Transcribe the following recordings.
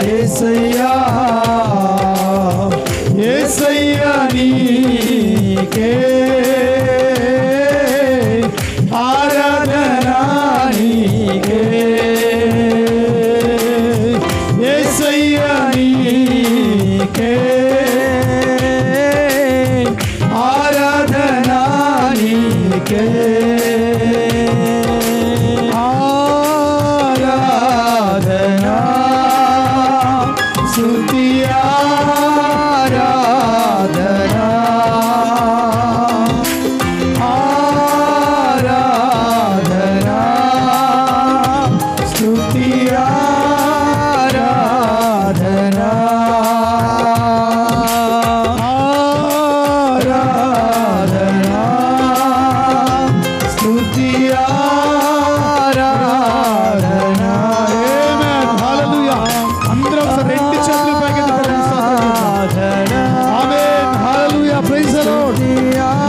యేసయ్యా యేసయ్యా నీకే ఆరాధనా నీకే యేసయ్యా నీకే ఆరాధనా నీకే ఆరాధనా స్తుతి ఆరాధనా ఆరాధనా స్తుతి ఆరాధనా ఆరాధనా స్తుతి ఆరాధనా. ఆమేన్ హల్లెలూయా. అందరం ఒకసారి రెండు చేతులు పైకెత్తి ఆరాధనా. Amen hallelujah. Praise the Lord.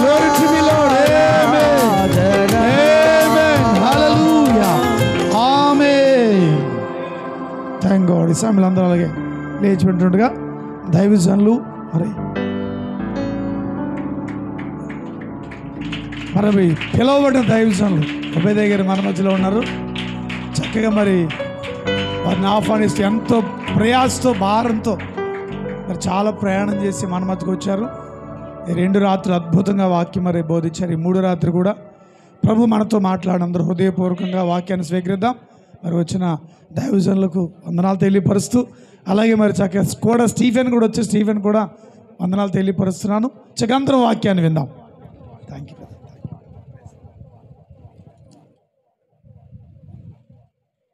Glory to the Lord. Amen amen hallelujah. Amen. Thank God. ఈ సమయంలో అందరూ అలాగే లేచి ఉంటుండగా దైవజనులు మరి పిలువబడిన దైవజనులు అభయ్ గారు మన మధ్యలో ఉన్నారు. చక్కగా మరి వారిని ఆహ్వానిస్తూ ఎంతో ప్రయాసతో భారంతో మరి చాలా ప్రయాణం చేసి మన మధ్యకు వచ్చారు. ఈ 2 రాత్రులు అద్భుతంగా వాక్యం మరి బోధించారు. ఈ 3 రాత్రి కూడా ప్రభు మనతో మాట్లాడి అందరూ హృదయపూర్వకంగా వాక్యాన్ని స్వీకరిద్దాం. మరి వచ్చిన దైవజనులకు వందనాలు తెలియపరుస్తూ అలాగే మరి చక్కగా కూడా స్టీఫెన్ కూడా వచ్చి స్టీఫెన్ కూడా వందనాలు తెలియపరుస్తున్నాను. చక్కగా అందరం వాక్యాన్ని విందాం. Thank you.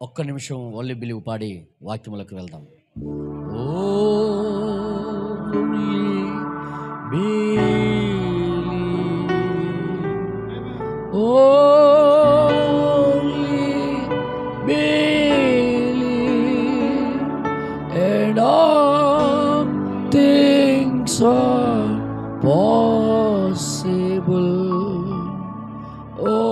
ఒక్క నిమిషం ఓన్లీ బిలీవ్ పాడి వాక్యములకు వెళ్దాం. And all things are possible. Only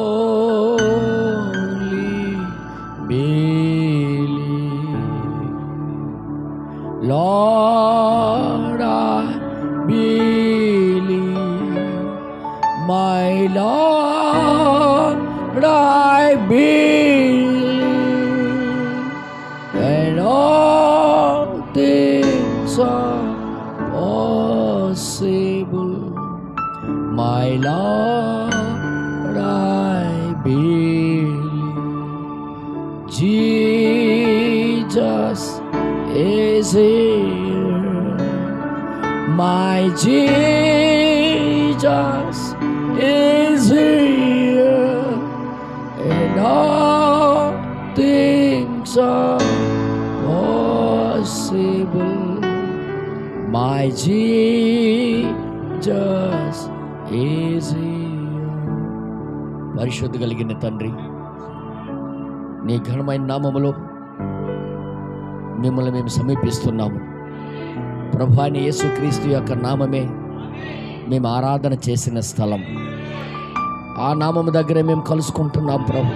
believe. Lord, I believe. My Lord, I believe. And all things are possible. My Lord, I believe. Jesus is here. My Jesus is here. And all things are possible. My Jesus is here. పరిశుద్ధ కలిగిన తండ్రి, నీ ఘనమైన నామములో మిమ్మల్ని మేము సమీపిస్తున్నాము. ప్రభు అయిన యేసుక్రీస్తు యొక్క నామమే మేము ఆరాధన చేసిన స్థలం. ఆ నామము దగ్గరే మేము కలుసుకుంటున్నాం ప్రభు.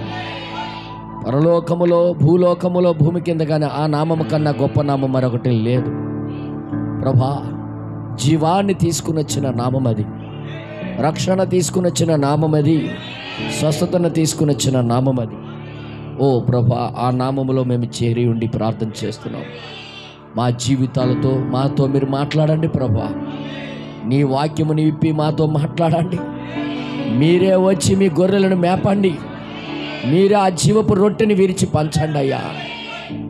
పరలోకములో భూలోకములో భూమి కింద కానీ ఆ నామము కన్నా గొప్ప నామం మరొకటి లేదు ప్రభా. జీవాన్ని తీసుకుని వచ్చిన నామం అది, రక్షణ తీసుకుని వచ్చిన నామం అది, స్వస్థతను తీసుకుని వచ్చిన నామం అది. ఓ ప్రభా, ఆ నామములో మేము చేరి ఉండి ప్రార్థన చేస్తున్నాం. మా జీవితాలతో మాతో మీరు మాట్లాడండి ప్రభా. నీ వాక్యముని విప్పి మాతో మాట్లాడండి. మీరే వచ్చి మీ గొర్రెలను మేపండి. మీరే ఆ జీవపు రొట్టెని విరిచి పంచండి అయ్యా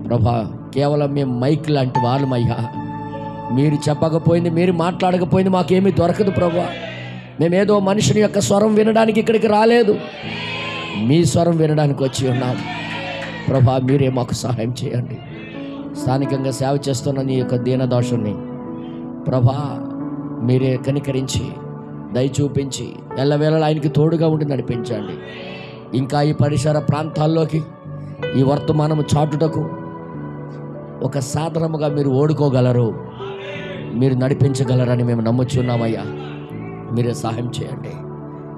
ప్రభా. కేవలం మేము మైక్ లాంటి వాళ్ళమయ్యా. మీరు చెప్పకపోయింది, మీరు మాట్లాడకపోయింది మాకేమీ దొరకదు ప్రభా. మేమేదో మనుషుని యొక్క స్వరం వినడానికి ఇక్కడికి రాలేదు, మీ స్వరం వినడానికి వచ్చి ఉన్నాం ప్రభా. మీరే మాకు సహాయం చేయండి. స్థానికంగా సేవ చేస్తున్న నీ యొక్క దీనదాసుని ప్రభా మీరే కనికరించి దయ చూపించి ఎల్లవేళలా ఆయనకి తోడుగా ఉండి నడిపించండి. ఇంకా ఈ పరిసర ప్రాంతాల్లోకి ఈ వర్తమానము చాటుటకు ఒక సాధనముగా మీరు ఓడుకోగలరు, మీరు నడిపించగలరని మేము నమ్ముచున్నామయ్యా. మీరే సహాయం చేయండి.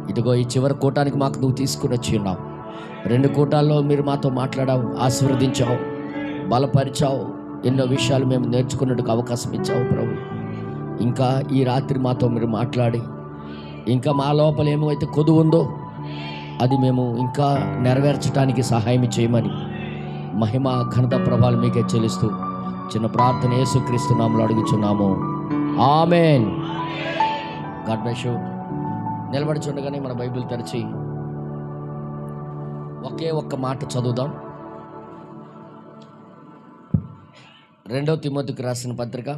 ఇదిగో ఈ చివరి కూటానికి మాకు నువ్వు తీసుకుని వచ్చి ఉన్నావు. 2 కూటాల్లో మీరు మాతో మాట్లాడావు, ఆశీర్వదించావు, బలపరిచావు, ఎన్నో విషయాలు మేము నేర్చుకున్నట్టుకు అవకాశం ఇచ్చావు ప్రభు. ఇంకా ఈ రాత్రి మాతో మీరు మాట్లాడి, ఇంకా మా లోపల ఏమైతే కొదువు ఉందో అది మేము ఇంకా నెరవేర్చడానికి సహాయం చేయమని మహిమ ఘనత ప్రభావాలు మీకే చెల్లిస్తూ చిన్న ప్రార్థన యేసుక్రీస్తు నామములో అడుగుచున్నాము. ఆమేన్. God bless you. నిలబడి చూడగానే మన బైబిల్ తెరిచి ఒకే ఒక్క మాట చదువుదాం. 2 తిమోతికి రాసిన పత్రిక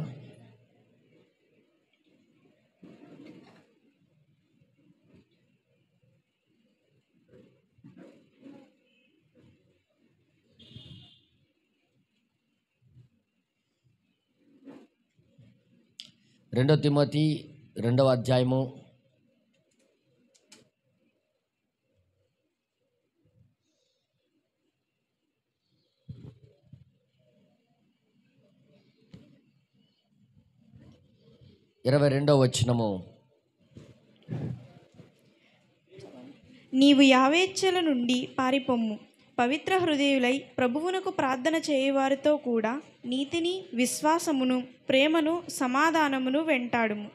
2 తిమోతి 2వ అధ్యాయము 22వ వచనము. నీవు యావేచ్ఛల నుండి పారిపొమ్ము, పవిత్ర హృదయులై ప్రభువునకు ప్రార్థన చేయువారితో కూడా నీతిని, విశ్వాసమును, ప్రేమను, సమాధానమును వెంటాడుము.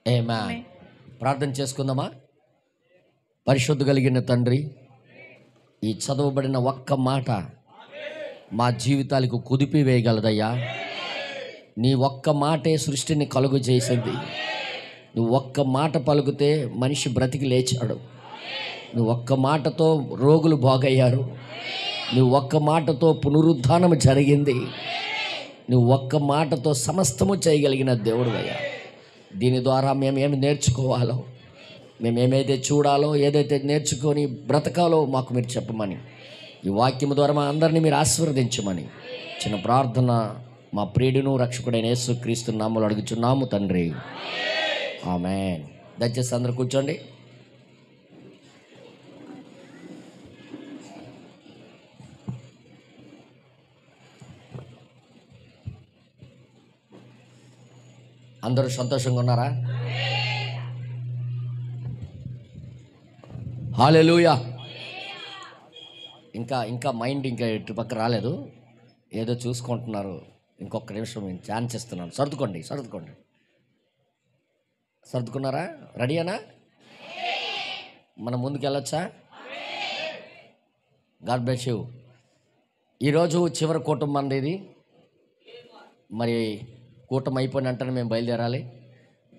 ఆమేన్. ప్రార్థన చేసుకుందామా? పరిశుద్ధ కలిగిన తండ్రి, ఈ చదవబడిన ఒక్క మాట మా జీవితాలకు కుదిపి వేయగలదయ్యా. నీ ఒక్క మాటే సృష్టిని కలుగు చేసింది. నువ్వు ఒక్క మాట పలుకుతే మనిషి బ్రతికి లేచాడు. నువ్వు ఒక్క మాటతో రోగులు బాగయ్యారు. నువ్వు ఒక్క మాటతో పునరుద్ధానం జరిగింది. నువ్వు ఒక్క మాటతో సమస్తము చేయగలిగిన దేవుడు అయ్యా. దీని ద్వారా మేము ఏమి నేర్చుకోవాలో, మేము ఏమైతే చూడాలో, ఏదైతే నేర్చుకొని బ్రతకాలో మాకు మీరు చెప్పమని, ఈ వాక్యము ద్వారా మా అందరినీ మీరు ఆశీర్వదించమని చిన్న ప్రార్థన మా ప్రియుడును రక్షకుడైన యేసుక్రీస్తు నామములో అడుగుచున్నాము తండ్రి. ఆమేన్. దయచేసి అందరూ కూర్చోండి. అందరూ సంతోషంగా ఉన్నారా? హల్లెలూయా. ఇంకా మైండ్ ఇంకా ఇటు పక్క రాలేదు, ఏదో చూసుకుంటున్నారు. ఇంకొక నిమిషం నేను ఛాన్స్ ఇస్తున్నాను. సర్దుకున్నారా? రెడీనా? మనం ముందుకు వెళ్ళొచ్చా? God bless you. ఈరోజు చివరి కూటమి మనది ఇది. మరి కూటమి అయిపోయిన వెంటనే మేము బయలుదేరాలి.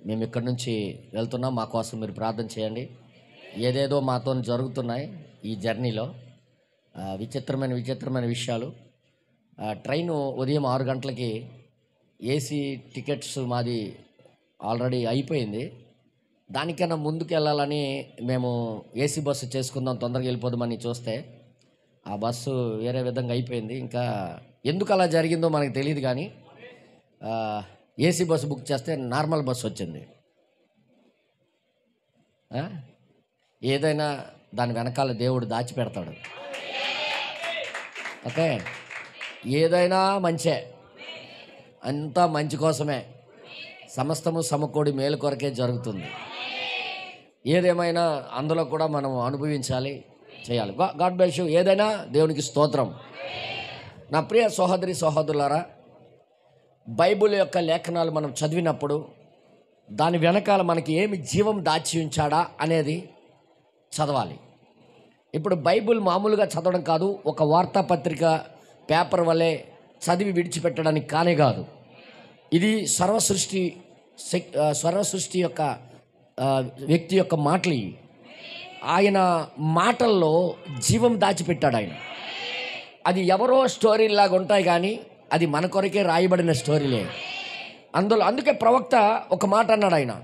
మేము ఇక్కడి నుంచి వెళ్తున్నాం. మా కోసం మీరు ప్రార్థన చేయండి. ఏదేదో మాతో జరుగుతున్నాయి ఈ జర్నీలో, విచిత్రమైన విషయాలు. ట్రైను ఉదయం 6 గంటలకి, ఏసీ టికెట్స్ మాది ఆల్రెడీ అయిపోయింది. దానికన్నా ముందుకు వెళ్ళాలని మేము ఏసీ బస్సు చేసుకుందాం, తొందరగా వెళ్ళిపోదామని చూస్తే ఆ బస్సు వేరే విధంగా అయిపోయింది. ఇంకా ఎందుకు అలా జరిగిందో మనకు తెలియదు, కానీ ఏసీ బస్సు బుక్ చేస్తే నార్మల్ బస్సు వచ్చింది. ఏదైనా దాని వెనకాల దేవుడు దాచిపెడతాడు. ఓకే, ఏదైనా మంచే, అంతా మంచి కోసమే, సమస్తము సమకూడి మేలు కొరకే జరుగుతుంది. ఏదేమైనా అందులో కూడా మనం అనుభవించాలి, చేయాలి. God bless you. ఏదైనా దేవునికి స్తోత్రం. నా ప్రియ సహోదరి సహోదరులారా, బైబిల్ యొక్క లేఖనాలు మనం చదివినప్పుడు దాని వెనకాల మనకి ఏమి జీవం దాచి ఉంచాడా అనేది చదవాలి. ఇప్పుడు బైబిల్ మామూలుగా చదవడం కాదు, ఒక వార్తాపత్రిక పేపర్ వల్లే చదివి విడిచిపెట్టడానికి కానే కాదు. ఇది సర్వసృష్టి యొక్క వ్యక్తి యొక్క మాటలు. ఆయన మాటల్లో జీవం దాచిపెట్టాడు ఆయన. అది ఎవరో స్టోరీలాగా ఉంటాయి, కానీ అది మన కొరకే రాయబడిన స్టోరీలే. అందుకే ప్రవక్త ఒక మాట అన్నాడు.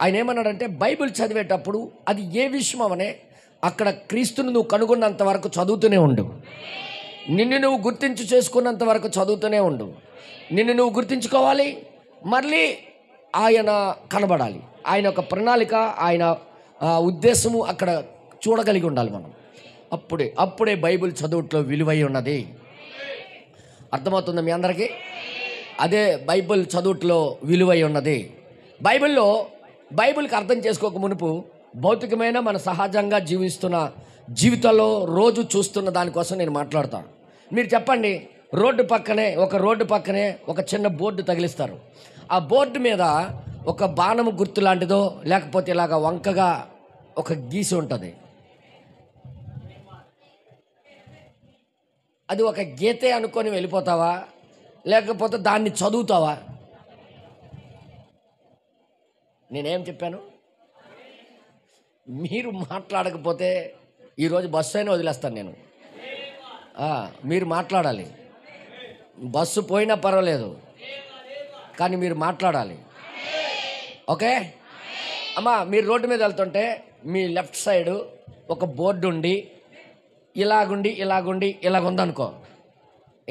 ఆయన ఏమన్నాడంటే, బైబిల్ చదివేటప్పుడు అది ఏ విషయం అవనే అక్కడ క్రీస్తుని నువ్వు కనుగొన్నంత వరకు చదువుతూనే ఉండు. నిన్ను నువ్వు గుర్తించి చేసుకున్నంత వరకు చదువుతూనే ఉండు. నిన్ను నువ్వు గుర్తించుకోవాలి, మళ్ళీ ఆయన కనబడాలి. ఆయన ఒక ప్రణాళిక, ఆయన ఉద్దేశము అక్కడ చూడగలిగి ఉండాలి మనం. అప్పుడే బైబిల్ చదువుట్లో విలువై ఉన్నది. అర్థమవుతుందా మీ అందరికీ? అదే బైబిల్ చదువుట్లో విలువై ఉన్నది. బైబిల్కి అర్థం చేసుకోక మునుపు భౌతికమైన మన సహజంగా జీవిస్తున్న జీవితంలో రోజు చూస్తున్న దానికోసం నేను మాట్లాడతాను. మీరు చెప్పండి, రోడ్డు పక్కనే ఒక చిన్న బోర్డు తగిలిస్తారు. ఆ బోర్డు మీద ఒక బాణము గుర్తు లాంటిదో లేకపోతే ఇలాగ వంకగా ఒక గీసి ఉంటుంది. అది ఒక గీతే అనుకొని వెళ్ళిపోతావా, లేకపోతే దాన్ని చదువుతావా? నేనేం చెప్పాను? మీరు మాట్లాడకపోతే ఈరోజు బస్సు అయినా వదిలేస్తాను నేను. మీరు మాట్లాడాలి. బస్సు పోయినా పర్వాలేదు, కానీ మీరు మాట్లాడాలి. ఓకే అమ్మా, మీరు రోడ్డు మీద వెళ్తుంటే మీ లెఫ్ట్ సైడు ఒక బోర్డు ఉండి ఇలాగుందనుకో,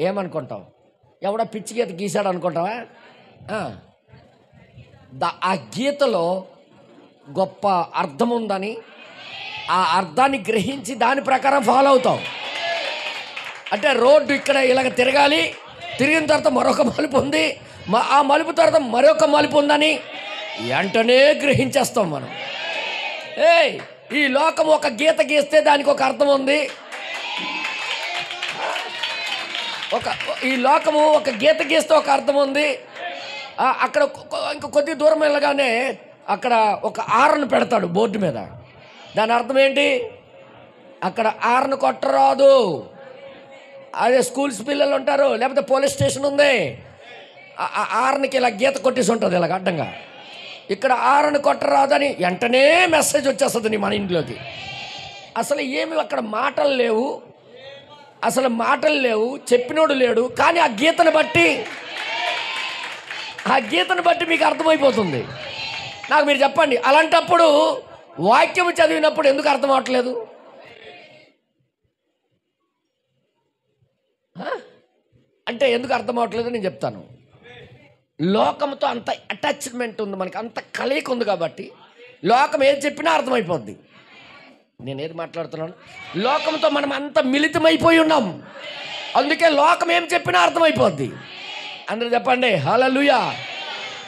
ఏమనుకుంటావు? ఎవడో పిచ్చి గీత గీసాడు అనుకుంటావా? ఆ గీతలో గొప్ప అర్థం ఉందని, ఆ అర్థాన్ని గ్రహించి దాని ప్రకారం ఫాలో అవుతావు. అంటే రోడ్డు ఇక్కడ ఇలాగ తిరగాలి, తిరిగిన తర్వాత మరొక మలుపు ఉంది, ఆ మలుపు తర్వాత మరొక మలుపు ఉందని వెంటనే గ్రహించేస్తాం మనం. ఈ లోకం ఒక గీత గీస్తే దానికి ఒక అర్థం ఉంది. ఈ లోకము ఒక గీత గీస్తే ఒక అర్థం ఉంది. అక్కడ ఇంక కొద్ది దూరం వెళ్ళగానే అక్కడ ఒక ఆర్ను పెడతాడు బోర్డు మీద. దాని అర్థం ఏంటి? అక్కడ ఆర్ను కొట్టరాదు. అదే స్కూల్స్ పిల్లలు ఉంటారు, లేకపోతే పోలీస్ స్టేషన్ ఉంది, ఆర్నికి ఇలా గీత కొట్టేసి ఉంటుంది ఇలాగ అడ్డంగా. ఇక్కడ ఆర్ను కొట్టరాదని వెంటనే మెసేజ్ వచ్చేస్తుంది మన ఇంట్లోకి. అసలు ఏమి అక్కడ మాటలు లేవు, చెప్పినోడు లేడు, కానీ ఆ గీతను బట్టి మీకు అర్థమైపోతుంది. నాకు మీరు చెప్పండి, అలాంటప్పుడు వాక్యం చదివినప్పుడు ఎందుకు అర్థం అవట్లేదు? అంటే ఎందుకు అర్థం అవట్లేదు నేను చెప్తాను. లోకంతో అంత అటాచ్మెంట్ ఉంది మనకి, అంత కలయిక ఉంది కాబట్టి లోకం ఏది చెప్పినా అర్థమైపోద్ది. నేను ఏది మాట్లాడుతున్నాను? లోకంతో మనం అంత మిళితమైపోయి ఉన్నాం, అందుకే లోకం ఏం చెప్పినా అర్థమైపోద్ది. అందరూ చెప్పండి హల్లెలూయా.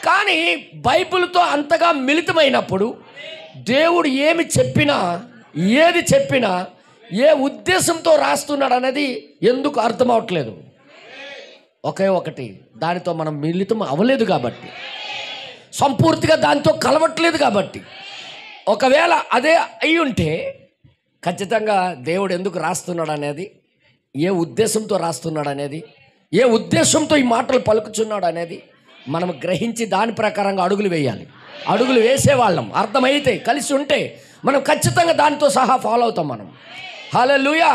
కానీ బైబిల్తో అంతగా మిళితమైనప్పుడు దేవుడు ఏమి చెప్పినా, ఏది చెప్పినా, ఏ ఉద్దేశంతో రాస్తున్నాడు అనేది ఎందుకు అర్థం అవట్లేదు? ఒకే ఒకటి, దానితో మనం మిళితం అవ్వలేదు కాబట్టి, సంపూర్తిగా దాంతో కలవట్లేదు కాబట్టి. ఒకవేళ అదే అయి ఉంటే ఖచ్చితంగా దేవుడు ఎందుకు రాస్తున్నాడు అనేది, ఏ ఉద్దేశంతో రాస్తున్నాడు అనేది, ఏ ఉద్దేశంతో ఈ మాటలు పలుకుచున్నాడు అనేది మనం గ్రహించి దాని ప్రకారంగా అడుగులు వేయాలి. అడుగులు వేసేవాళ్ళం అర్థమైతే, కలిసి ఉంటే మనం ఖచ్చితంగా దానితో సహా ఫాలో అవుతాం మనం. హల్లెలూయా.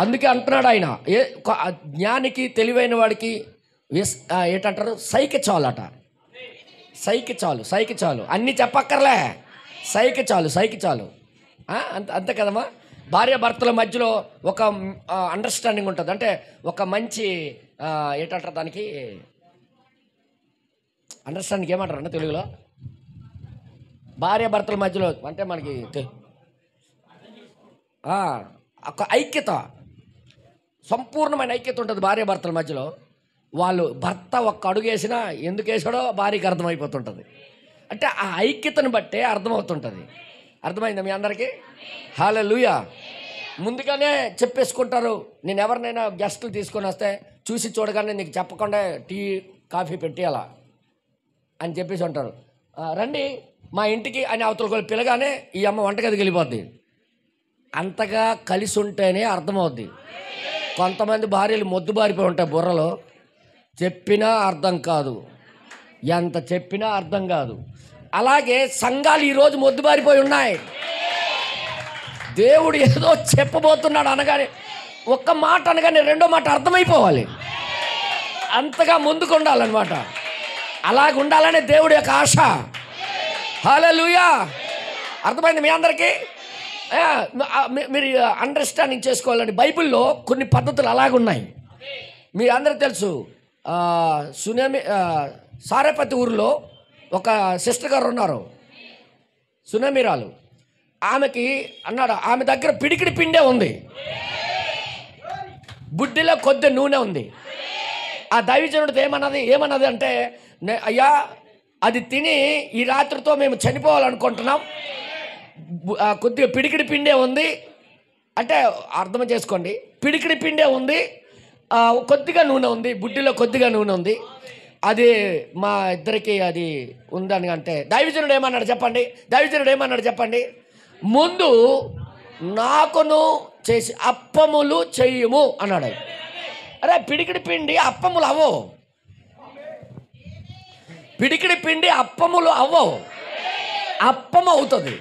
అందుకే అంటున్నాడు ఆయన, జ్ఞానికి తెలివైన వాడికి ఏంటంటారు, సైకి చాలు. సైకి చాలు, అన్నీ చెప్పక్కర్లే, సైకి చాలు. అంతే కదమ్మా. భార్య భర్తల మధ్యలో ఒక అండర్స్టాండింగ్ ఉంటుంది. అంటే ఒక మంచి ఏంటంటారు దానికి, అండర్స్టాండింగ్ ఏమంటారు అంటే తెలుగులో? భార్య భర్తల మధ్యలో అంటే మనకి ఒక ఐక్యత, సంపూర్ణమైన ఐక్యత ఉంటుంది భార్య భర్తల మధ్యలో. వాళ్ళు భర్త ఒక్క అడుగు వేసినా ఎందుకు వేసాడో భార్యకి అర్థమైపోతుంటుంది. అంటే ఆ ఐక్యతను బట్టే అర్థమవుతుంటుంది. అర్థమైందా మీ అందరికీ? హల్లెలూయా. ముందుగానే చెప్పేసుకుంటారు. నేను ఎవరినైనా గెస్టులు తీసుకొని వస్తే చూసి చూడగానే నీకు చెప్పకుండా టీ కాఫీ పెట్టి అలా అని చెప్పేసి ఉంటారు. రండి మా ఇంటికి అని అవతల పిల్లగానే ఈ అమ్మ వంటగదికి వెళ్ళిపోద్ది. అంతగా కలిసి ఉంటేనే అర్థమవుద్ది. కొంతమంది భార్యలు మొద్దుబారిపోయి ఉంటాయి బుర్రలో, చెప్పినా అర్థం కాదు, ఎంత చెప్పినా అర్థం కాదు. అలాగే సంఘాలు ఈరోజు మొద్దుబారిపోయి ఉన్నాయి. దేవుడు ఏదో చెప్పబోతున్నాడు అనగానే, ఒక్క మాట అనగానే రెండో మాట అర్థమైపోవాలి, అంతగా ముందుకు ఉండాలన్నమాట. అలాగ ఉండాలనే దేవుడి యొక్క ఆశ. హల్లెలూయా. అర్థమైంది మీ అందరికీ? మీరు అండర్స్టాండింగ్ చేసుకోవాలండి. బైబిల్లో కొన్ని పద్ధతులు అలాగున్నాయి. మీరు అందరూ తెలుసు, సారేపతి ఊరిలో ఒక సిస్టర్ గారు ఉన్నారు, సునమిరాలు. ఆమెకి అన్నాడు, ఆమె దగ్గర పిడికిడి పిండే ఉంది, బుడ్డిలో కొద్ది నూనె ఉంది. ఆ దైవజనుడితో ఏమన్నది అంటే, అయ్యా అది తిని ఈ రాత్రితో మేము చనిపోవాలనుకుంటున్నాం, కొద్దిగా పిడికిడి పిండే ఉంది అంటే అర్థం చేసుకోండి, పిడికిడి పిండే ఉంది, కొద్దిగా నూనె ఉంది, బుడ్డిలో కొద్దిగా నూనె ఉంది. అది మా ఇద్దరికి అది ఉందని అంటే దైవజనుడు ఏమన్నాడు చెప్పండి, ముందు నాకును చేసి అప్పములు చెయ్యము అన్నాడు. అరే పిడికిడి పిండి అప్పములు అవ్వవు, పిడికిడి పిండి అప్పములు అవ్వవు, అప్పం అవుతుంది.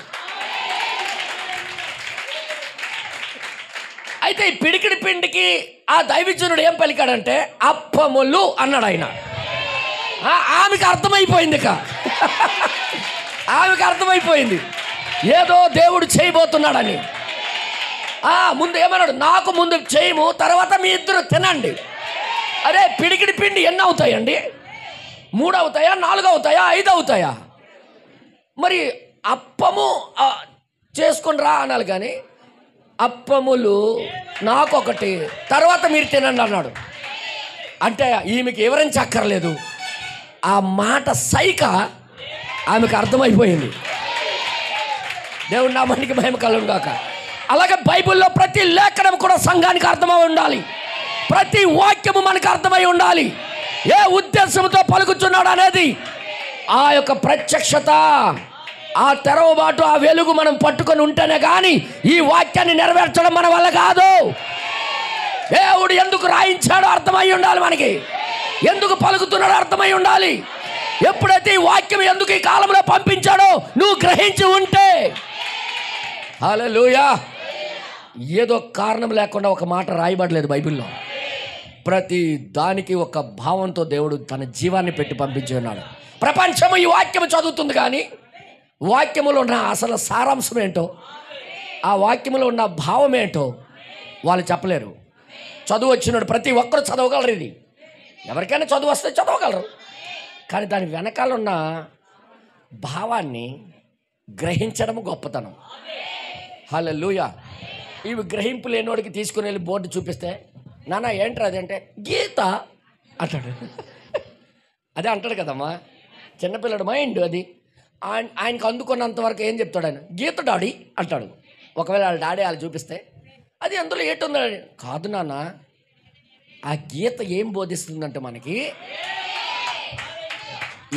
అయితే ఈ పిడికిడి పిండికి ఆ దైవజనుడు ఏం పలికాడంటే అప్పములు అన్నాడు ఆయన. ఆమెకు అర్థమైపోయింది, ఆమెకు అర్థమైపోయింది ఏదో దేవుడు చేయబోతున్నాడని. ముందు ఏమన్నాడు, నాకు ముందు చేయము, తర్వాత మీ ఇద్దరు తినండి. అరే పిడికిడి పిండి ఎన్ని అవుతాయండి? 3 అవుతాయా, 4 అవుతాయా, 5 అవుతాయా? మరి అప్పము చేసుకుని రా అనాలి, కానీ అప్పములు నాకొకటి, తర్వాత మీరు తినండి అన్నాడు. అంటే ఈమెకి వివరించక్కర్లేదు, ఆ మాట సైక ఆమెకు అర్థమైపోయింది. దేవుడి నామానికి మహిమ కలుగును గాక. అలాగే బైబిల్లో ప్రతి లేఖనం కూడా సంఘానికి అర్థమై ఉండాలి, ప్రతి వాక్యము మనకు అర్థమై ఉండాలి. ఏ ఉద్దేశంతో పలుకుతున్నాడు అనేది ఆ యొక్క ప్రత్యక్షత, ఆ తెరవబాటు, ఆ వెలుగు మనం పట్టుకొని ఉంటేనే కానీ ఈ వాక్యాన్ని నెరవేర్చడం మన వల్ల కాదు. దేవుడు ఎందుకు రాయించాడో అర్థమై ఉండాలి మనకి, ఎందుకు పలుకుతున్నాడో అర్థమై ఉండాలి. ఎప్పుడైతే ఈ వాక్యం ఎందుకు ఈ కాలంలో పంపించాడో నువ్వు గ్రహించి ఉంటే, హల్లెలూయా. ఏదో కారణం లేకుండా ఒక మాట రాయబడలేదు బైబిల్లో. ప్రతి దానికి ఒక భావంతో దేవుడు తన జీవాన్ని పెట్టి పంపించి ఉన్నాడు. ప్రపంచము ఈ వాక్యము చదువుతుంది, కానీ వాక్యములో ఉన్న అసలు సారాంశం ఏంటో, ఆ వాక్యములో ఉన్న భావం ఏంటో వాళ్ళు చెప్పలేరు. చదువు వచ్చినాడు ప్రతి ఒక్కరు చదవగలరు, ఇది ఎవరికైనా చదువు వస్తే చదవగలరు, కానీ దాని వెనకాల ఉన్న భావాన్ని గ్రహించడం గొప్పతనం. హల్లెలూయా. ఇవి గ్రహింపు లేనివాడికి తీసుకుని వెళ్ళి బోర్డు చూపిస్తే, నాన్న ఏంట్రా అది అంటే గీత అంటాడు. అదే అంటాడు కదమ్మా చిన్నపిల్లడు మైండ్ అది. ఆయనకు అందుకున్నంత వరకు ఏం చెప్తాడు ఆయన, గీత డాడీ అంటాడు. ఒకవేళ వాళ్ళ డాడీ వాళ్ళు చూపిస్తే అది అందులో ఏటుంది కాదు నాన్న, ఆ గీత ఏం బోధిస్తుందంటే మనకి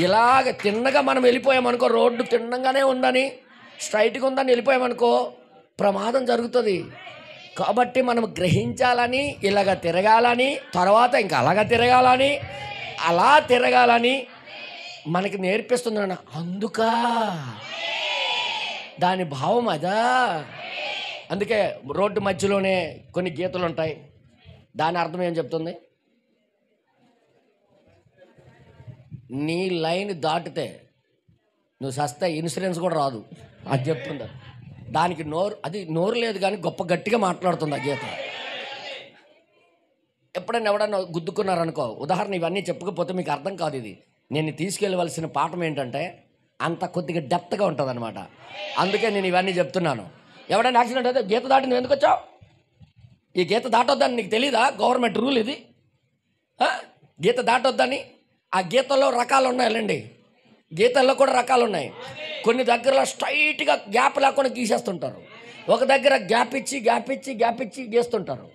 ఇలాగ తిన్నగా మనం వెళ్ళిపోయామనుకో, రోడ్డు తిన్నగానే ఉందని స్ట్రైట్గా ఉందని వెళ్ళిపోయామనుకో ప్రమాదం జరుగుతుంది. కాబట్టి మనం గ్రహించాలని, ఇలాగ తిరగాలని, తర్వాత ఇంకా అలాగ తిరగాలని, అలా తిరగాలని మనకి నేర్పిస్తున్నాను. అందుక దాని భావం అదా. అందుకే రోడ్డు మధ్యలోనే కొన్ని గీతలు ఉంటాయి. దాని అర్థం ఏం చెప్తుంది, నీ లైన్ దాటితే నువ్వు సస్తే ఇన్సూరెన్స్ కూడా రాదు అది చెప్తుంది. దానికి నోరు లేదు కానీ గొప్ప గట్టిగా మాట్లాడుతుంది ఆ గీత. ఎప్పుడైనా ఎవడన్నా గుద్దుకున్నారనుకో, ఉదాహరణ ఇవన్నీ చెప్పకపోతే మీకు అర్థం కాదు. ఇది నేను తీసుకెళ్ళవలసిన పాఠం ఏంటంటే అంత కొద్దిగా డెప్త్గా ఉంటుంది అనమాట. అందుకే నేను ఇవన్నీ చెప్తున్నాను. ఎవడైనా యాక్సిడెంట్ అయితే గీత దాటి నువ్వు ఎందుకు వచ్చావు, ఈ గీత దాటొద్దని నీకు తెలీదా? గవర్నమెంట్ రూల్ ఇది, గీత దాటొద్దని. ఆ గీతల్లో రకాలు ఉన్నాయండి, గీతల్లో కూడా రకాలు ఉన్నాయి. కొన్ని దగ్గరలో స్ట్రైట్గా గ్యాప్ లేకుండా గీసేస్తుంటారు, ఒక దగ్గర గ్యాప్ ఇచ్చి గీస్తుంటారు.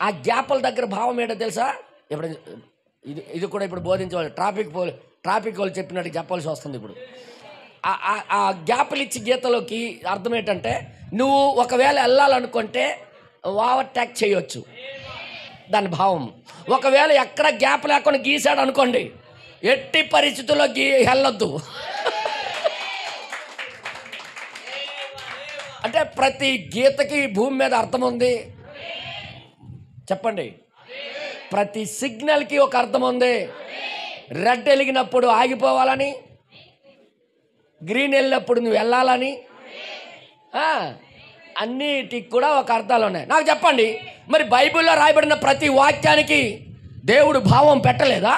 ఆ గ్యాప్ల దగ్గర భావం ఏంటో తెలుసా? ఇప్పుడు ఇది కూడా ఇప్పుడు బోధించవాలి, ట్రాఫిక్ వాళ్ళు చెప్పినట్టు చెప్పాల్సి వస్తుంది. ఇప్పుడు ఆ గ్యాప్లు ఇచ్చి గీతలోకి అర్థం ఏంటంటే, నువ్వు ఒకవేళ వెళ్ళాలనుకుంటే ఓవర్టేక్ చేయొచ్చు, దాని భావం. ఒకవేళ ఎక్కడ గ్యాప్ లేకుండా గీసాడు అనుకోండి, ఎట్టి పరిస్థితుల్లో వెళ్ళొద్దు. అంటే ప్రతి గీతకి భూమి మీద అర్థం ఉంది, చెప్పండి. ప్రతి సిగ్నల్కి ఒక అర్థం ఉంది. రెడ్ వెలిగినప్పుడు ఆగిపోవాలని, గ్రీన్ వెళ్ళినప్పుడు నువ్వు వెళ్ళాలని, అన్నిటికి కూడా ఒక అర్థాలు ఉన్నాయి. నాకు చెప్పండి, మరి బైబిల్లో రాయబడిన ప్రతి వాక్యానికి దేవుడు భావం పెట్టలేదా?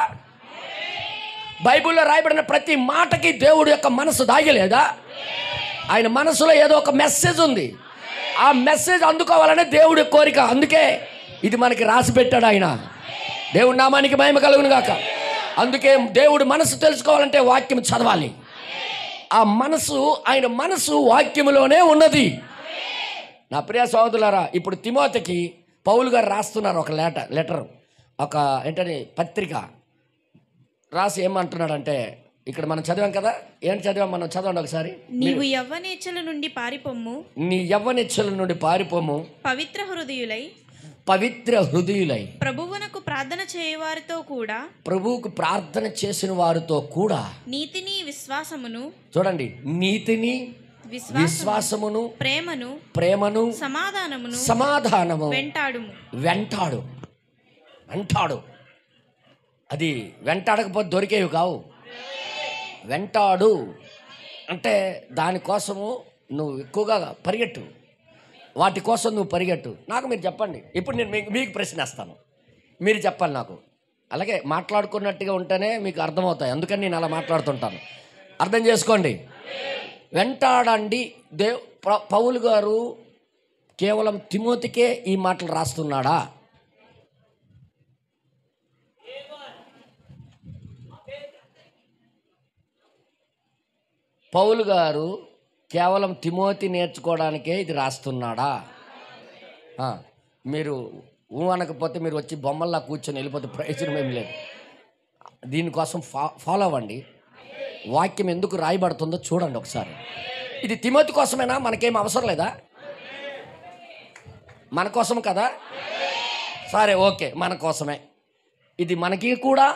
బైబిల్లో రాయబడిన ప్రతి మాటకి దేవుడు యొక్క మనసు దాగలేదా? ఆయన మనసులో ఏదో ఒక మెసేజ్ ఉంది. ఆ మెసేజ్ అందుకోవాలనే దేవుడి కోరిక. అందుకే ఇది మనకి రాసి పెట్టాడు ఆయన. దేవుడి నామానికి మహిమ కలుగును గాక. అందుకే దేవుడు మనసు తెలుసుకోవాలంటే వాక్యం చదవాలి. ఆ మనసు, ఆయన మనసు వాక్యములోనే ఉన్నది. నా ప్రియ సహోదరులారా, ఇప్పుడు తిమోతికి పౌలు గారు రాస్తున్నారు ఒక లెటరు. ఒక ఏంటని పత్రిక రాసి ఏమంటున్నాడంటే, ఇక్కడ మనం చదివాం కదా, ఏంటి చదివాం మనం, చదవండి ఒకసారి. నీవు యవ్వనేచ్ఛల నుండి పారిపొమ్ము, నీ యవ్వనేచ్ఛల నుండి పారిపోము, పవిత్ర హృదయులై ప్రభువునకు ప్రార్థన చేయవారితో కూడా, ప్రభువుకు ప్రార్థన చేసిన వారితో కూడా నీతిని విశ్వాసమును, చూడండి, నీతిని విశ్వాసమును ప్రేమను సమాధానము వెంటాడు. అది వెంటాడకపోతే దొరికేవి కావు. వెంటాడు అంటే దానికోసము నువ్వు ఎక్కువగా పరిగెట్టు, వాటి కోసం నువ్వు పరిగెట్టు. నాకు మీరు చెప్పండి, ఇప్పుడు నేను మీకు ప్రశ్న వేస్తాను, మీరు చెప్పాలి నాకు. అలాగే మాట్లాడుకున్నట్టుగా ఉంటేనే మీకు అర్థమవుతాయి, అందుకని నేను అలా మాట్లాడుతుంటాను. అర్థం చేసుకోండి. వెంటాడండి. పౌలు గారు కేవలం తిమోతికే ఈ మాటలు రాస్తున్నాడా? పౌలు గారు కేవలం తిమోతి నేర్చుకోవడానికే ఇది రాస్తున్నాడా? మీరు అనకపోతే మీరు వచ్చి బొమ్మల్లా కూర్చొని వెళ్ళిపోతే ప్రయోజనం ఏమి లేదు. దీనికోసం ఫాలో అవ్వండి. వాక్యం ఎందుకు రాయబడుతుందో చూడండి ఒకసారి. ఇది తిమోతి కోసమేనా? మనకేం అవసరం లేదా? మన కోసం కదా? సరే, ఓకే, మన కోసమే. ఇది మనకి కూడా,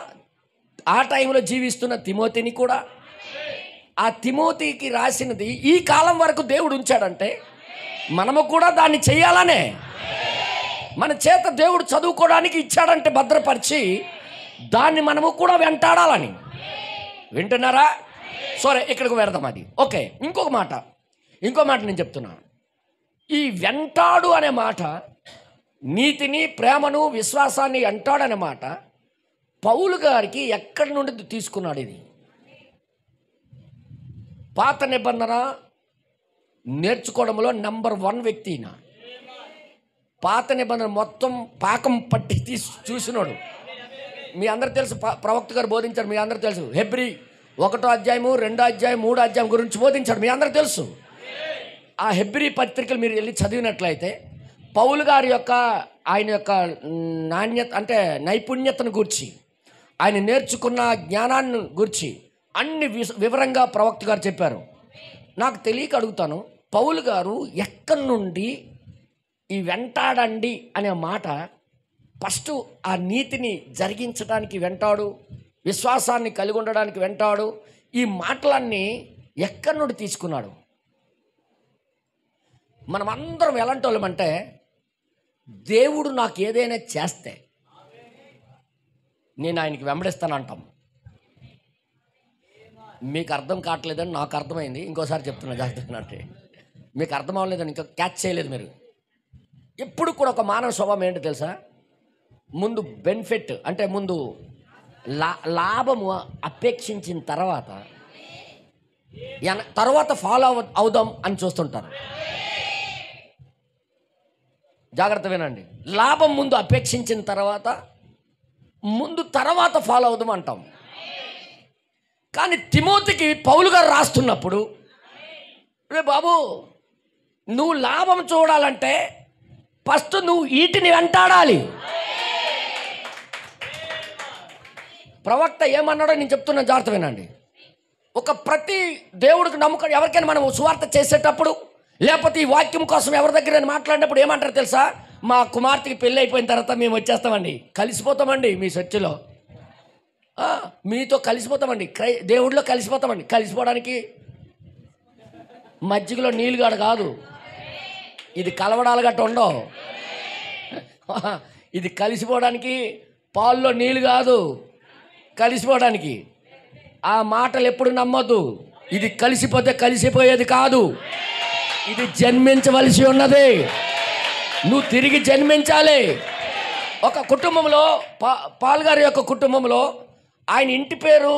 ఆ టైంలో జీవిస్తున్న తిమోతిని కూడా, ఆ తిమోతికి రాసినది ఈ కాలం వరకు దేవుడు ఉంచాడంటే మనము కూడా దాన్ని చెయ్యాలనే. మన చేత దేవుడు చదువుకోవడానికి ఇచ్చాడంటే భద్రపరిచి దాన్ని మనము కూడా వెంటాడాలని. వింటున్నారా? సరే, ఇక్కడికి వెళదాం. అది ఓకే. ఇంకో మాట నేను చెప్తున్నా. ఈ వెంటాడు అనే మాట, నీతిని ప్రేమను విశ్వాసాన్ని వెంటాడనే మాట పౌలు గారికి ఎక్కడి నుండి తీసుకున్నాడు? ఇది పాత నిబంధన నేర్చుకోవడంలో నంబర్ 1 వ్యక్తి ఈయన. పాత నిబంధన మొత్తం పాకం పట్టి చూసినాడు. మీ అందరూ తెలుసు, ప్రవక్త గారు బోధించారు, మీ అందరూ తెలుసు. హెబ్రీ 1వ అధ్యాయము 2వ అధ్యాయం 3వ అధ్యాయం గురించి బోధించాడు, మీ అందరూ తెలుసు. ఆ హెబ్రీ పత్రికలు మీరు వెళ్ళి చదివినట్లయితే పౌలు గారి యొక్క ఆయన యొక్క నాణ్యత అంటే నైపుణ్యతను గూర్చి, ఆయన నేర్చుకున్న జ్ఞానాన్ని గూర్చి అన్ని వివరంగా ప్రవక్త గారు చెప్పారు. నాకు తెలియక అడుగుతాను, పౌలు గారు ఎక్కడి నుండి ఈ వెంటాడండి అనే మాట, ఫస్ట్ ఆ నీతిని జరిగించడానికి వెంటాడు, విశ్వాసాన్ని కలిగి ఉండడానికి వెంటాడు, ఈ మాటలన్నీ ఎక్కడి నుండి తీసుకున్నాడు? మనం అందరం ఎలాంటి వాళ్ళమంటే, దేవుడు నాకు ఏదైనా చేస్తే నేను ఆయనకి వెంబడిస్తాను అంటాం. మీకు అర్థం కావట్లేదని నాకు అర్థమైంది, ఇంకోసారి చెప్తున్నా జాగ్రత్తగా. అంటే మీకు అర్థం అవ్వలేదని ఇంకా క్యాచ్ చేయలేదు మీరు. ఎప్పుడు కూడా ఒక మానవ స్వభావం ఏంటో తెలుసా? ముందు బెనిఫిట్ అంటే ముందు లాభము అపేక్షించిన తర్వాత ఫాలో అవుదాం అని చూస్తుంటారు. జాగ్రత్త వినండి. లాభం ముందు అపేక్షించిన తర్వాత ఫాలో అవుదాం అంటాం. కానీ తిమోతికి పౌలు గారు రాస్తున్నప్పుడు, రే బాబు, నువ్వు లాభం చూడాలంటే ఫస్ట్ నువ్వు వీటిని వెంటాడాలి. ప్రవక్త ఏమన్నాడో నేను చెప్తున్నా, జాగ్రత్త వినండి. ప్రతి దేవుడికి నమ్మకం ఎవరికైనా మనం సువార్త చేసేటప్పుడు, లేకపోతే ఈ వాక్యం కోసం ఎవరి దగ్గర మాట్లాడినప్పుడు ఏమంటారు తెలుసా? మా కుమార్తెకి పెళ్ళి అయిపోయిన తర్వాత మేము వచ్చేస్తామండి, కలిసిపోతామండి మీ చర్చిలో, మీతో కలిసిపోతామండి, దేవుడిలో కలిసిపోతామండి. కలిసిపోవడానికి మజ్జిగలో నీళ్ళు గడ కాదు, ఇది కలవడాలు గట్ట ఉండవు. ఇది కలిసిపోవడానికి పాల్లో నీళ్ళు కాదు, కలిసిపోవడానికి. ఆ మాటలు ఎప్పుడు నమ్మొద్దు. ఇది కలిసిపోతే కలిసిపోయేది కాదు, ఇది జన్మించవలసి ఉన్నది. నువ్వు తిరిగి జన్మించాలి. ఒక కుటుంబంలో పాల్ గారి యొక్క కుటుంబంలో ఆయన ఇంటి పేరు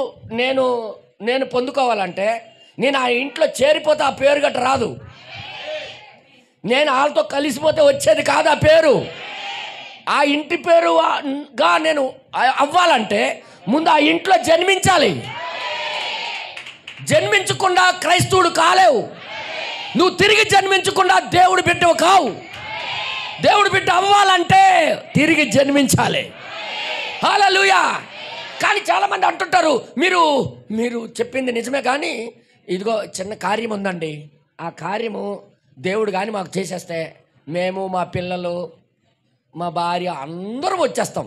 నేను పొందుకోవాలంటే నేను ఆ ఇంట్లో చేరిపోతే ఆ పేరు గట్ట రాదు. నేను వాళ్ళతో కలిసిపోతే వచ్చేది కాదు ఆ పేరు. ఆ ఇంటి పేరుగా నేను అవ్వాలంటే ముందు ఆ ఇంట్లో జన్మించాలి. జన్మించకుండా క్రైస్తవుడు కాలేవు. నువ్వు తిరిగి జన్మించకుండా దేవుడు బిడ్డవు కావు. దేవుడు బిడ్డ అవ్వాలంటే తిరిగి జన్మించాలి. హల్లెలూయా. కానీ చాలామంది అంటుంటారు, మీరు మీరు చెప్పింది నిజమే, కానీ ఇదిగో చిన్న కార్యం ఉందండి, ఆ కార్యము దేవుడు కానీ మాకు చేసేస్తే మేము మా పిల్లలు మా భార్య అందరం వచ్చేస్తాం.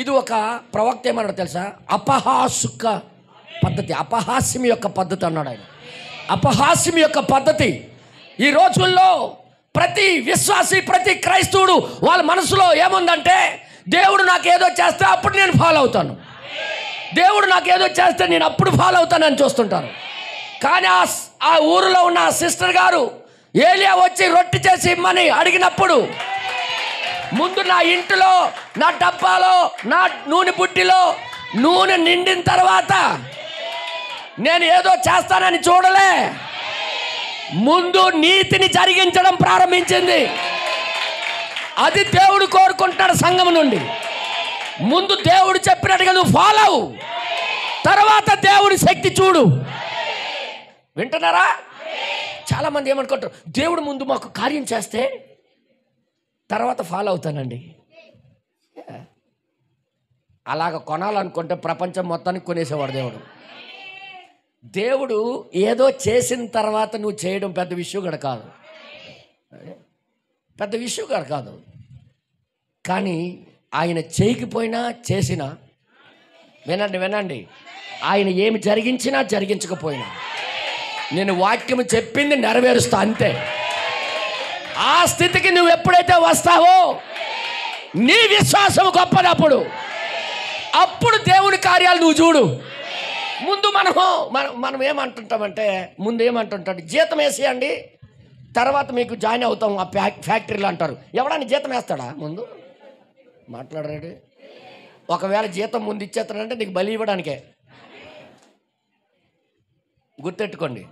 ఇది ఒక ప్రవక్త ఏమన్నాడు తెలుసా? అపహాసుక పద్ధతి, అపహాస్యం యొక్క పద్ధతి అన్నాడు ఆయన. అపహాస్యం యొక్క పద్ధతి ఈ రోజుల్లో ప్రతి విశ్వాసి, ప్రతి క్రైస్తవుడు వాళ్ళ మనసులో ఏముందంటే, దేవుడు నాకు ఏదో చేస్తే అప్పుడు నేను ఫాలో అవుతాను, దేవుడు నాకు ఏదో చేస్తే నేను అప్పుడు ఫాలో అవుతానని చూస్తుంటాను. కానీ ఆ ఊరిలో ఉన్న సిస్టర్ గారు ఏలియా వచ్చి రొట్టె చేసి ఇమ్మని అడిగినప్పుడు, ముందు నా ఇంటిలో నా డబ్బాలో నా నూనె బుడ్డిలో నూనె నిండిన తర్వాత నేను ఏదో చేస్తానని చూడలే, ముందు నీతిని జరిగించడం ప్రారంభించింది. అది దేవుడు కోరుకుంటున్నాడు సంఘం నుండి. ముందు దేవుడు చెప్పినట్టుగా నువ్వు ఫాలో అవు, తర్వాత దేవుడి శక్తి చూడు. వింటున్నారా? చాలామంది ఏమనుకుంటారు, దేవుడు ముందు మాకు కార్యం చేస్తే తర్వాత ఫాలో అవుతానండి. అలాగ కొనాలనుకుంటే ప్రపంచం మొత్తానికి కొనేసేవాడు దేవుడు. దేవుడు ఏదో చేసిన తర్వాత నువ్వు చేయడం పెద్ద విషయం కూడా కాదు, పెద్ద విషయం కూడా కాదు. కానీ ఆయన చేయకపోయినా చేసినా, వినండి వినండి, ఆయన ఏమి జరిగించినా జరిగించకపోయినా నేను వాక్యము చెప్పింది నెరవేరుస్తా అంతే. ఆ స్థితికి నువ్వు ఎప్పుడైతే వస్తావో నీ విశ్వాసం గొప్పదప్పుడు, అప్పుడు దేవుని కార్యాలు నువ్వు చూడు. ముందు మనం ఏమంటుంటామంటే, ముందు ఏమంటుంటాడు, జీతం వేసేయండి తర్వాత మీకు జాయిన్ అవుతాం ఆ ఫ్యాక్టరీలో అంటారు. ఎవడని జీతం వేస్తాడా? ముందు మాట్లాడరాడు. ఒకవేళ జీతం ముందు ఇచ్చేస్తాడంటే నీకు బలి ఇవ్వడానికే. గుర్తెట్టుకోండి,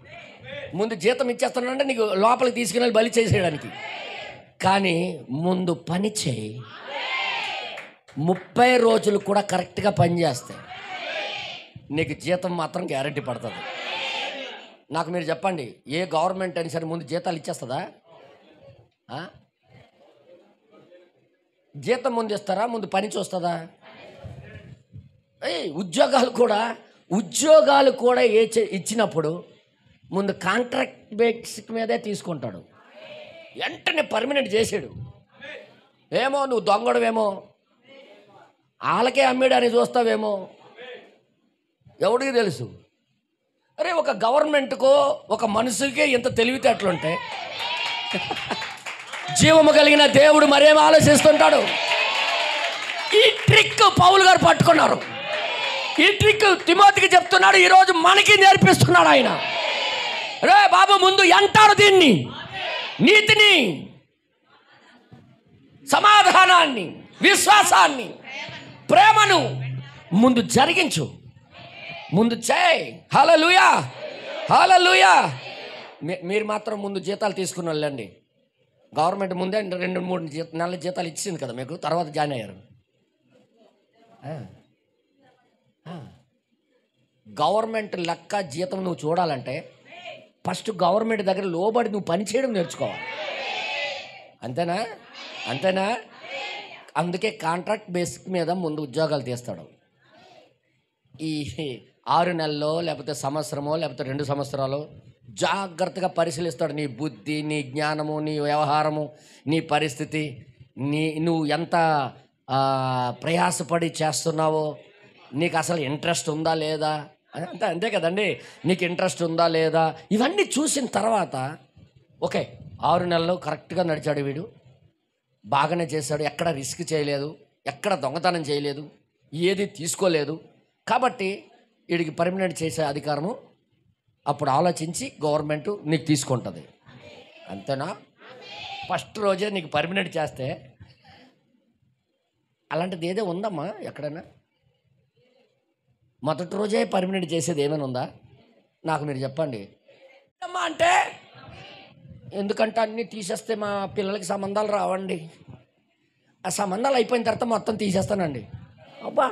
ముందు జీతం ఇచ్చేస్తానంటే నీకు లోపలికి తీసుకుని బలి చేసేయడానికి. కానీ ముందు పని చేయి, 30 రోజులు కూడా కరెక్ట్గా పని చేస్తే నీకు జీతం మాత్రం గ్యారెంటీ పడుతుంది. నాకు మీరు చెప్పండి, ఏ గవర్నమెంట్ అయినా సరే ముందు జీతాలు ఇచ్చేస్తుందా? జీతం ముందు ఇస్తారా? ముందు పని చూస్తుందా? ఉద్యోగాలు కూడా ఇచ్చినప్పుడు ముందు కాంట్రాక్ట్ బేసిక్ మీదే తీసుకుంటాడు, వెంటనే పర్మనెంట్ చేసాడు. ఏమో నువ్వు దొంగడవేమో, వాళ్ళకే అమ్మేయడానికి చూస్తావేమో, ఎవడికి తెలుసు? అరే ఒక గవర్నమెంట్కో ఒక మనుషులకే ఇంత తెలివితేటలుంటే జీవము కలిగిన దేవుడు మరేం ఆలోచిస్తుంటాడు? ఈ ట్రిక్ పౌలు గారు పట్టుకున్నారు. ఈ ట్రిక్ తిమోతికి చెప్తున్నాడు, ఈరోజు మనకి నేర్పిస్తున్నాడు ఆయన. రే బాబు, ముందు అంటారు దీన్ని, నీతిని, సమాధానాన్ని, విశ్వాసాన్ని, ప్రేమను ముందు జరిగించు, ముందు చేయి. హల్లెలూయా, హల్లెలూయా. మీరు మాత్రం ముందు జీతాలు తీసుకుని వెళ్ళండి. గవర్నమెంట్ ముందే 2-3 నెలల జీతాలు ఇచ్చింది కదా మీకు, తర్వాత జాయిన్ అయ్యారు. గవర్నమెంట్ లెక్క జీతం నువ్వు చూడాలంటే ఫస్ట్ గవర్నమెంట్ దగ్గర లోబడి నువ్వు పని చేయడం నేర్చుకోవాలి. అంతేనా? అంతేనా? అందుకే కాంట్రాక్ట్ బేసిక్ మీద ముందు ఉద్యోగాలు తీస్తాడు. ఈ 6 నెలల్లో లేకపోతే సంవత్సరమో లేకపోతే 2 సంవత్సరాలు జాగ్రత్తగా పరిశీలిస్తాడు. నీ బుద్ధి, నీ జ్ఞానము, నీ వ్యవహారము, నీ పరిస్థితి, నువ్వు ఎంత ప్రయాసపడి చేస్తున్నావో, నీకు అసలు ఇంట్రెస్ట్ ఉందా లేదా, అంతే కదండి, నీకు ఇంట్రెస్ట్ ఉందా లేదా, ఇవన్నీ చూసిన తర్వాత ఓకే 6 నెలలు కరెక్ట్గా నడిచాడు వీడు, బాగానే చేశాడు, ఎక్కడ రిస్క్ చేయలేదు, ఎక్కడ దొంగతనం చేయలేదు, ఏది తీసుకోలేదు, కాబట్టి వీడికి పర్మనెంట్ చేసే అధికారము అప్పుడు ఆలోచించి గవర్నమెంట్ నీకు తీసుకుంటుంది. అంతేనా? ఫస్ట్ రోజే నీకు పర్మనెంట్ చేస్తే అలాంటిది ఏదో ఉందమ్మా ఎక్కడైనా? మొదటి రోజే పర్మనెంట్ చేసేది ఏమైనా ఉందా? నాకు మీరు చెప్పండి అమ్మా. అంటే ఎందుకంటే అన్నీ తీసేస్తే మా పిల్లలకి సంబంధాలు రావండి, ఆ సంబంధాలు అయిపోయిన తర్వాత మొత్తం తీసేస్తానండి. అబ్బా,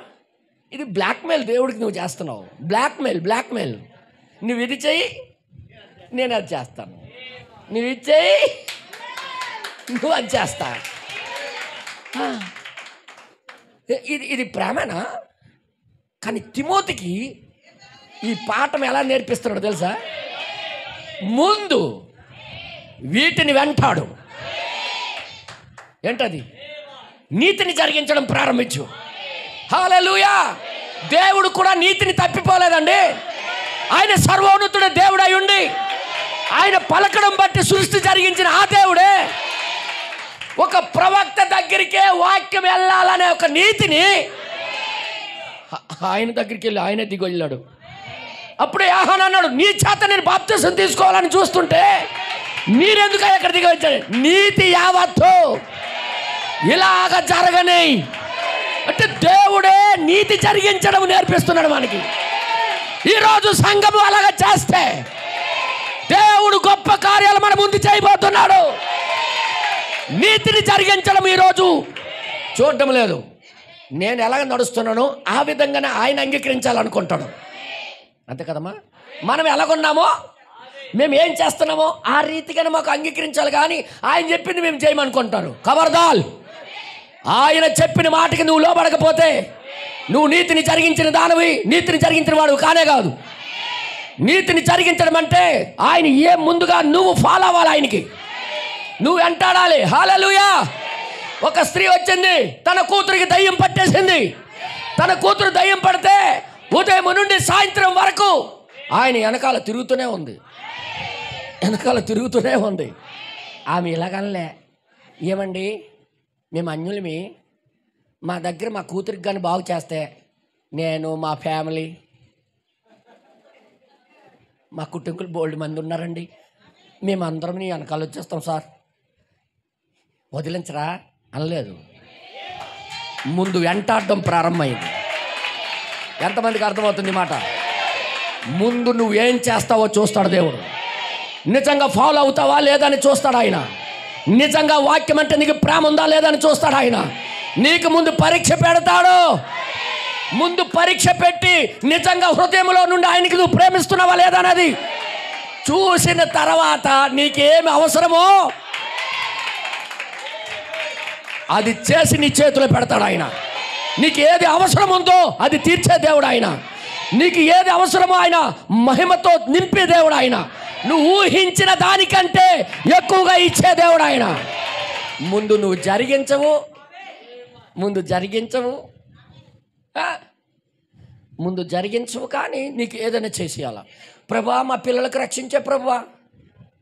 ఇది బ్లాక్మెయిల్. దేవుడికి నువ్వు చేస్తున్నావు బ్లాక్మెయిల్. నువ్వు ఇది చెయ్యి, నేను అది చేస్తాను, నువ్వు ఇది చెయ్యి, నువ్వు అది చేస్తా. ఇది ప్రేమనా? కానీ తిమోతికి ఈ పాఠం ఎలా నేర్పిస్తున్నాడు తెలుసా? ముందు వీటిని వెంటాడు. ఏంటది? నీతిని జరిగించడం ప్రారంభించు. హల్లెలూయా! దేవుడు కూడా నీతిని తప్పిపోలేదండి. ఆయన సర్వోన్నతుడు దేవుడై ఉండి ఆయన పలకడం బట్టి సృష్టి జరిగించిన ఆ దేవుడే ఒక ప్రవక్త దగ్గరికే వాక్యం వెళ్ళాలనే ఒక నీతిని ఆయన దగ్గరికి వెళ్ళి ఆయనే దిగి వెళ్ళాడు. అప్పుడే యోహాను అన్నాడు, నీ చేత నేను బాప్తిసం తీసుకోవాలని చూస్తుంటే మీరెందుకు ఎక్కడ దిగి వచ్చాడు? నీతి యావత్తు ఇలాగ జరగని అంటే దేవుడే నీతి జరిగించడం నేర్పిస్తున్నాడు మనకి. ఈరోజు సంఘము అలాగ చేస్తే దేవుడు గొప్ప కార్యాలు మన ముందు చేయబోతున్నాడు. నీతిని జరిగించడం ఈరోజు చూడటం లేదు. నేను ఎలాగ నడుస్తున్నానో ఆ విధంగానే ఆయన అంగీకరించాలనుకుంటాడు. అంతే కదమ్మా? మనం ఎలాగున్నామో మేము ఏం చేస్తున్నామో ఆ రీతిగానే మాకు అంగీకరించాలి. కానీ ఆయన చెప్పింది మేము చేయమనుకుంటారు. ఖబర్దాల్! ఆయన చెప్పిన మాటకి నువ్వు లోబడకపోతే నువ్వు నీతిని జరిగించిన దానివి, నీతిని జరిగించిన వాడు కానే కాదు. నీతిని జరిగించడం అంటే ఆయన ఏం ముందుగా నువ్వు ఫాలో అవ్వాలి, ఆయనకి నువ్వు వెంటాడాలి. హల్లెలూయా! ఒక స్త్రీ వచ్చింది, తన కూతురికి దయ్యం పట్టేసింది. తన కూతురు దయ్యం పడితే ఉదయం నుండి సాయంత్రం వరకు ఆయన వెనకాల తిరుగుతూనే ఉంది. ఆమె ఇలాగనలే, ఏమండి మేము అన్యులమి, మా దగ్గర మా కూతురికి కానీ బాగు చేస్తే నేను మా ఫ్యామిలీ మా కుటుంబీకులు బోల్డ్ మంది ఉన్నారండి, మేమందరం నీ వెనకాల వచ్చేస్తాం సార్, వదిలించరా అనలేదు. ముందు వెంటాడడం ప్రారంభమైంది. ఎంతమందికి అర్థమవుతుంది మాట? ముందు నువ్వు ఏం చేస్తావో చూస్తాడు దేవుడు. నిజంగా ఫాలో అవుతావా లేదని చూస్తాడు ఆయన. నిజంగా వాక్యం అంటే నీకు ప్రేమ ఉందా లేదని చూస్తాడు ఆయన. నీకు ముందు పరీక్ష పెడతాడు. ముందు పరీక్ష పెట్టి నిజంగా హృదయంలో నుండి ఆయనకి నువ్వు ప్రేమిస్తున్నావా లేదన్నది చూసిన తర్వాత నీకేమి అవసరమో అది చేసి నీ చేతిలో పెడతాడు ఆయన. నీకు ఏది అవసరం ఉందో అది తీర్చే దేవుడు ఆయన. నీకు ఏది అవసరమో ఆయన మహిమతో నింపే దేవుడు ఆయన. నువ్వు ఊహించిన దానికంటే ఎక్కువగా ఇచ్చే దేవుడు ఆయన. ముందు నువ్వు జరిగించవు, ముందు జరిగించవు కానీ నీకు ఏదైనా చేసేయాల. ప్రభువా మా పిల్లలకు రక్షించే ప్రభువా,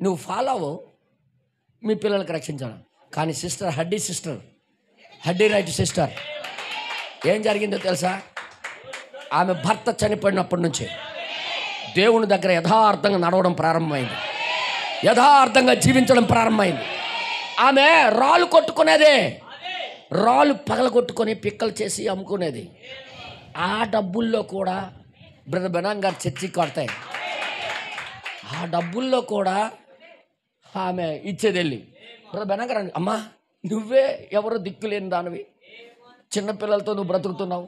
నువ్వు ఫాలో అవ్వు, మీ పిల్లలకు రక్షించాలి. కానీ హడ్డీ రైట్ సిస్టర్ ఏం జరిగిందో తెలుసా? ఆమె భర్త చనిపోయినప్పటి నుంచి దేవుని దగ్గర యథార్థంగా నడవడం ప్రారంభమైంది, యథార్థంగా జీవించడం ప్రారంభమైంది. ఆమె రాళ్ళు కొట్టుకునేదే, రాళ్ళు పగల కొట్టుకొని పిక్కలు చేసి అమ్ముకునేది. ఆ డబ్బుల్లో కూడా బ్రదర్ బెనాంగ్ గారు చర్చి కడతాయి. ఆ డబ్బుల్లో కూడా ఆమె ఇచ్చేది వెళ్ళి బ్రదర్ బెనాంగ్ గారు, అమ్మా నువ్వే ఎవరు దిక్కులేని దానివి, చిన్నపిల్లలతో నువ్వు బ్రతుకుతున్నావు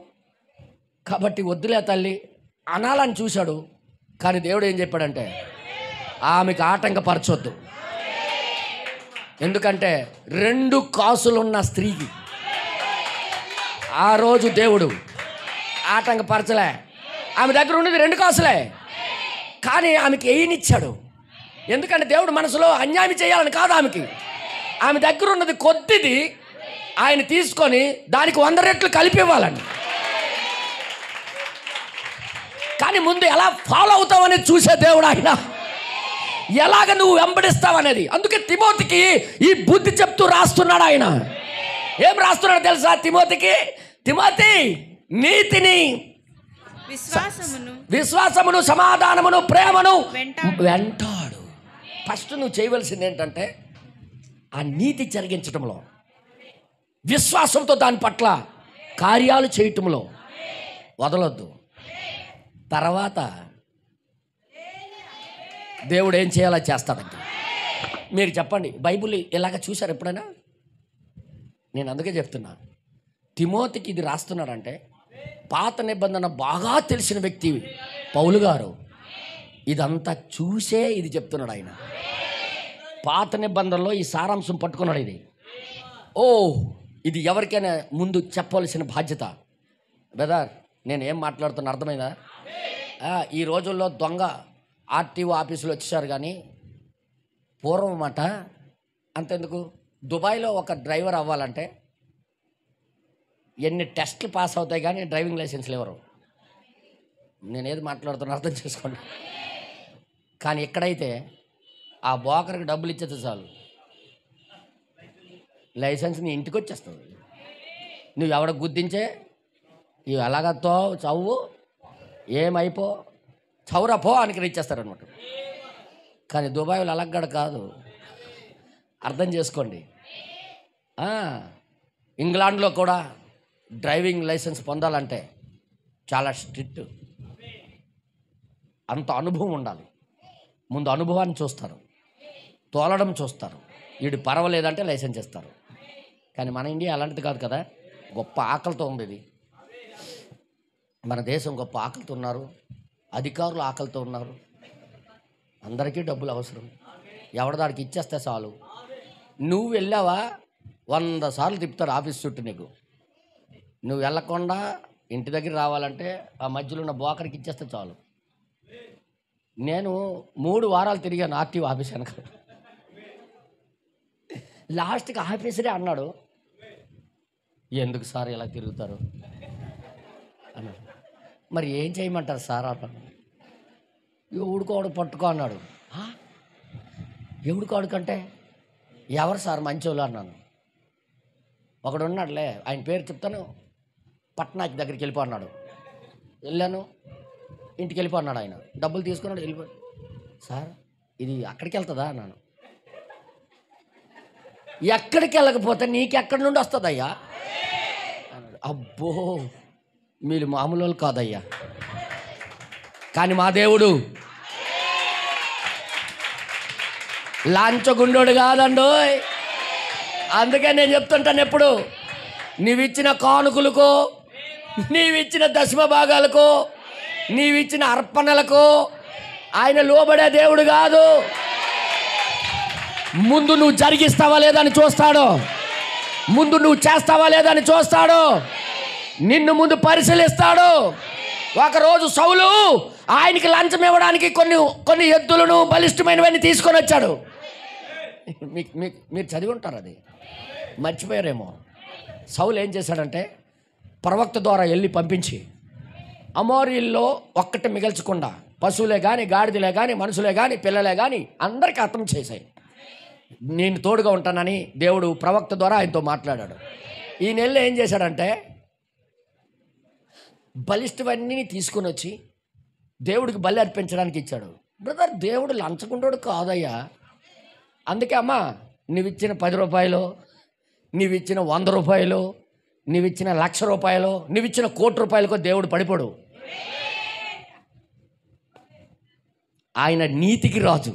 కాబట్టి వద్దులే తల్లి అనాలని చూశాడు. కానీ దేవుడు ఏం చెప్పాడంటే ఆమెకు ఆటంకపరచొద్దు. ఎందుకంటే 2 కాసులున్న స్త్రీకి ఆ రోజు దేవుడు ఆటంకపరచలే. ఆమె దగ్గర ఉన్నది 2 కాసులే, కానీ ఆమెకి ఏయనిచ్చాడు. ఎందుకంటే దేవుడు మనసులో అన్యాయం చేయాలని కాదు ఆమెకి. ఆమె దగ్గర ఉన్నది కొద్దిది ఆయన తీసుకొని దానికి 100 రెట్లు కలిపి ఇవ్వాలని. కానీ ముందు ఎలా ఫాలో అవుతావనేది చూసే దేవుడు ఆయన, ఎలాగ నువ్వు వెంబడిస్తావనేది. అందుకే తిమోతికి ఈ బుద్ధి చెప్తూ రాస్తున్నాడు ఆయన. ఏం రాస్తున్నాడు తెలుసా తిమోతికి? తిమోతి నీతిని, విశ్వాసమును, సమాధానమును, ప్రేమను వెంటాడు. ఫస్ట్ నువ్వు చేయవలసింది ఏంటంటే ఆ నీతి జరిగించడంలో, విశ్వాసంతో దాని పట్ల కార్యాలు చేయటంలో వదలొద్దు. తర్వాత దేవుడు ఏం చేయాలో చేస్తాడంట. మీరు చెప్పండి, బైబిల్ ఇలాగ చూశారు ఎప్పుడైనా? నేను అందుకే చెప్తున్నా, తిమోతికి ఇది రాస్తున్నాడంటే పాత నిబంధన బాగా తెలిసిన వ్యక్తి పౌలు గారు ఇదంతా చూసే ఇది చెప్తున్నాడు ఆయన. పాత నిబంధనలో ఈ సారాంశం పట్టుకున్నాడు. ఇది ఇది ఎవరికైనా ముందు చెప్పవలసిన బాధ్యత. బ్రదర్, నేను ఏం మాట్లాడుతున్నా అర్థమైందా? ఈ రోజుల్లో దొంగ ఆర్టీఓ ఆఫీసులో వచ్చేసారు, కానీ పూర్వం మాట అంతెందుకు. దుబాయ్లో ఒక డ్రైవర్ అవ్వాలంటే ఎన్ని టెస్టులు పాస్ అవుతాయి కానీ డ్రైవింగ్ లైసెన్స్లు ఎవరు. నేనేది మాట్లాడుతున్నా అర్థం చేసుకోండి. కానీ ఇక్కడైతే ఆ బోకర్కి డబ్బులు ఇచ్చేది చాలు, లైసెన్స్ నీ ఇంటికి వచ్చేస్తుంది. నువ్వు ఎవడ గుద్దించే ఇవి ఎలాగతో చవ్వు ఏమైపో చౌరా పో అని ఇచ్చేస్తారనమాట. కానీ దుబాయ్లో అలాగడ కాదు, అర్థం చేసుకోండి. ఇంగ్లాండ్లో కూడా డ్రైవింగ్ లైసెన్స్ పొందాలంటే చాలా స్ట్రిక్ట్, అంత అనుభవం ఉండాలి. ముందు అనుభవాన్ని చూస్తారు, తోలడం చూస్తారు, వీడు పర్వాలేదంటే లైసెన్స్ ఇస్తారు. కానీ మన ఇండియా అలాంటిది కాదు కదా, గొప్ప ఆకలితో ఉంది ఇది. మన దేశం గొప్ప ఆకలితో ఉన్నారు, అధికారులు ఆకలితో ఉన్నారు, అందరికీ డబ్బులు అవసరం. ఎవడదాడికి ఇచ్చేస్తే చాలు. నువ్వు వెళ్ళావా 100 సార్లు తిప్పుతారు ఆఫీస్ చుట్టూ నీకు. నువ్వు వెళ్ళకుండా ఇంటి దగ్గర రావాలంటే ఆ మధ్యలో ఉన్న బోకర్కి ఇచ్చేస్తే చాలు. నేను 3 వారాలు తిరిగాను ఆర్టీఓ ఆఫీస్ వెనక. లాస్ట్కి ఆఫీసరే అన్నాడు, ఎందుకు సార్ ఇలా తిరుగుతారు అన్నాడు. మరి ఏం చేయమంటారు సార్ అన్నాడు. ఎవడుకోడు పట్టుకో అన్నాడు. ఎవడుకోడుకంటే ఎవరు సార్ మంచోళ్ళు అన్నాను. ఒకడు ఉన్నాడులే, ఆయన పేరు చెప్తాను, పట్నాకి దగ్గరికి వెళ్ళిపో అన్నాడు. వెళ్ళాను, ఇంటికి వెళ్ళిపో అన్నాడు. ఆయన డబ్బులు తీసుకున్నాడు, వెళ్ళిపో. సార్ ఇది అక్కడికి వెళ్తుందా అన్నాను. ఎక్కడికి వెళ్ళకపోతే నీకెక్కడి నుండి వస్తుందయ్యా అన్నాడు. అబ్బో మీరు మామూలు వాళ్ళు కాదయ్యా, కానీ మా దేవుడు లాంచగుండోడు కాదండో. అందుకే నేను చెప్తుంటాను ఎప్పుడు, నీవిచ్చిన కానుకలకు, నీవిచ్చిన దశమ భాగాలకు, నీవిచ్చిన అర్పణలకు ఆయన లోబడే దేవుడు కాదు. ముందు నువ్వు జరిగిస్తావా లేదని చూస్తాడు, ముందు నువ్వు చేస్తావా లేదని చూస్తాడు, నిన్ను ముందు పరిశీలిస్తాడు. ఒకరోజు సౌలు ఆయనకి లంచం ఇవ్వడానికి కొన్ని ఎద్దులను బలిష్టమైనవన్నీ తీసుకొని వచ్చాడు. మీరు చదివి ఉంటారు, అది మర్చిపోయారేమో. సౌలు ఏం చేశాడంటే ప్రవక్త ద్వారా వెళ్ళి పంపించి అమోరీల్లో ఒక్కటి మిగల్చకుండా పశువులే కానీ, గాడిదలే కానీ, మనుషులే కానీ, పిల్లలే కానీ అందరికీ హతం చేశాయి. నేను తోడుగా ఉంటానని దేవుడు ప్రవక్త ద్వారా ఆయనతో మాట్లాడాడు. ఈ నెలలో ఏం చేశాడంటే బలిష్టవన్నీ తీసుకొని వచ్చి దేవుడికి బలి అర్పించడానికి ఇచ్చాడు. బ్రదర్, దేవుడు లంచగుండోడు కాదయ్యా. అందుకే అమ్మా, నువ్విచ్చిన 10 రూపాయలు, నీవిచ్చిన 100 రూపాయలు, నీవిచ్చిన 1,00,000 రూపాయలు, నీవిచ్చిన 1,00,00,000 రూపాయలకో దేవుడు పడిపోడు. ఆయన నీతికి రాజు.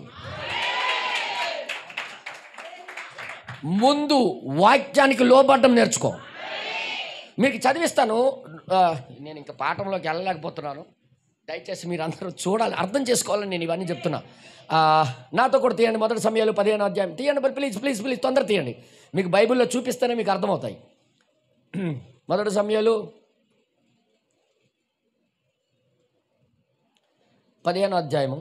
ముందు వాక్యానికి లోబడ్డం నేర్చుకో. మీకు చదివిస్తాను, నేను ఇంకా పాఠంలోకి వెళ్ళలేకపోతున్నాను. దయచేసి మీరు అందరూ చూడాలి, అర్థం చేసుకోవాలని నేను ఇవన్నీ చెప్తున్నా. నాతో కూడా తీయండి, 1 సమయాలు 15వ అధ్యాయం తీయండి. మరి ప్లీజ్ ప్లీజ్ ప్లీజ్ తొందర తీయండి, మీకు బైబిల్లో చూపిస్తేనే మీకు అర్థమవుతాయి. 1 సమయాలు 15వ అధ్యాయము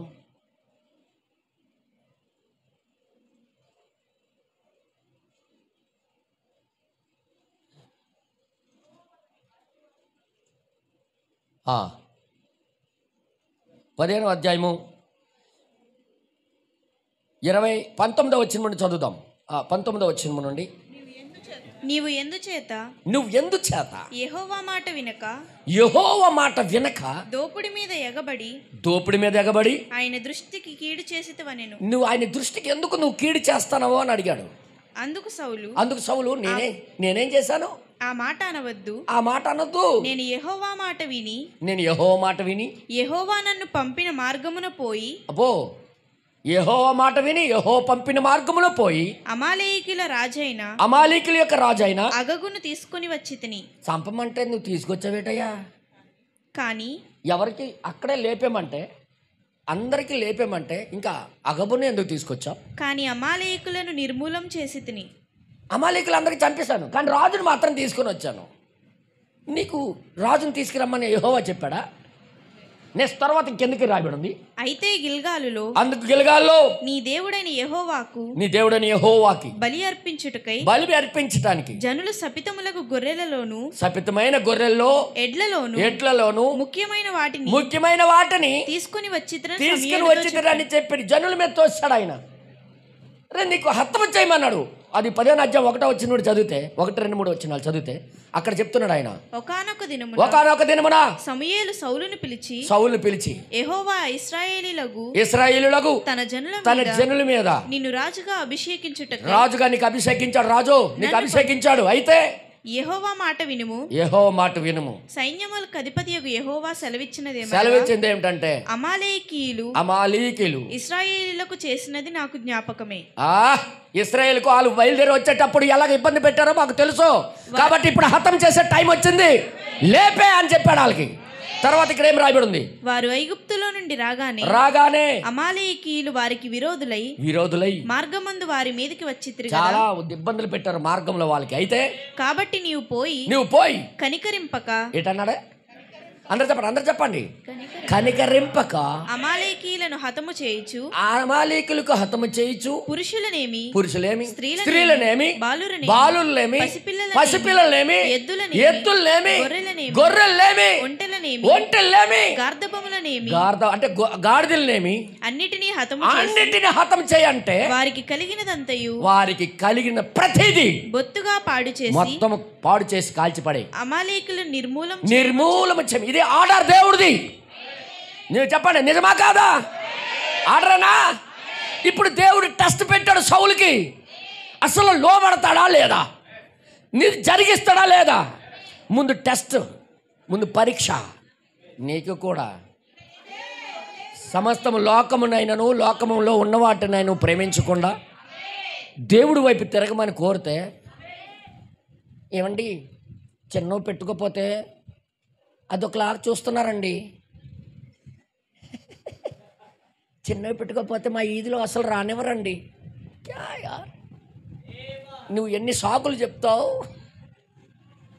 15వ అధ్యాయము 19వ వచనం నుండి చదువుదాం. 19వ వచనం నుండి, నువ్వు ఎందుచేత యెహోవా మాట వినక దోపుడి మీద ఎగబడి ఆయన దృష్టికి కీడు చేసితివనెను. నువ్వు ఆయన దృష్టికి ఎందుకు నువ్వు కీడు చేస్తానవో అని అడిగాడు. అందుకు సౌలు నేనేం చేశాను? ఆ మాట అనవద్దు, నేను యెహోవా మాట విని యెహోవా నన్ను పంపిన మార్గమున పోయి, యెహోవా మాట విని యెహోవా పంపిన మార్గములో పోయి అమాలేకీయుల యొక్క రాజైన అగగును తీసుకొని వచ్చితిని. చంపమంటే నువ్వు తీసుకొచ్చావేటయ్యా? కానీ ఎవరికి అక్కడే లేపేమంటే, అందరికి లేపేమంటే ఇంకా అగబుని ఎందుకు తీసుకొచ్చావు? కానీ అమాలేకులను నిర్మూలం చేసి తిని. అమాలేకులందరికీ చంపేశాను, కానీ రాజుని మాత్రం తీసుకొని వచ్చాను. నీకు రాజుని తీసుకురమ్మని యెహోవా చెప్పాడా? నెక్స్ట్ తర్వాత ఇంకెందుకు రాయబడి ఉంది? అయితే గిల్గాలులో, అందుకు గిల్గాల్లో నీ దేవుడైన యెహోవాకి బలి అర్పించటానికి జనులు శపితములకు గొర్రెలలోను, శపితమైన గొర్రెల్లో ఎడ్లలోను ముఖ్యమైన వాటిని తీసుకుని వచ్చిరని చెప్పి జనుల మీద తోస్తాడు ఆయన. రే నీకు హత్య చేయమన్నాడు. అది 10వ అధ్యాయం 1వ వచనం చదివితే, 1, 2, 3 వచనాలు చదివితే అక్కడ చెప్తున్నాడు ఆయన. ఒకానొక దినమున సమూయేలు సౌలును పిలిచి యెహోవా ఇశ్రాయేలీయులకు తన జనుల మీద నిన్ను రాజుగా అభిషేకించుటకు, రాజుగా నీకు అభిషేకించాడు, రాజు నీకు అభిషేకించాడు. అయితే యెహోవా మాట వినుము, సైన్యములకు అధిపతియగు యెహోవా సెలవిచ్చింది ఏమిటంటే, అమాలేకీయులు ఇశ్రాయేలీయులకు చేసినది నాకు జ్ఞాపకమే. ఇశ్రాయేలుకు వాళ్ళు బయలుదేరి వచ్చేటప్పుడు ఎలాగ ఇబ్బంది పెట్టారో మాకు తెలుసు, కాబట్టి ఇప్పుడు హతం చేసే టైం వచ్చింది, లేపే అని చెప్పాడు వాళ్ళకి. తర్వాత ఇక్కడ ఏం రాయబడి ఉంది? వారు ఐగుప్తులో నుండి రాగానే అమాలేకీయులు వారికి విరోధులై మార్గమందు వారి మీదకి వచ్చి చాలా ఇబ్బందులు పెట్టారు మార్గంలో వాళ్ళకి. అయితే కాబట్టి నీవు పోయి కనికరింపక, ఏటన్నాడే? అందరు చెప్పండి. కనికరింపక అమాలేకీయులను హతము చేయుచు, అమాలేకులకు హతము చేయుచు, పురుషులేమి స్త్రీలనేమి బాలులనేమి పసిపిల్లలనేమి ఎద్దులనేమి గొర్రెలనేమి ఒంటెలనేమి అంటే గాడిదలనేమి అన్నిటినీ హతం చేయంటే వారికి కలిగిన ప్రతిదీ బొత్తుగా మొత్తం పాడు చేసి కాల్చిపడే అమాలేకులు నిర్మూలన. ఇది ఆర్డర్ దేవుడిది. నేను చెప్పండి, నిజమా కాదా? ఆర్డరేనా? ఇప్పుడు దేవుడు టెస్ట్ పెట్టాడు సౌలుకి. అసలు లోబడతాడా లేదా, జరిగిస్తాడా లేదా? ముందు టెస్ట్, ముందు పరీక్ష. నీకు కూడా సమస్తము లోకమునైనను లోకములో ఉన్నవాటినైనా ప్రేమించకుండా దేవుడి వైపు తిరగమని కోరితే, ఏమండి చిన్న పెట్టుకోపోతే అదొకలాగా చూస్తున్నారండి. చిన్నవి పెట్టుకోకపోతే మా ఈదిలో అసలు రానివ్వరండి. నువ్వు ఎన్ని సాకులు చెప్తావు,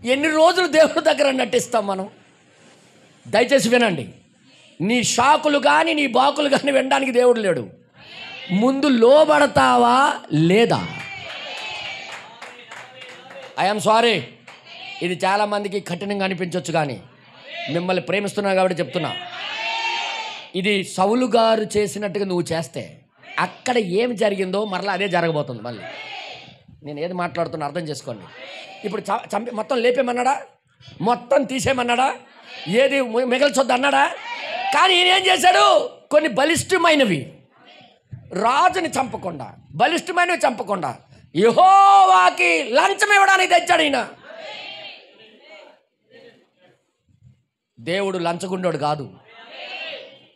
ఎన్ని రోజులు దేవుడి దగ్గర నటిస్తాం మనం. దయచేసి వినండి, నీ షాకులు కానీ నీ బాకులు కానీ వినడానికి దేవుడు లేడు. ముందు లోబడతావా లేదా? ఐఎమ్ సారీ, ఇది చాలామందికి కఠినంగా అనిపించవచ్చు, కానీ మిమ్మల్ని ప్రేమిస్తున్నాను కాబట్టి చెప్తున్నా. ఇది సౌలు గారు చేసినట్టుగా నువ్వు చేస్తే అక్కడ ఏం జరిగిందో మరలా అదే జరగబోతుంది. మళ్ళీ నేను ఏది మాట్లాడుతున్నా అర్థం చేసుకోండి. ఇప్పుడు చంపి మొత్తం లేపేమన్నాడా? మొత్తం తీసేయమన్నాడా? ఏది మిగల్చొద్దు అన్నాడా? కానీ ఈయన ఏం చేశాడు? కొన్ని బలిష్టమైనవి రాజుని చంపకుండా, బలిష్టమైనవి చంపకుండా యెహోవాకి లంచం ఇవ్వడానికి తెచ్చాడు ఈయన. దేవుడు లంచగుండోడు కాదు.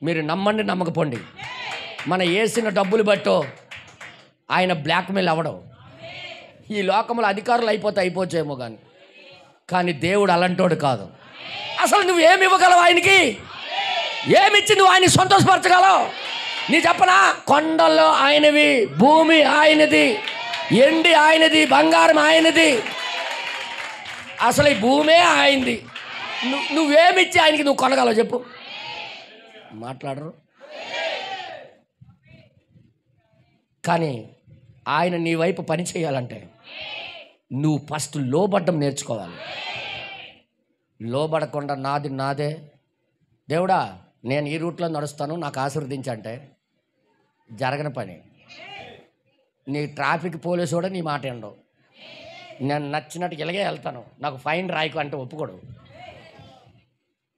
మీరు నమ్మండి నమ్మకపోండి, మన వేసిన డబ్బులు బట్టో ఆయన బ్లాక్మెయిల్ అవ్వడం. ఈ లోకంలో అధికారులు అయిపోవచ్చేమో కానీ దేవుడు అలాంటోడు కాదు. అసలు నువ్వు ఏమి ఇవ్వగలవు ఆయనకి? ఏమిచ్చి నువ్వు ఆయన్ని సంతోషపరచగలవు? నీ చెప్పనా? కొండల్లో ఆయనవి, భూమి ఆయనది, ఎండి ఆయనది, బంగారం ఆయనది, అసలు ఈ భూమే ఆయనది. నువ్వేమిచ్చి ఆయనకి నువ్వు కొనగలవు చెప్పు? మాట్లాడరు. కానీ ఆయన నీ వైపు పని చేయాలంటే నువ్వు ఫస్ట్ లోబడ్డం నేర్చుకోవాలి. లోబడకుండా నాది నాదే, దేవుడా నేను ఈ రూట్లో నడుస్తాను నాకు ఆశీర్వదించంటే జరగని పని. నీ ట్రాఫిక్ పోలీసు కూడా నీ మాట ఉండవు. నేను నచ్చినట్టు ఇలాగే వెళ్తాను, నాకు ఫైన్ రాయకు అంటే ఒప్పుకోడు.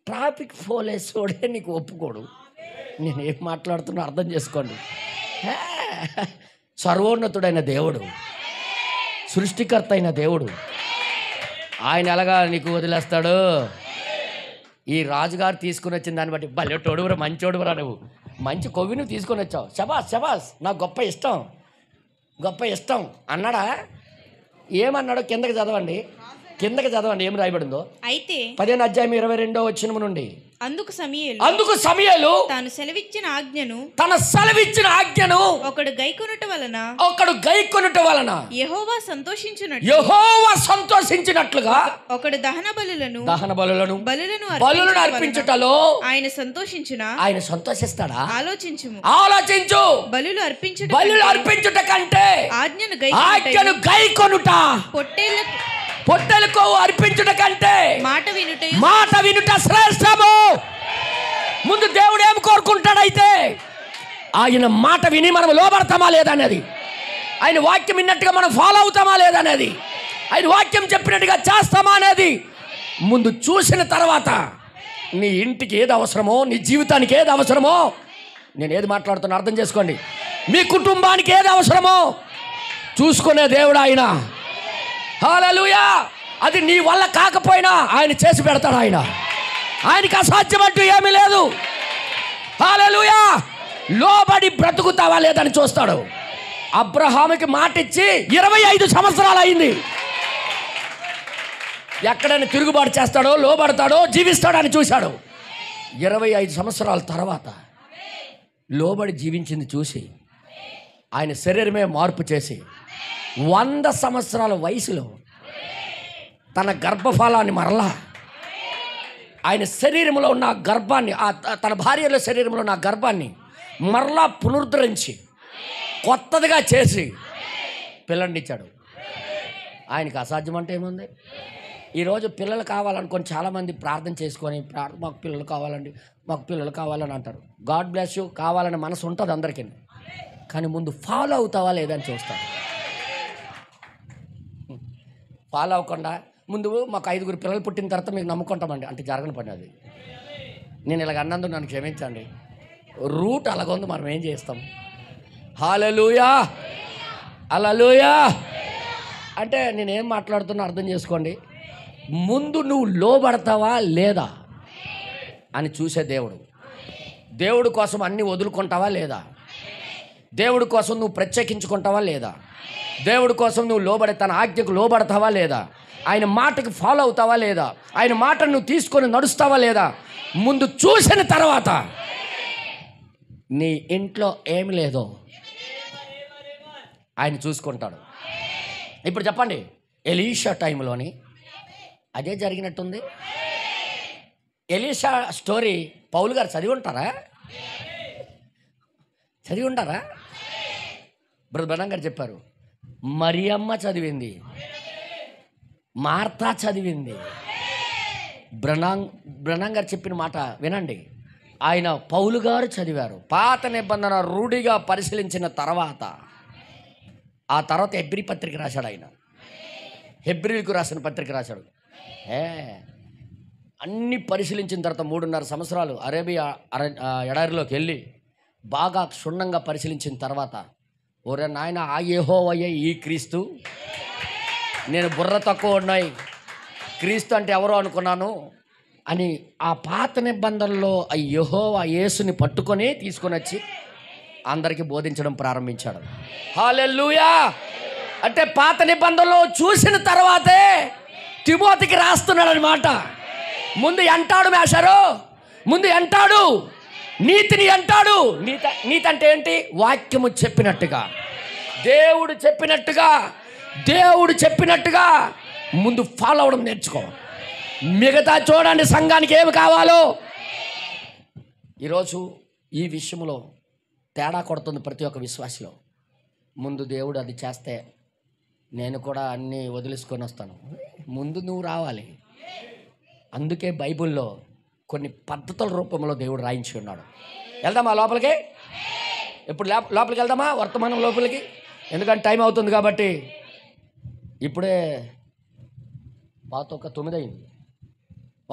ట్రాఫిక్ పోలీసు కూడా నీకు ఒప్పుకోడు. నేను ఏం మాట్లాడుతున్నా అర్థం చేసుకోండి. సర్వోన్నతుడైన దేవుడు, సృష్టికర్త అయిన దేవుడు, ఆయన ఎలాగా నీకు వదిలేస్తాడు? ఈ రాజుగారు తీసుకుని వచ్చిన దాన్ని బట్టి భలేటోడువురా, మంచోడువురా, నువ్వు మంచి కొవ్వి నువ్వు తీసుకొని వచ్చావు, శబాస్ నాకు గొప్ప ఇష్టం అన్నాడా? ఏమన్నాడో కిందకి చదవండి. కిందకి చదవండి ఏం రాయబడిందో. అయితే 15వ అధ్యాయం 22వ వచనం నుండి, అందుకు సమూయేలు తాను సెలవిచ్చిన ఆజ్ఞను ఒకడు గైకొనుట వలన యెహోవా సంతోషించినట్లుగా ఒకడు దహన బలులను అర్పించుటలో ఆయన సంతోషించునా? ఆయన సంతోషిస్తాడా? ఆలోచించు. బలులు అర్పించుట కంటే ఆజ్ఞను గైకొనుట, పొట్టేలకు అర్పించుట కంటే మాట వినుట శ్రేష్టము. ముందు దేవుడు ఏం కోరుకుంటాడైతే ఆయన మాట విని మనం లోబడతామా లేదనేది, ఆయన వాక్యం విన్నట్టుగా మనం ఫాలో అవుతామా లేదనేది, ఆయన వాక్యం చెప్పినట్టుగా చేస్తామా అనేది ముందు చూసిన తర్వాత నీ ఇంటికి ఏది అవసరమో, నీ జీవితానికి ఏది అవసరమో, నేను ఏది మాట్లాడుతున్నా అర్థం చేసుకోండి, మీ కుటుంబానికి ఏది అవసరమో చూసుకునే దేవుడు ఆయన. హల్లెలూయా. అది నీ వల్ల కాకపోయినా ఆయన చేసి పెడతాడు. ఆయనకి అసాధ్యమంటూ ఏమీ లేదు. హల్లెలూయా. లోబడి బ్రతుకుతావా లేదని చూస్తాడు. అబ్రహాముకి మాట ఇచ్చి 25 సంవత్సరాలు అయింది. ఎక్కడైనా తిరుగుబాటు చేస్తాడో, లోబడతాడో, జీవిస్తాడో అని చూశాడు. 25 సంవత్సరాల తర్వాత లోబడి జీవించింది చూసి ఆయన శరీరమే మార్పు చేసి 100 సంవత్సరాల వయసులో తన గర్భఫలాన్ని మరలా ఆయన శరీరంలో ఉన్న గర్భాన్ని, తన భార్యల శరీరంలో ఉన్న గర్భాన్ని మరలా పునరుద్ధరించి కొత్తదిగా చేసి పిల్లనిచ్చాడు. ఆయనకి అసాధ్యం అంటే ఏముంది? ఈరోజు పిల్లలు కావాలనుకొని చాలామంది ప్రార్థన చేసుకొని మాకు పిల్లలు కావాలండి, మాకు పిల్లలు కావాలని అంటారు. గాడ్ బ్లెస్ యూ, కావాలనే మనసు ఉంటుంది అందరికీ. కానీ ముందు ఫాలో అవుతావా లేదని చూస్తాడు. ఫాలో అవ్వకుండా ముందు మాకు 5 పిల్లలు పుట్టిన తర్వాత మీకు నమ్ముకుంటామండి అంటే జరగని పని అది. నేను ఇలాగ అన్నందుకు నన్ను క్షమించండి. రూట్ అలాగ ఉంది, మనం ఏం చేస్తాం? హల్లెలూయా, హల్లెలూయా. అంటే నేనేం మాట్లాడుతున్నా అర్థం చేసుకోండి. ముందు నువ్వు లోబడతావా లేదా అని చూసే దేవుడు. దేవుడి కోసం అన్నీ వదులుకుంటావా లేదా? దేవుడి కోసం నువ్వు ప్రత్యేకించుకుంటావా లేదా? దేవుడి కోసం నువ్వు లోబడి తన ఆజ్ఞకు లోబడతావా లేదా? ఆయన మాటకి ఫాలో అవుతావా లేదా? ఆయన మాటను నువ్వు తీసుకొని నడుస్తావా లేదా? ముందు చూసిన తర్వాత నీ ఇంట్లో ఏమి లేదో ఆయన చూసుకుంటాడు. ఇప్పుడు చెప్పండి, ఎలీషా టైంలోని అదే జరిగినట్టుంది. ఎలీషా స్టోరీ పౌలు గారు చదివి ఉంటారా? బ్రదర్ బెనం గారు చెప్పారు. మరియమ్మ చదివింది, మార్తా చదివింది. బ్రనం గారు చెప్పిన మాట వినండి. ఆయన పౌలు గారు చదివారు. పాత నిబంధన రూఢిగా పరిశీలించిన తర్వాత ఆ తర్వాత హెబ్రీ పత్రిక రాశాడు. ఆయన హెబ్రీలకు రాసిన పత్రిక రాశాడు. అన్నీ పరిశీలించిన తర్వాత 3.5 సంవత్సరాలు అరేబియా ఎడారిలోకి వెళ్ళి బాగా క్షుణ్ణంగా పరిశీలించిన తర్వాత, ఓరే నాయన, ఆ యెహోవాయే ఈ క్రీస్తు, నేను బుర్ర తక్కువ ఉన్నాయి, క్రీస్తు అంటే ఎవరో అనుకున్నాను అని ఆ పాత నిబంధనలో ఆ యెహోవా యేసుని పట్టుకొని తీసుకొని వచ్చి అందరికీ బోధించడం ప్రారంభించాడు. హల్లెలూయా. అంటే పాత నిబంధనలో చూసిన తర్వాతే తిమోతికి రాస్తున్నాడు అనమాట. ముందు అంటాడు మేషారు, ముందు అంటాడు నీతిని అంటాడు. నీతి అంటే ఏంటి? వాక్యము చెప్పినట్టుగా, దేవుడు చెప్పినట్టుగా ముందు ఫాలో అవడం నేర్చుకో. మిగతా చూడండి సంఘానికి ఏమి కావాలో. ఈరోజు ఈ విషయంలో తేడా కొడుతుంది ప్రతి ఒక్క విశ్వాసిలో. ముందు దేవుడు అది చేస్తే నేను కూడా అన్నీ వదిలేసుకొని వస్తాను. ముందు నువ్వు రావాలి. అందుకే బైబిల్లో కొన్ని పద్ధతుల రూపంలో దేవుడు రాయించి ఉన్నాడు. వెళ్దామా లోపలికి? ఇప్పుడు లోపలికి వెళ్దామా? వర్తమానం లోపలికి, ఎందుకంటే టైం అవుతుంది కాబట్టి. ఇప్పుడే 9 అయింది.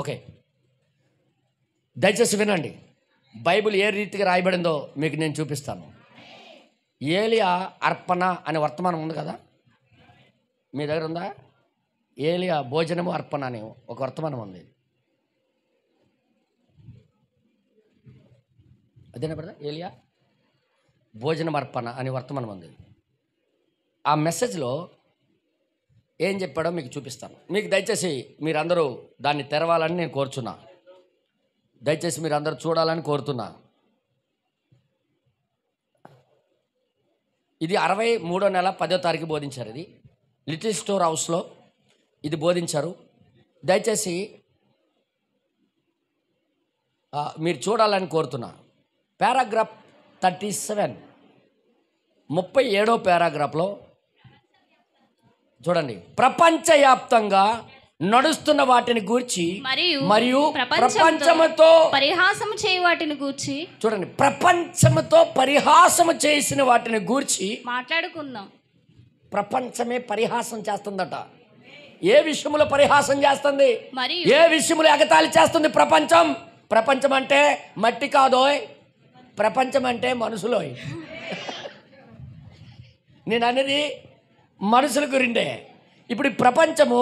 ఓకే, దయచేసి వినండి. బైబిల్ ఏ రీతిగా రాయబడిందో మీకు నేను చూపిస్తాను. ఏలియా అర్పణ అనే వర్తమానం ఉంది కదా, మీ దగ్గర ఉందా? ఏలియా భోజనము అర్పణ అనే ఒక వర్తమానం ఉంది. అదేనా బ్రదర్? ఏలియా భోజనం అర్పణ అనే వర్తమానం ఉంది. ఆ మెసేజ్లో ఏం చెప్పాడో మీకు చూపిస్తాను. మీకు దయచేసి మీరందరూ దాన్ని తెరవాలని నేను కోరుచున్నా. దయచేసి మీరందరూ చూడాలని కోరుతున్నా. ఇది 63వ నెల 10వ తారీఖు బోధించారు. ఇది లిటిల్ స్టోర్ హౌస్లో ఇది బోధించారు. దయచేసి మీరు చూడాలని కోరుతున్నా. పారాగ్రాఫ్ 37, 37వ పారాగ్రాఫ్లో చూడండి. ప్రపంచవ్యాప్తంగా నడుస్తున్న వాటిని గూర్చి మరియు ప్రపంచముతో పరిహాసము చేయ వాటిని గూర్చి, చూడండి, ప్రపంచముతో పరిహాసము చేసిన వాటిని గూర్చి మాట్లాడుకుందాం. ప్రపంచమే పరిహాసం చేస్తుందట. ఏ విషయంలో పరిహాసం చేస్తుంది? మరియు ఏ విషయంలో ఎగతాళి చేస్తుంది ప్రపంచం? ప్రపంచం అంటే మట్టి కాదోయ్, ప్రపంచం అంటే మనుషులోయ్. నేను అనేది మనుషుల గురిండే. ఇప్పుడు ఈ ప్రపంచము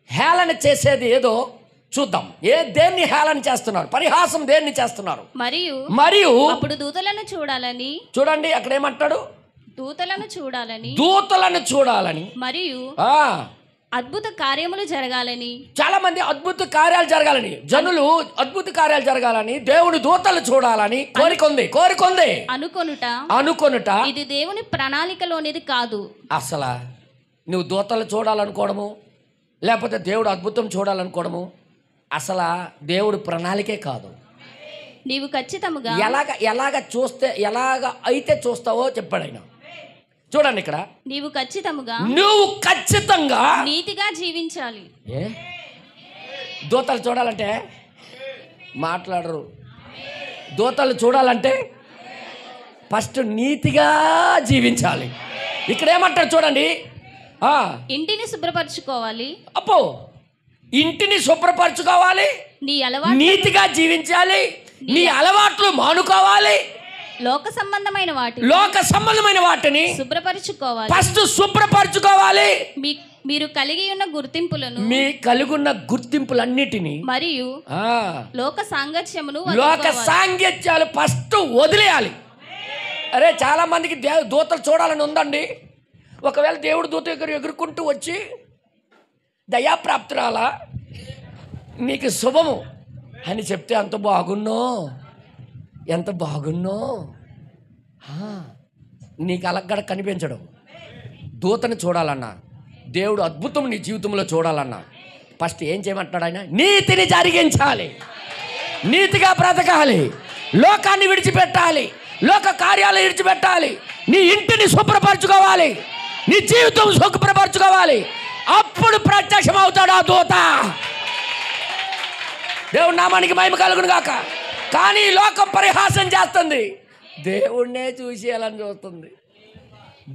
హేళన చేసేది ఏదో చూద్దాం. దేన్ని హేళన చేస్తున్నారు? పరిహాసం దేన్ని చేస్తున్నారు? మరియు అప్పుడు దూతలను చూడాలని, చూడండి అక్కడ ఏమంటాడు? దూతలను చూడాలని మరియు అద్భుత కార్యములు జరగాలని. చాలా మంది అద్భుత కార్యాలు జరగాలని, జనులు అద్భుత కార్యాలు జరగాలని, దేవుని దూతలు చూడాలని కోరికొంది అనుకొనుట ఇది దేవుని ప్రణాళికలోనిది కాదు. అసలు నువ్వు దూతలు చూడాలనుకోవడము, లేకపోతే దేవుడు అద్భుతం చూడాలనుకోవడము అసలు దేవుడు ప్రణాళికే కాదు. నీవు ఖచ్చితంగా ఎలాగ అయితే చూస్తావో చెప్పాడు ఆయన. చూడండి ఇక్కడ, నువ్వు ఖచ్చితంగా నీతిగా జీవించాలి. దూతలు చూడాలంటే మాట్లాడరు. దూతలు చూడాలంటే ఫస్ట్ నీతిగా జీవించాలి. ఇక్కడ ఏమంటారు చూడండి, ఇంటిని శుభ్రపరచుకోవాలి. ఇంటిని శుభ్రపరచుకోవాలి, నీతిగా జీవించాలి, నీ అలవాట్లు మానుకోవాలి, లోక సంబంధమైన వాటిని శుభ్రపరచుకోవాలి. మీరు కలిగి ఉన్న గుర్తింపులన్నిటిని మరియు లోక సాంగత్యాలు ఫస్ట్ వదిలేయాలి. అరే చాలా మందికి దూతలు చూడాలని ఉందండి. ఒకవేళ దేవుడు దూత ఎగురుకుంటూ వచ్చి, దయాప్రాప్తురాలా నీకు శుభము అని చెప్తే ఎంత బాగున్నో. నీకు అలగ్గడ కనిపించడం. దూతని చూడాలన్నా, దేవుడు అద్భుతం నీ జీవితంలో చూడాలన్నా ఫస్ట్ ఏం చేయమంటాడు ఆయన? నీతిని జరిగించాలి, నీతిగా బ్రతకాలి, లోకాన్ని విడిచిపెట్టాలి, లోక కార్యాలు విడిచిపెట్టాలి, నీ ఇంటిని శుభ్రపరచుకోవాలి, నీ జీవితం శుభ్రపరచుకోవాలి. అప్పుడు ప్రత్యక్షం అవుతాడు ఆ దూత. దేవుడి నామానికి మహిమ కలుగును గాక. కానీ లోకం పరిహాసం చేస్తుంది, దేవుడినే చూసేయాలని చూస్తుంది.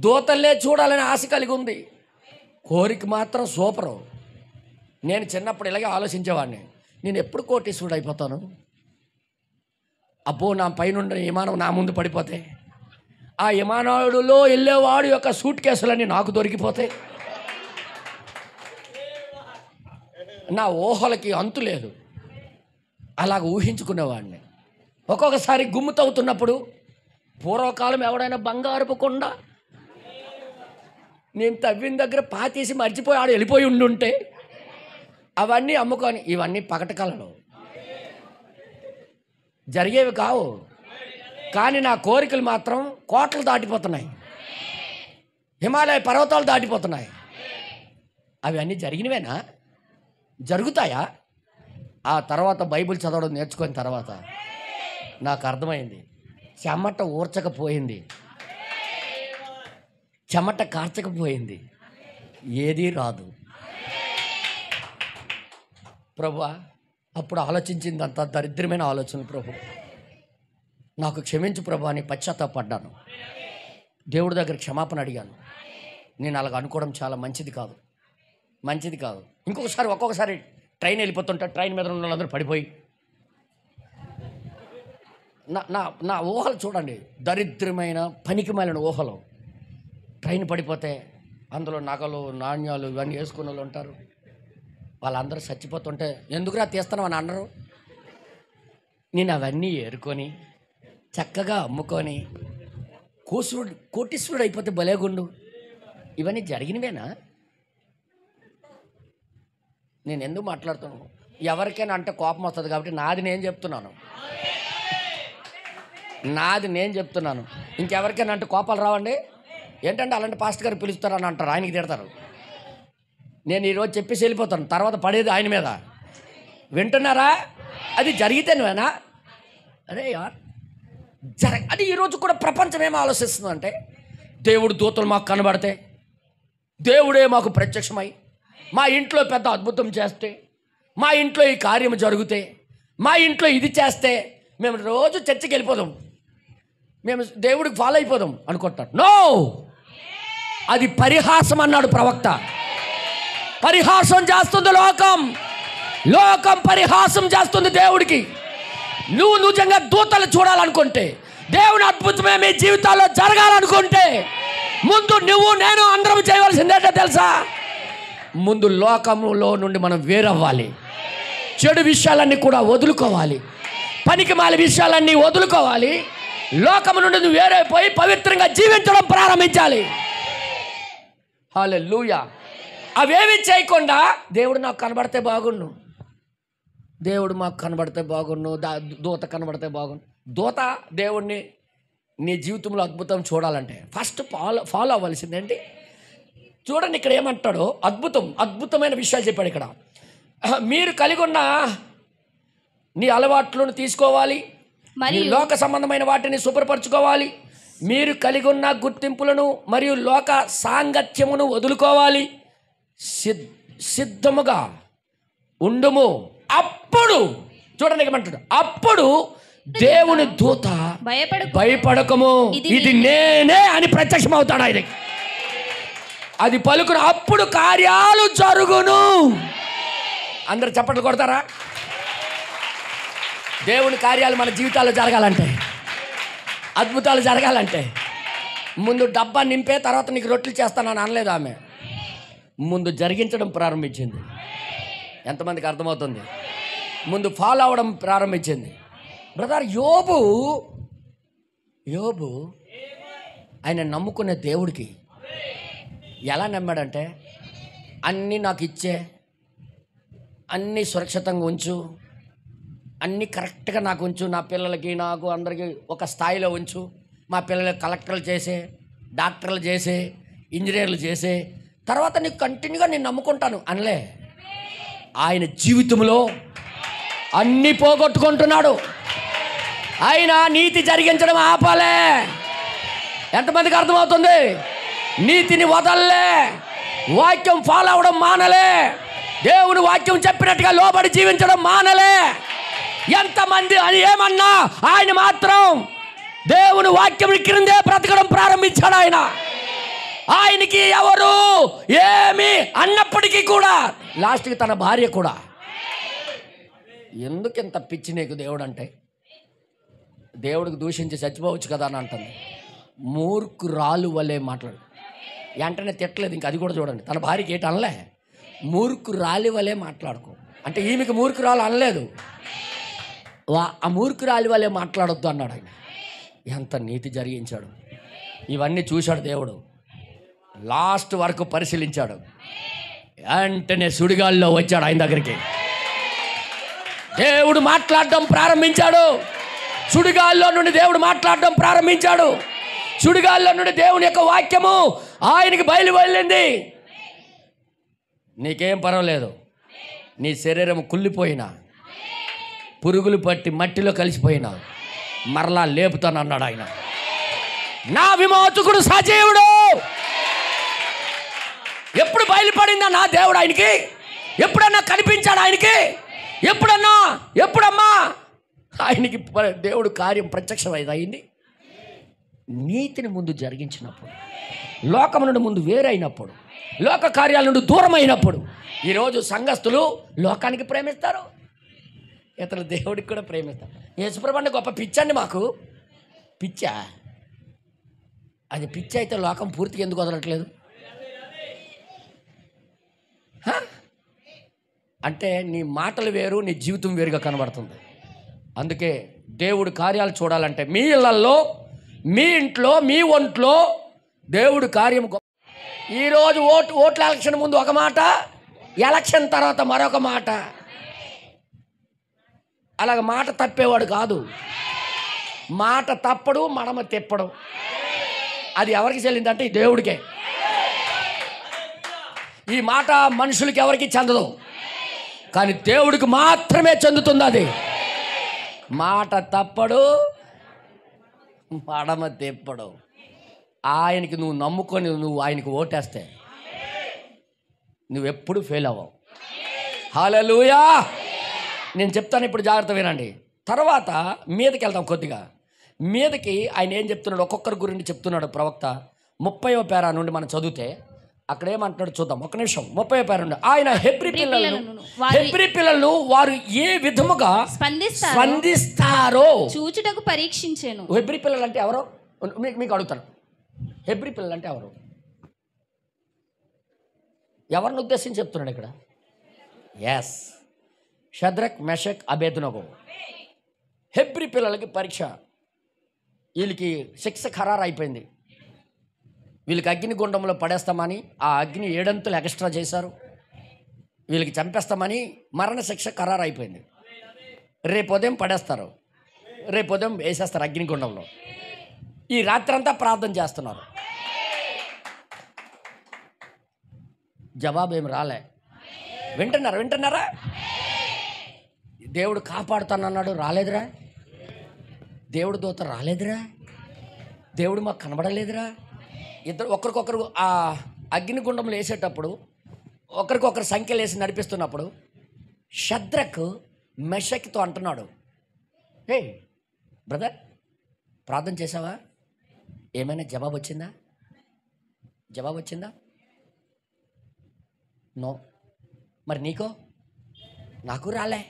దూతల్లే చూడాలని ఆశ కలిగి ఉంది. కోరిక మాత్రం సూపరు. నేను చిన్నప్పుడు ఇలాగే ఆలోచించేవాడిని, నేను ఎప్పుడు కోటీశ్వరుడు అయిపోతాను, అబ్బో నా పైన విమానం నా ముందు పడిపోతే, ఆ విమానాడులో వెళ్ళేవాడు యొక్క సూట్ కేసులన్నీ నాకు దొరికిపోతే, నా ఊహలకి అంతు లేదు. అలాగ ఊహించుకునేవాడిని. ఒక్కొక్కసారి గుమ్ముతవుతున్నప్పుడు, పూర్వకాలం ఎవడైనా బంగారపు కొండ నేను తవ్విన దగ్గర పాతేసి మర్చిపోయి ఆడు వెళ్ళిపోయి ఉండుంటే అవన్నీ అమ్ముకొని, ఇవన్నీ పగటి కళలు, జరిగేవి కావు. కానీ నా కోరికలు మాత్రం కోటలు దాటిపోతున్నాయి, హిమాలయ పర్వతాలు దాటిపోతున్నాయి. అవి అన్నీ జరిగినవేనా? జరుగుతాయా? ఆ తర్వాత బైబిల్ చదవడం నేర్చుకున్న తర్వాత నాకు అర్థమైంది, చెమట ఊర్చకపోయింది, చెమట కార్చకపోయింది, ఏదీ రాదు. ప్రభువా, అప్పుడు ఆలోచించిందంతా దరిద్రమైన ఆలోచనలు. ప్రభు నాకు క్షమించు ప్రభు అని పశ్చాత్తాపడ్డాను. దేవుడి దగ్గర క్షమాపణ అడిగాను. నేను అలాగ అనుకోవడం చాలా మంచిది కాదు. ఒక్కొక్కసారి ట్రైన్ వెళ్ళిపోతుంటా, ట్రైన్ మీద ఉన్న వాళ్ళందరూ పడిపోయి, నా ఊహలు చూడండి, దరిద్రమైన పనికిమాలిన ఊహలు. ట్రైన్ పడిపోతే అందులో నగలు నాణ్యాలు ఇవన్నీ వేసుకున్న వాళ్ళు ఉంటారు. వాళ్ళందరూ చచ్చిపోతుంటే ఎందుకురా తీస్తున్నావు అని అన్నారు. నేను అవన్నీ ఏరుకొని చక్కగా అమ్ముకొని కోటీశ్వరుడు అయిపోతే భలేగుండు. ఇవన్నీ జరిగినవేనా? నేను ఎందుకు మాట్లాడుతున్నాను, ఎవరికైనా అంటే కోపం వస్తుంది కాబట్టి నాది నేను చెప్తున్నాను, ఇంకెవరికైనా అంటే కోపాలు రావండి. ఏంటంటే అలాంటి పాస్టర్ గారు పిలుస్తారని అంటారు, ఆయనకి తిడతారు. నేను ఈరోజు చెప్పేసి వెళ్ళిపోతాను, తర్వాత పడేది ఆయన మీద. వింటున్నారా? అది జరిగితేనేనా? అరే యార్ అది ఈరోజు కూడా ప్రపంచం ఏమో ఆలోచిస్తుందంటే, దేవుడు దూతలు మాకు కనబడితే, దేవుడే మాకు ప్రత్యక్షమై మా ఇంట్లో పెద్ద అద్భుతం చేస్తే, మా ఇంట్లో ఈ కార్యం జరిగితే, మా ఇంట్లో ఇది చేస్తే మేము రోజు చర్చికి వెళ్ళిపోదాం, మేము దేవుడికి ఫాలో అయిపోదాం అనుకుంటారు. నో, అది పరిహాసం అన్నాడు ప్రవక్త. పరిహాసం చేస్తుంది లోకం పరిహాసం చేస్తుంది దేవుడికి. నువ్వు నిజంగా దూతలు చూడాలనుకుంటే, దేవుని అద్భుతమే మీ జీవితాల్లో జరగాలనుకుంటే, ముందు నువ్వు నేను అందరం చేయవలసిందేంటో తెలుసా? ముందు లోకంలో నుండి మనం వేరవ్వాలి. చెడు విషయాలన్నీ కూడా వదులుకోవాలి, పనికిమాలిన విషయాలన్నీ వదులుకోవాలి. లోకం నుండి నువ్వు వేరైపోయి పవిత్రంగా జీవించడం ప్రారంభించాలి. హల్లెలూయా. అవేమి చేయకుండా దేవుడు నాకు కనబడితే బాగుండు, దేవుడు మాకు కనబడితే బాగుండు, దూత కనబడితే బాగుండు. దూత దేవుడిని నీ జీవితంలో అద్భుతం చూడాలంటే ఫస్ట్ ఫాలో అవ్వాల్సిందేంటి? చూడండి ఇక్కడ ఏమంటాడో, అద్భుతమైన విషయాలు చెప్పాడు ఇక్కడ. మీరు కలిగి ఉన్న నీ అలవాట్లను తీసుకోవాలి, మరియు లోక సంబంధమైన వాటిని శుభ్రపరచుకోవాలి. మీరు కలిగి ఉన్న గుర్తింపులను మరియు లోక సాంగత్యమును వదులుకోవాలి. సిద్ధముగా ఉండుము. అప్పుడు చూడండి ఏమంటాడు, అప్పుడు దేవుని దూత భయపడకము, ఇది నేనే అని ప్రత్యక్షం అవుతాడు ఆయన. అది పలుకును, అప్పుడు కార్యాలు జరుగును. అందరు చప్పట్లు కొడతారా? దేవుని కార్యాలు మన జీవితాల్లో జరగాలంటే, అద్భుతాలు జరగాలంటే ముందు డబ్బా నింపే తర్వాత నీకు రొట్టెలు చేస్తానని అనలేదు ఆమె. ముందు జరిగించడం ప్రారంభించింది. ఎంతమందికి అర్థమవుతుంది? ముందు ఫాలో అవ్వడం ప్రారంభించింది. బ్రదర్ యోబు ఆయన నమ్ముకునే దేవుడికి ఎలా నమ్మాడంటే, అన్నీ నాకు ఇచ్చే, అన్నీ సురక్షితంగా ఉంచు, అన్నీ కరెక్ట్గా నాకు ఉంచు, నా పిల్లలకి నాకు అందరికీ ఒక స్థాయిలో ఉంచు, మా పిల్లలకి కలెక్టర్లు చేసే, డాక్టర్లు చేసే, ఇంజనీర్లు చేసే, తర్వాత నీకు కంటిన్యూగా నేను నమ్ముకుంటాను అనలే. ఆయన జీవితంలో అన్నీ పోగొట్టుకుంటున్నాడు. ఆయన నీతి జరిగించడం ఆపాలే. ఎంతమందికి అర్థమవుతుంది? నీతిని వదల్లే, వాక్యం ఫాలో అవ్వడం మానలే, దేవుని వాక్యం చెప్పినట్టుగా లోబడి జీవించడం మానలే. ఎంతమంది అని ఏమన్నా ఆయన మాత్రం దేవుని వాక్యం క్రిందే బ్రతకడం ప్రారంభించాడు. ఆయనకి ఎవరు ఏమి అన్నప్పటికీ కూడా లాస్ట్కి తన భార్య కూడా, ఎందుకు ఇంత పిచ్చి నీకు దేవుడు అంటే, దేవుడికి దూషించి చచ్చిపోవచ్చు కదా అని అంటుంది. మూర్ఖురాలు వలే మాట్లాడు. వెంటనే తిట్టలేదు, ఇంక అది కూడా చూడండి. తన భార్యకి ఏంటి అనలే, మూర్ఖురాలి వలే మాట్లాడుకో అంటే ఈమెకి మూర్ఖురాలు అనలేదు, ఆ మూర్ఖురాలి వలే మాట్లాడొద్దు అన్నాడు ఆయన. ఎంత నీతి జరిగించాడు. ఇవన్నీ చూశాడు దేవుడు, లాస్ట్ వరకు పరిశీలించాడు. వెంటనే సుడిగాల్లో వచ్చాడు ఆయన దగ్గరికి. దేవుడు మాట్లాడడం ప్రారంభించాడు. సుడిగాల్లో నుండి దేవుడు మాట్లాడడం ప్రారంభించాడు. సుడిగాల్లో నుండి దేవుని యొక్క వాక్యము ఆయనకి బయలువెళ్ళింది. నీకేం పర్వాలేదు, నీ శరీరం కుళ్ళిపోయినా, పురుగులు పట్టి మట్టిలో కలిసిపోయినా మరలా లేపుతానన్నాడు ఆయన. నా విమోచకుడు సజీవుడు. ఎప్పుడు బయలుపడిందా నా దేవుడు ఆయనకి? ఎప్పుడన్నా కనిపించాడు ఆయనకి? ఎప్పుడమ్మా ఆయనకి దేవుడు కార్యం ప్రత్యక్షమైంది. నీతిని ముందు జరిగించినప్పుడు, లోకం నుండి ముందు వేరైనప్పుడు, లోక కార్యాల నుండి దూరమైనప్పుడు, ఈరోజు సంఘస్థులు లోకానికి ప్రేమిస్తారు, ఇతరులు దేవుడికి కూడా ప్రేమిస్తారు. యేసుప్రభుని గొప్ప పిచ్చండి మాకు. పిచ్చా? అది పిచ్చి అయితే లోకం పూర్తిగా ఎందుకు వదలట్లేదు అంటే నీ మాటలు వేరు, నీ జీవితం వేరుగా కనబడుతుంది. అందుకే దేవుడి కార్యాలు చూడాలంటే మీ ఇళ్లల్లో, మీ ఇంట్లో, మీ ఒంట్లో దేవుడి కార్యం. ఈరోజు ఓట్ల ఎలక్షన్ ముందు ఒక మాట, ఎలక్షన్ తర్వాత మరొక మాట. అలాగ మాట తప్పేవాడు కాదు. మాట తప్పడు, మడమ తిప్పడు. అది ఎవరికి చెల్లిందంటే ఈ దేవుడికే. ఈ మాట మనుషులకి ఎవరికి చెందదు, కానీ దేవుడికి మాత్రమే చెందుతుంది. అది మాట తప్పడు, మడమ తిప్పడు. ఆయనకి నువ్వు నమ్ముకొని నువ్వు ఆయనకి ఓటేస్తే నువ్వెప్పుడు ఫెయిల్ అవ్వవు. హల్లెలూయా. నేను చెప్తాను, ఇప్పుడు జాగ్రత్త వినండి. తర్వాత మీదకి వెళ్తాం. కొద్దిగా మీదకి ఆయన ఏం చెప్తున్నాడు, ఒక్కొక్కరి గురించి చెప్తున్నాడు ప్రవక్త. 30వ పేరా నుండి మనం చదివితే అక్కడ ఏమంటున్నాడు చూద్దాం. ఒక నిమిషం. 30వ పేరా నుండి ఆయన హెబ్రీ పిల్లలను వారు ఏ విధముగా స్పందిస్తారో చూచుటకు పరీక్షించాను. హెబ్రీ పిల్లలు అంటే ఎవరో మీకు అడుగుతాను. హెబ్రీ పిల్లలు అంటే ఎవరు? ఎవరిని ఉద్దేశించి చెప్తున్నాడు ఇక్కడ? Yes, Shadrach, Meshach, Abednego. Hebrew పిల్లలకి పరీక్ష. వీళ్ళకి శిక్ష ఖరారు అయిపోయింది. వీళ్ళకి అగ్ని గుండంలో పడేస్తామని ఆ అగ్ని 7 అంతులు ఎక్స్ట్రా చేశారు. వీళ్ళకి చంపేస్తామని మరణ శిక్ష ఖరారు అయిపోయింది. రేపు ఉదయం పడేస్తారు, రేపు ఉదయం వేసేస్తారు అగ్నిగుండంలో. ఈ రాత్రి అంతా ప్రార్థన చేస్తున్నారు, జవాబు ఏమి రాలే. వింటున్నారా? దేవుడు కాపాడుతానన్నాడు, రాలేదురా. దేవుడు దూత రాలేదురా. దేవుడు మాకు కనబడలేదురా. ఇద్దరు ఒకరికొకరు ఆ అగ్నిగుండంలో వేసేటప్పుడు ఒకరికొకరు సంఖ్యలు వేసి నడిపిస్తున్నప్పుడు షద్రక్ మెషక్తో అంటున్నాడు, హే బ్రదర్, ప్రార్థన చేసావా? ఏమైనా జవాబు వచ్చిందా? నో. మరి నీకో? నాకు రాలే.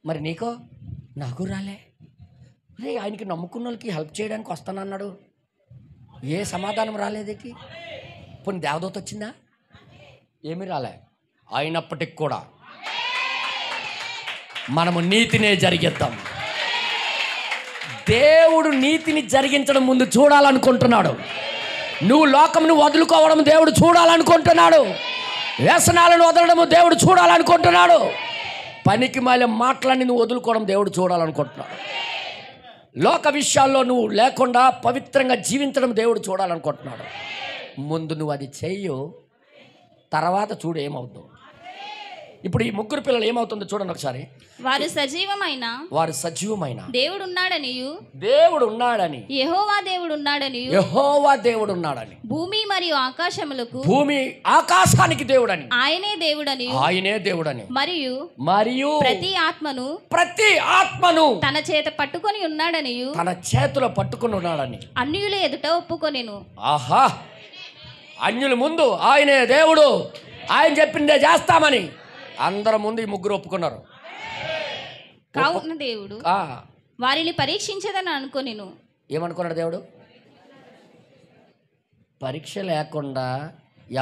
మరి నీకో? నాకు రాలే. రే, ఆయనకి నమ్ముకున్న వాళ్ళకి హెల్ప్ చేయడానికి వస్తానన్నాడు, ఏ సమాధానం రాలేదేకి? పోనీ దేవదూత వచ్చిందా? ఏమీ రాలే. అయినప్పటికి కూడా మనము నీతినే జరిగిద్దాం. దేవుడు నీతిని జరిగించడం ముందు చూడాలనుకుంటున్నాడు. నువ్వు లోకంను వదులుకోవడం దేవుడు చూడాలనుకుంటున్నాడు. వ్యసనాలను వదలడం దేవుడు చూడాలనుకుంటున్నాడు. పనికి మాలే మాటలన్నీ నువ్వు వదులుకోవడం దేవుడు చూడాలనుకుంటున్నాడు. లోక విషయాల్లో నువ్వు లేకుండా పవిత్రంగా జీవించడం దేవుడు చూడాలనుకుంటున్నాడు. ముందు నువ్వు అది చెయ్యు, తర్వాత చూడు ఏమవుతుందో. ఇప్పుడు ఈ ముగ్గురు పిల్లలు ఏమవుతుందో చూడండి ఒకసారి. వారు సజీవమైన దేవుడు ఉన్నాడని యెహోవా దేవుడు ఉన్నాడని భూమి మరియు ఆకాశానికి దేవుడని ఆయనే దేవుడని మరియు ప్రతి ఆత్మను తన చేతిలో పట్టుకొని ఉన్నాడని అన్యుల ఎదుట ఒప్పుకొనెను. ఆహా, అన్యుల ముందు ఆయనే దేవుడు, ఆయన చెప్పిందే చేస్తామని అందరి ముందు ఈ ముగ్గురు ఒప్పుకున్నారు. కావున దేవుడు వారిని పరీక్షించదని అనుకోనిను. ఏమనుకున్నాడు దేవుడు? పరీక్ష లేకుండా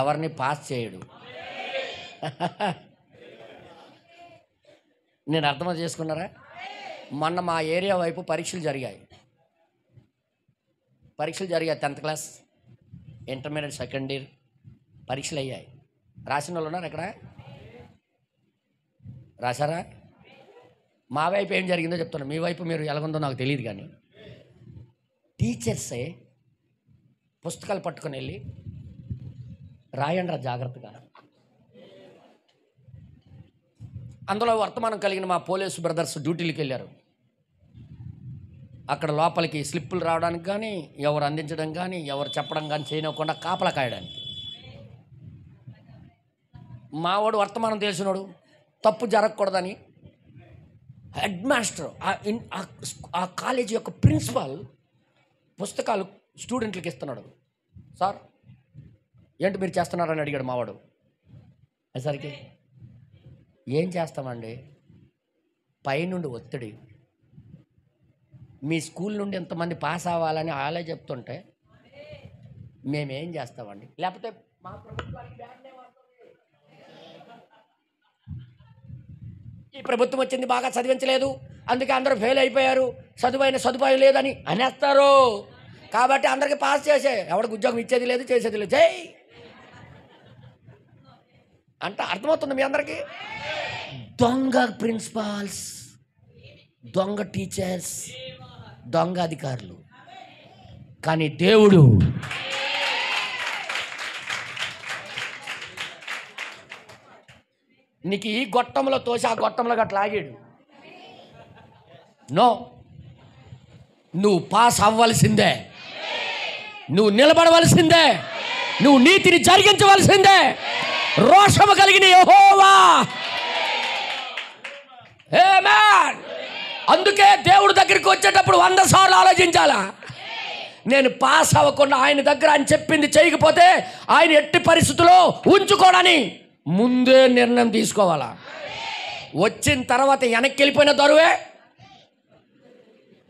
ఎవరిని పాస్ చేయడు. నేను అర్థం చేసుకున్నారా? మొన్న మా ఏరియా వైపు పరీక్షలు జరిగాయి. 10th class, intermediate, second year పరీక్షలు అయ్యాయి. రాసిన వాళ్ళు ఉన్నారు ఎక్కడ? రాశారా? మా వైపు ఏం జరిగిందో చెప్తాను, మీ వైపు మీరు ఎలాగుందో నాకు తెలియదు. కానీ టీచర్సే పుస్తకాలు పట్టుకొని వెళ్ళి రాయండ్రా జాగ్రత్తగా. అందులో వర్తమానం కలిగిన మా పోలీసు బ్రదర్స్ డ్యూటీలకు వెళ్ళారు. అక్కడ లోపలికి స్లిప్పులు రావడానికి కానీ, ఎవరు అందించడం కానీ, ఎవరు చెప్పడం కానీ చేయనివ్వకుండా కాపలా కాయడానికి. మావాడు వర్తమానం తెలిసినోడు, తప్పు జరగకూడదని హెడ్ మాస్టర్, ఆ కాలేజీ యొక్క ప్రిన్సిపాల్ పుస్తకాలు స్టూడెంట్లకి ఇస్తున్నాడు. సార్ ఏంటి మీరు చేస్తున్నారని అడిగాడు మావాడు. సరికి ఏం చేస్తామండి, పైనుండి ఒత్తిడి, మీ స్కూల్ నుండి ఎంతమంది పాస్ అవ్వాలని వాళ్ళే చెప్తుంటే మేమేం చేస్తామండి, లేకపోతే మా ప్రభుత్వానికి ఈ ప్రభుత్వం వచ్చింది బాగా చదివించలేదు, అందుకే అందరూ ఫెయిల్ అయిపోయారు, సదుపాయం లేదని అనేస్తారు. కాబట్టి అందరికీ పాస్ చేసే, ఎవరికి ఉద్యోగం ఇచ్చేది లేదు, చేసేది లేదు. అంటే అర్థమవుతుంది మీ అందరికీ? దొంగ ప్రిన్సిపాల్స్, దొంగ టీచర్స్, దొంగ అధికారులు. కానీ దేవుడు నీకు ఈ గొట్టంలో తోసి ఆ గొట్టంలో గట్లా లాగాడు. నో, నువ్వు పాస్ అవ్వాల్సిందే, నువ్వు నిలబడవలసిందే, నువ్వు నీతిని జరిగించవలసిందే. రోషము కలిగిన యెహోవా. ఆమేన్. అందుకే దేవుడి దగ్గరికి వచ్చేటప్పుడు 100 సార్లు ఆలోచించాలా. నేను పాస్ అవ్వకుండా ఆయన దగ్గర ఆయన చెప్పింది చేయకపోతే ఆయన ఎట్టి పరిస్థితుల్లో ఉంచుకోడని ముందే నిర్ణయం తీసుకోవాలా. వచ్చిన తర్వాత వెనక్కి వెళ్ళిపోయిన దొరువే,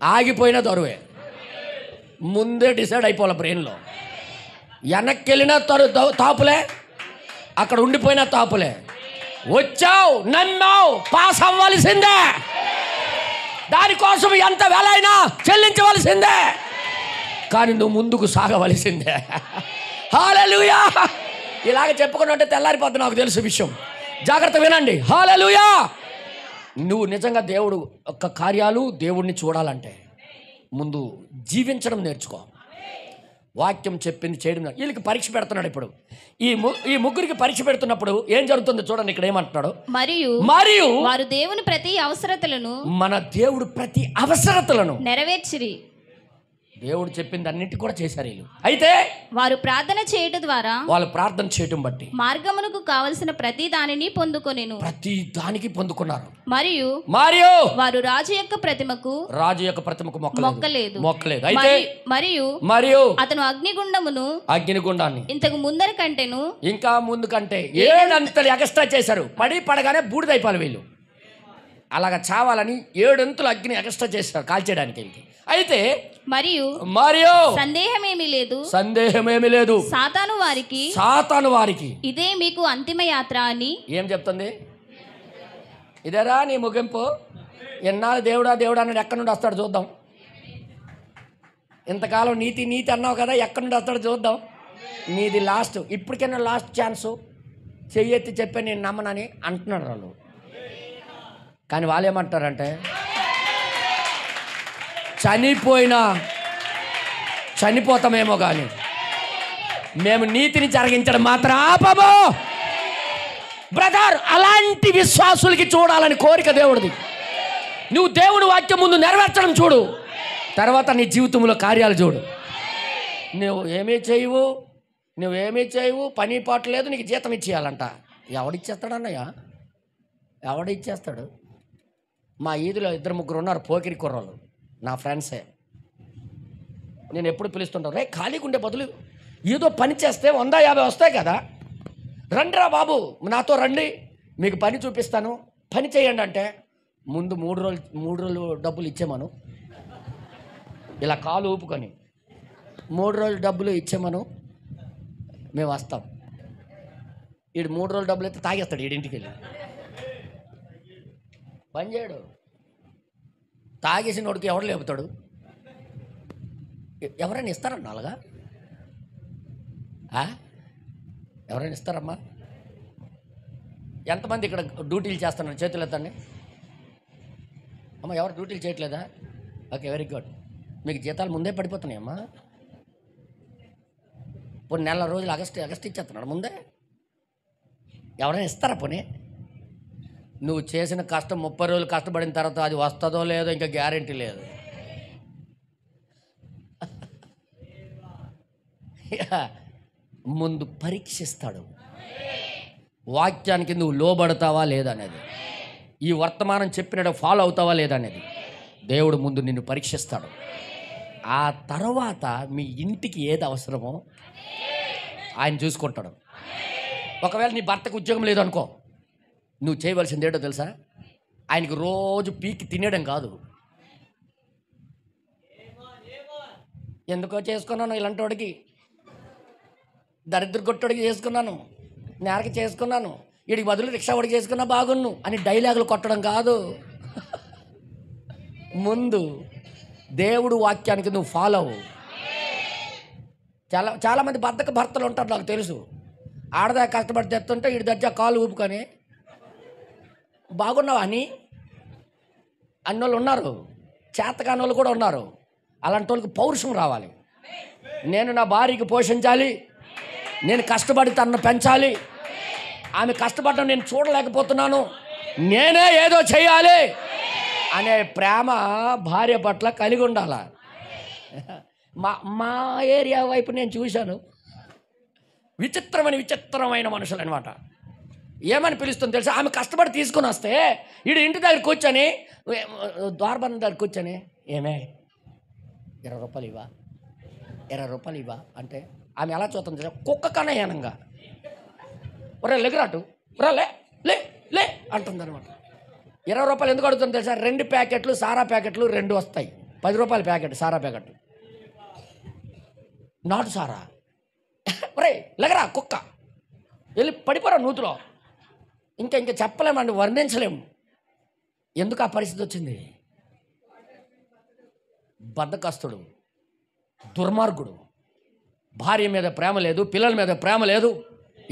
ఆగిపోయిన దొరువే. ముందే డిసైడ్ అయిపోవాలి బ్రెయిన్లో. వెనక్కి వెళ్ళిన తాపులే, అక్కడ ఉండిపోయిన తాపులే. వచ్చావు, నమ్మావు, పాస్ అవ్వాల్సిందే. దానికోసం ఎంత వెలైనా చెల్లించవలసిందే. కానీ నువ్వు ముందుకు సాగవలసిందే. హల్లెలూయా. ఇలాగ చెప్పుకుని ఉంటే తెల్లారిపోద్ది, నాకు తెలుసు విషయం. జాగ్రత్త వినండి. హల్లెలూయా. నువ్వు నిజంగా దేవుడు యొక్క కార్యాలు, దేవుడిని చూడాలంటే ముందు జీవించడం నేర్చుకో. వాక్యం చెప్పింది చేయడం. వీళ్ళకి పరీక్ష పెడుతున్నాడు ఇప్పుడు. ఈ ముగ్గురికి పరీక్ష పెడుతున్నప్పుడు ఏం జరుగుతుందో చూడండి. ఇక్కడ ఏమంటున్నాడు? మరియు వారు దేవుని ప్రతి అవసరతలను, మన దేవుడు ప్రతి అవసరతలను నెరవేర్చిరి. దేవుడు చెప్పింది అన్నిటి కూడా చేశారు వీళ్ళు. అయితే వారు ప్రార్థన చేయడం ద్వారా, వాళ్ళు ప్రార్థన చేయడం బట్టి మార్గమునకు కావలసిన ప్రతి దానిని పొందుకొనెను. ప్రతి దానికి పొందుకున్నారు. మరియు వారు రాజు యొక్క ప్రతిమకు మొక్కలేదు. అయితే మరియు అతను అగ్నిగుండాన్ని ఇంతకు ముందర కంటేను, ఇంకా ముందు కంటే 7 అంతలు ఎక్స్ట్రా చేశారు. పడగానే బూడిదైపోవాలి వీళ్ళు. అలాగా చావాలని 7 అంతులు అగ్ని ఎక్స్ట్రా చేశారు కాల్చేయడానికి. అయితే మరియు సందేహమేమీ లేదు, సాతాను వారికి ఇదే మీకు అంతిమ యాత్ర అని. ఏం చెప్తుంది? ఇదేరా నీ ముగింపు. ఎన్నాళ్ళు దేవుడా అన్నాడు, ఎక్కడి నుండి వస్తాడు చూద్దాం. ఇంతకాలం నీతి అన్నావు కదా, ఎక్కడి నుండి వస్తాడు చూద్దాం. నీది లాస్ట్, ఇప్పటికైనా లాస్ట్ ఛాన్సు. చెయ్యెత్తి చెప్పే నేను నమ్మనని అంటున్నాడు వాళ్ళు. కానీ వాళ్ళు ఏమంటారంటే, చనిపోతామేమో కానీ మేము నీతిని జరిగించడం మాత్రం ఆపము. బ్రదర్, అలాంటి విశ్వాసులకి చూడాలని కోరిక దేవుడిది. నువ్వు దేవుని వాక్యం ముందు నెరవేర్చడం చూడు, తర్వాత నీ జీవితంలో కార్యాలు చూడు. నువ్వేమీ చేయవు, పని పాటు లేదు, నీకు జీతం ఇచ్చేయాలంట. ఎవడిచ్చేస్తాడన్నయ్య? ఎవడిచ్చేస్తాడు? మా ఈదులో 2-3 ఉన్నారు పోకిరి కుర్రోళ్ళు, నా ఫ్రెండ్సే. నేను ఎప్పుడు పిలుస్తుంటాను, రే ఖాళీగా ఉండే బదులు ఏదో పని చేస్తే 100-50 వస్తాయి కదా, రండిరా బాబు నాతో రండి, మీకు పని చూపిస్తాను, పని చేయండి అంటే ముందు 3 రోజులు డబ్బులు ఇచ్చేమను. ఇలా కాలు ఊపుకొని 3 రోజులు డబ్బులు ఇచ్చేమను, మేము వస్తాం. వీడు 3 రోజులు డబ్బులు అయితే తాగేస్తాడు. వీడింటికి వెళ్ళి పని చేయడు. తాగేసిన వాడికి ఎవడు లేపుతాడు? ఎవరైనా ఇస్తారన్నా అలాగా? ఎవరైనా ఇస్తారమ్మా? ఎంతమంది ఇక్కడ డ్యూటీలు చేస్తున్నారు? చేతులు ఎత్తండి. అమ్మ, ఎవరు డ్యూటీలు చేయట్లేదా? Okay, very good. మీకు జీతాలు ముందే పడిపోతున్నాయమ్మా. పోనీ 4 రోజులు ఆగస్ట్ ఇచ్చేస్తున్నాడు ముందే. ఎవరైనా ఇస్తారా? పోనీ నువ్వు చేసిన కష్టం 30 రోజులు కష్టపడిన తర్వాత అది వస్తుందో లేదో ఇంకా గ్యారెంటీ లేదు. ముందు పరీక్షిస్తాడు. వాక్యానికి నువ్వు లోబడతావా లేదనేది, ఈ వర్తమానం చెప్పినట్టు ఫాలో అవుతావా లేదనేది దేవుడు ముందు నిన్ను పరీక్షిస్తాడు. ఆ తర్వాత మీ ఇంటికి ఏది అవసరమో ఆయన చూసుకుంటాడు. ఒకవేళ నీ భర్తకు ఉద్యోగం లేదనుకో, నువ్వు చేయవలసింది ఏంటో తెలుసా? ఆయనకు రోజు పీకి తినేయడం కాదు. ఎందుకో చేసుకున్నాను, ఇలాంటి వాడికి దరిద్ర కొట్టడికి చేసుకున్నాను, నేరకి చేసుకున్నాను, వీడికి బదులు రిక్షా వాడికి చేసుకున్నా బాగున్ను అని డైలాగులు కొట్టడం కాదు. ముందు దేవుడు వాక్యానికి నువ్వు ఫాలో అవ్వు. చాలామంది భర్తలు ఉంటారు, నాకు తెలుసు. ఆడదా కష్టపడి తెస్తుంటే ఇటు దర్జా కాలు ఊపుకొని బాగున్నావా అని అన్నోళ్ళు ఉన్నారు, చేతకాని వాళ్ళు కూడా ఉన్నారు. అలాంటి వాళ్ళకి పౌరుషం రావాలి. నేను నా భార్యకి పోషించాలి, నేను కష్టపడి తనను పెంచాలి, ఆమె కష్టపడడం నేను చూడలేకపోతున్నాను, నేనే ఏదో చేయాలి అనే ప్రేమ భార్య పట్ల కలిగి ఉండాలి. మా ఏరియా వైపు నేను చూశాను, విచిత్రమైన మనుషులు అనమాట. ఏమని పిలుస్తుంది తెలుసా? ఆమె కష్టపడి తీసుకుని వస్తే వీడు ఇంటి దగ్గర కూర్చొని, ద్వారబంధం దగ్గర కూర్చొని, ఏమే 20 రూపాయలు ఇవ్వా, 20 రూపాయలు ఇవ్వా అంటే ఆమె ఎలా చూస్తుంది తెలుసా? కుక్క కన్నా హీనంగా, ఒరే లెగరాటు, రా లే లే లే అంటుంది అనమాట. 20 రూపాయలు ఎందుకు అడుగుతుంది తెలుసా? 2 ప్యాకెట్లు సారా ప్యాకెట్లు 2 వస్తాయి, 10 రూపాయల ప్యాకెట్ సారా ప్యాకెట్, నాటు సారా. ఒరే లెగరా కుక్క, వెళ్ళి పడిపోరా నూతులో. ఇంకా చెప్పలేమండి, వర్ణించలేము. ఎందుకు ఆ పరిస్థితి వచ్చింది? బద్ధకస్తుడు, దుర్మార్గుడు, భార్య మీద ప్రేమ లేదు, పిల్లల మీద ప్రేమ లేదు,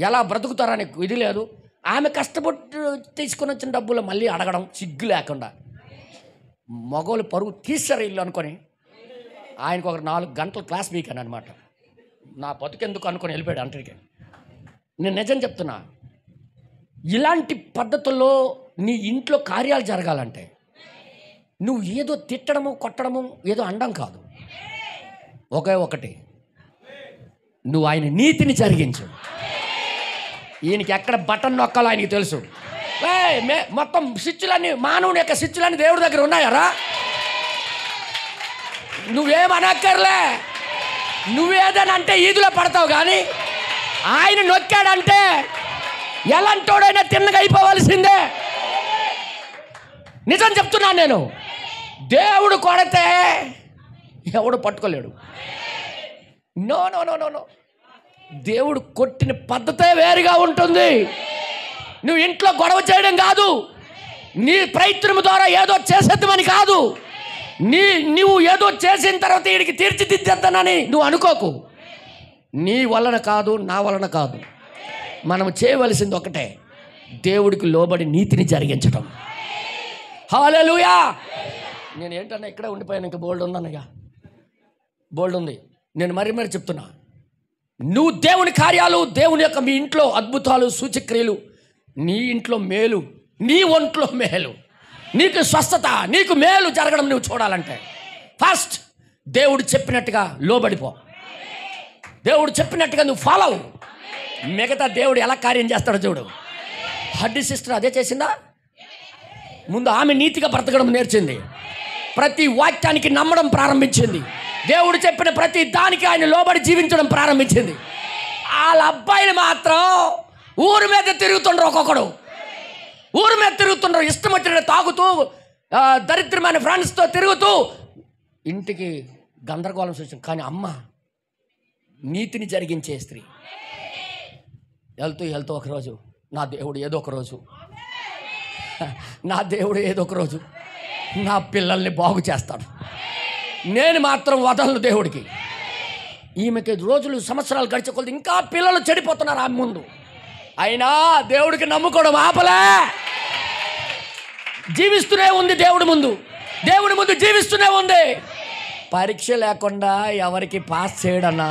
ఎలా బ్రతుకుతారని ఇది లేదు. ఆమె కష్టపడి తీసుకుని వచ్చిన డబ్బులు మళ్ళీ అడగడం సిగ్గు లేకుండా. మగోళ్ళు పరుగు తీసారు ఇల్లు అనుకొని ఆయనకు ఒక 4 గంటలు క్లాస్ వీకాను అనమాట. నా బతుకెందుకు అనుకొని వెళ్ళిపోయాడు అంటరికి. నేను నిజం చెప్తున్నా, ఇలాంటి పద్ధతుల్లో నీ ఇంట్లో కార్యాలు జరగాలంటే నువ్వు ఏదో తిట్టడము కొట్టడము ఏదో అండం కాదు. ఒకే ఒకటి, నువ్వు ఆయన నీతిని జరిగించు. ఈయనకి ఎక్కడ బటన్ నొక్కాలో ఆయనకి తెలుసు. మొత్తం స్విచ్లన్నీ, మానవుని యొక్క స్విచ్లన్నీ దేవుడి దగ్గర ఉన్నాయారా? నువ్వేమనక్కర్లే, నువ్వేదనంటే ఈదులో పడతావు, కానీ ఆయన నొక్కాడంటే ఎలాంటోడైనా తిన్నగా అయిపోవలసిందే. నిజం చెప్తున్నాను నేను. దేవుడు కొడితే ఎవడు పట్టుకోలేడు. No no no no no దేవుడు కొట్టిన పద్ధతే వేరుగా ఉంటుంది. నువ్వు ఇంట్లో గొడవ చేయడం కాదు, నీ ప్రయత్నం ద్వారా ఏదో చేసేద్దామని కాదు, నువ్వు ఏదో చేసిన తర్వాత వీడికి తీర్చిదిద్దేద్దానని నువ్వు అనుకోకు. నీ వలన కాదు, నా వలన కాదు. మనం చేయవలసింది ఒకటే, దేవుడికి లోబడి నీతిని జరిగించడం. హల్లెలూయా. నేను ఏంటన్నా ఇక్కడే ఉండిపోయాను, ఇంకా బోల్డ్ ఉన్నానయ్యా, బోల్డ్ ఉంది. నేను మరి చెప్తున్నా, నువ్వు దేవుని కార్యాలు, దేవుని యొక్క మీ ఇంట్లో అద్భుతాలు సూచక్రియలు, నీ ఇంట్లో మేలు, నీ ఒంట్లో మేలు, నీకు స్వస్థత, నీకు మేలు జరగడం నువ్వు చూడాలంటే ఫస్ట్ దేవుడు చెప్పినట్టుగా లోబడిపో. దేవుడు చెప్పినట్టుగా నువ్వు ఫాలో అవ్వు. మిగతా దేవుడు ఎలా కార్యం చేస్తాడో చూడు. హడ్డి సిస్టర్ అదే చేసిందా? ముందు ఆమె నీతిగా బ్రతకడం నేర్చింది, ప్రతి వాక్యానికి నమ్మడం ప్రారంభించింది, దేవుడు చెప్పిన ప్రతి దానికి ఆయన లోబడి జీవించడం ప్రారంభించింది. వాళ్ళ అబ్బాయిని మాత్రం ఊరి మీద తిరుగుతుండ్రు, ఒక్కొక్కడు ఊరి మీద తిరుగుతుండ్రు, ఇష్టం వచ్చిన తాగుతూ దరిద్రమైన ఫ్రెండ్స్తో తిరుగుతూ ఇంటికి గందరగోళం సృష్టి. కానీ అమ్మ నీతిని జరిగించే స్త్రీ. వెళ్తూ ఒకరోజు నా దేవుడు ఏదో ఒక రోజు నా పిల్లల్ని బాగు చేస్తాడు, నేను మాత్రం వదలను దేవుడికి. ఈమెకి రోజులు సంవత్సరాలు గడిచే కొద్ది ఇంకా పిల్లలు చెడిపోతున్నారు ఆమె ముందు. అయినా దేవుడికి నమ్ముకోవడం ఆపలే, జీవిస్తూనే ఉంది దేవుడి ముందు జీవిస్తూనే ఉంది. పరీక్ష లేకుండా ఎవరికి పాస్ చేయడన్నా,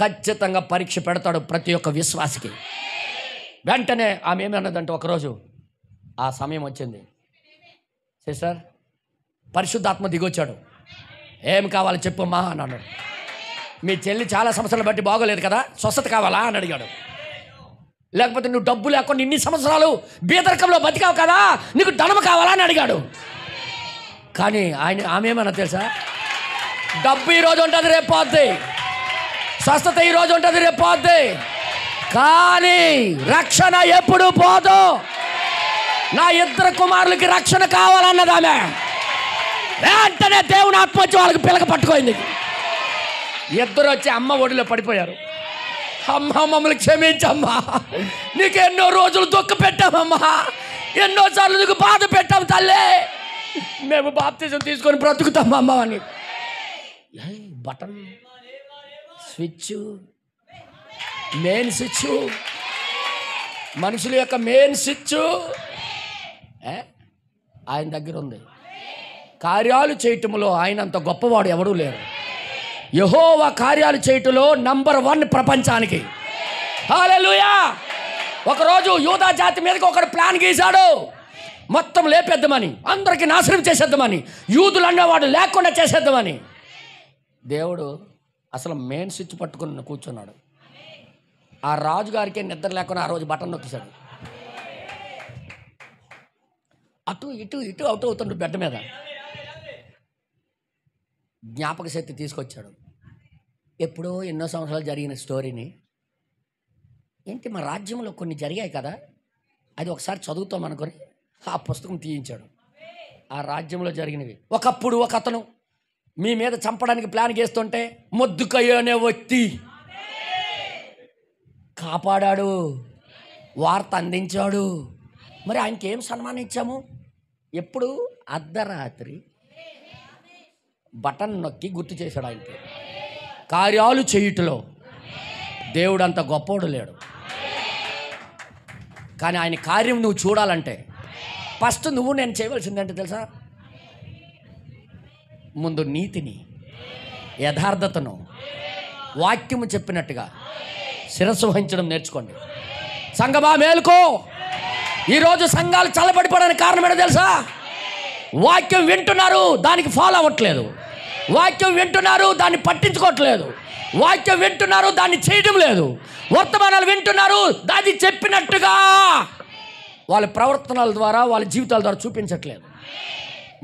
ఖచ్చితంగా పరీక్ష పెడతాడు ప్రతి ఒక్క విశ్వాసికి. వెంటనే ఆమె ఏమన్నదంటే, ఒకరోజు ఆ సమయం వచ్చింది, సిస్టర్ పరిశుద్ధాత్మ దిగొచ్చాడు, ఏం కావాలి చెప్పమ్మా అని అన్నాడు. మీ చెల్లి చాలా సంవత్సరాలు బట్టి బాగోలేదు కదా, స్వస్థత కావాలా అని అడిగాడు. లేకపోతే నువ్వు డబ్బు లేకుండా ఇన్ని సంవత్సరాలు బీదరికంలో బతికావు కదా, నీకు ధనము కావాలా అని అడిగాడు. కానీ ఆమె ఏమన్నా తెలుసా? డబ్బు ఈరోజు ఉంటుంది, రేపు పోద్ది, స్వస్థత ఈరోజు ఉంటుంది, రేపు పోద్ది, కానీ రక్షణ ఎప్పుడు పోదు. నా 2 కుమారులకి రక్షణ కావాలన్నది ఆమె. వెంటనే దేవుని ఆత్మ వచ్చి వాళ్ళకి పిలక పట్టుకోయింది. 2 వచ్చి అమ్మ ఒడిలో పడిపోయారు. అమ్మ మమ్మల్ని క్షమించమ్మా, నీకు ఎన్నో రోజులు దుఃఖ పెట్టామమ్మా, ఎన్నోసార్లు నీకు బాధ పెట్టాం తల్లే, మేము బాప్తిజం తీసుకొని బ్రతుకుతామమ్మా అని. బటన్ స్విచ్ మెయిన్ స్విచ్, మనుషుల యొక్క మెయిన్ స్విచ్ ఆయన దగ్గర ఉంది. కార్యాలు చేయటంలో ఆయన అంత గొప్పవాడు ఎవడూ లేరు. యెహోవా కార్యాలు చేయటంలో నంబర్ 1 ప్రపంచానికి. హల్లెలూయా. ఒకరోజు యూదా జాతి మీదకి ఒకడు ప్లాన్ గీశాడు, మొత్తం లేపేద్దామని, అందరికీ నాశనం చేసేద్దామని, యూదులు అన్నవాడు లేకుండా చేసేద్దామని. దేవుడు అసలు మెయిన్ స్విచ్ పట్టుకుని కూర్చున్నాడు. ఆ రాజుగారికి నిద్ర లేకుండా ఆ రోజు బటన్ నొక్కేశాడు. అటు ఇటు ఇటు అవుతూ అవుతుండు బెడ్ మీద. జ్ఞాపక శక్తి తీసుకొచ్చాడు. ఎప్పుడో ఎన్నో సంవత్సరాలు జరిగిన స్టోరీని, ఏంటి మా రాజ్యంలో కొన్ని జరిగాయి కదా, అది ఒకసారి చదువుతాం అనుకొని ఆ పుస్తకం తీయించాడు. ఆ రాజ్యంలో జరిగినవి. ఒకప్పుడు ఒక అతను మీ మీద చంపడానికి ప్లాన్ చేస్తుంటే మొద్దుకయ్య అనే వ్యక్తి కాపాడాడు, వార్త అందించాడు. మరి ఆయనకి ఏం సన్మానం ఇచ్చాము? ఎప్పుడు అర్ధరాత్రి బటన్ నొక్కి గుర్తు చేశాడు. ఆయనకి కార్యాలు చేయుటలో దేవుడు అంత గొప్పోడు లేడు. కానీ ఆయన కార్యం నువ్వు చూడాలంటే ఫస్ట్ నువ్వు నేను చేయవలసిందంటే తెలుసా? ముందు నీతిని, యథార్థతను, వాక్యము చెప్పినట్టుగా శిరస్సు వహించడం నేర్చుకోండి. సంఘమా మేలుకో. ఈరోజు సంఘాలు చల్లబడిపోవడానికి కారణం ఏంటో తెలుసా? వాక్యం వింటున్నారు, దానికి ఫాలో అవ్వట్లేదు. వాక్యం వింటున్నారు, దాన్ని పట్టించుకోవట్లేదు. వాక్యం వింటున్నారు, దాన్ని చేయడం లేదు. వర్తమానాలు వింటున్నారు, దాన్ని చెప్పినట్టుగా వాళ్ళ ప్రవర్తనల ద్వారా, వాళ్ళ జీవితాల ద్వారా చూపించట్లేదు.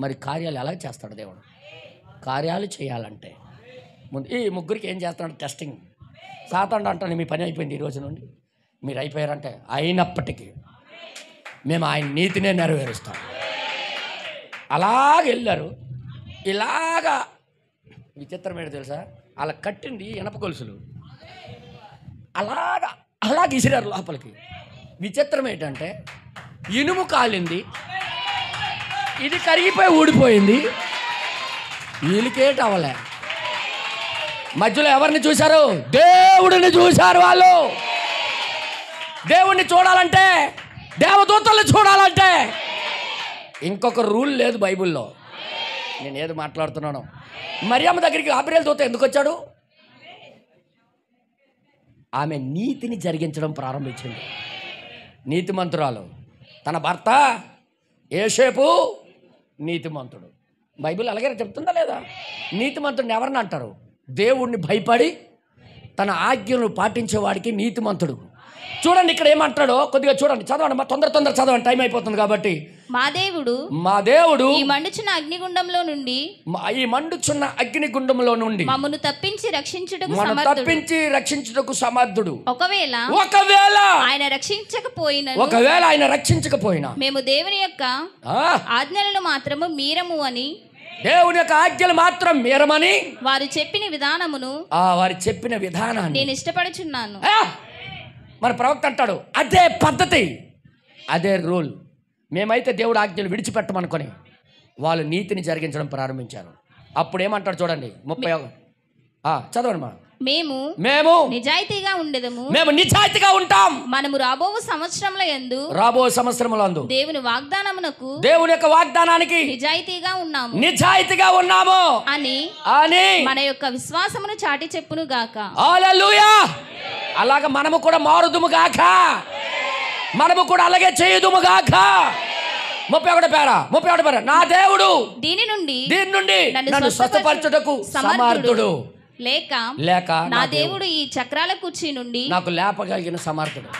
మరి కార్యాలు ఎలా చేస్తాడు దేవుడు? కార్యాలు చేయాలంటే ముందు ఈ ముగ్గురికి ఏం చేస్తున్నాడు? టెస్టింగ్. సాతాను అంటాను మీ పని అయిపోయింది ఈ రోజు నుండి, మీరు అయిపోయారంటే, అయినప్పటికీ మేము ఆయన నీతినే నెరవేరుస్తాం. అలాగ వెళ్ళారు. ఇలాగా విచిత్రం ఏంటో తెలుసా? అలా కట్టింది ఇనప గొలుసులు, అలాగ ఇసిరారు లోపలికి. విచిత్రం ఏంటంటే ఇనుము కాలింది, ఇది కరిగిపోయి ఊడిపోయింది, వీళ్ళకేట అవ్వలే. మధ్యలో ఎవరిని చూశారు? దేవుడిని చూశారు. వాళ్ళు దేవుణ్ణి చూడాలంటే, దేవదూతల్ని చూడాలంటే ఇంకొక రూల్ లేదు బైబిల్లో. నేను ఏది మాట్లాడుతున్నాను? మరియమ్మ దగ్గరికి గాబ్రియెల్ దూత ఎందుకు వచ్చాడు? ఆమె నీతిని జరిగించడం ప్రారంభించింది. నీతిమంతురాలు. తన భర్త యోసేపు నీతిమంతుడు. బైబిల్ అలాగే చెప్తుందా లేదా? నీతిమంతుడిని ఎవరిని అంటారు? దేవుణ్ణి భయపడి తన ఆజ్ఞను పాటించేవాడికి నీతిమంతుడు. చూడండి ఇక్కడ ఏమంటాడో కొద్దిగా చూడండి, చదవండి, మా తొందర చదవండి, టైం అయిపోతుంది కాబట్టి. మా దేవుడు ఈ మండుచున్న అగ్నిగుండంలో నుండి మమ్మను తప్పించి రక్షించుటకు సమర్థుడు. ఒకవేళ ఆయన రక్షించకపోయినా మేము దేవుని యొక్క ఆజ్ఞలను మాత్రము మీరము అని, దేవుని యొక్క ఆజ్ఞలు మాత్రం మీరమని వారు చెప్పిన విధానాన్ని నేను ఇష్టపడుచున్నాను. మన ప్రవక్త అంటాడు, అదే పద్ధతి, అదే రూల్. మేమైతే దేవుడు ఆజ్ఞలు విడిచిపెట్టమనుకొని వాళ్ళు నీతిని జరిగించడం ప్రారంభించారు. అప్పుడు ఏమంటాడు చూడండి, 30 చదవండి. మేము నిజాయితీగా ఉండేదము, మేము నిజాయితీగా ఉంటాం. మనము రాబో సంవత్సరములందు దేవుని వాగ్దానమునకు, దేవుని యొక్క వాగ్దానానికి నిజాయితీగా ఉన్నాము అని మన యొక్క విశ్వాసమును చాటి చెప్పును గాక. హల్లెలూయా. అలాగ మనము కూడా మారుదుము గాక, మనము కూడా అలాగే చేయుదుము గాక. 31 పేర నా దేవుడు దీని నుండి నన్ను స్వస్థపరచుటకు సమర్థుడు, లేక నా దేవుడు ఈ చక్రాల కుర్చీ నుండి నాకు లేపగలిగిన సమర్థుడు.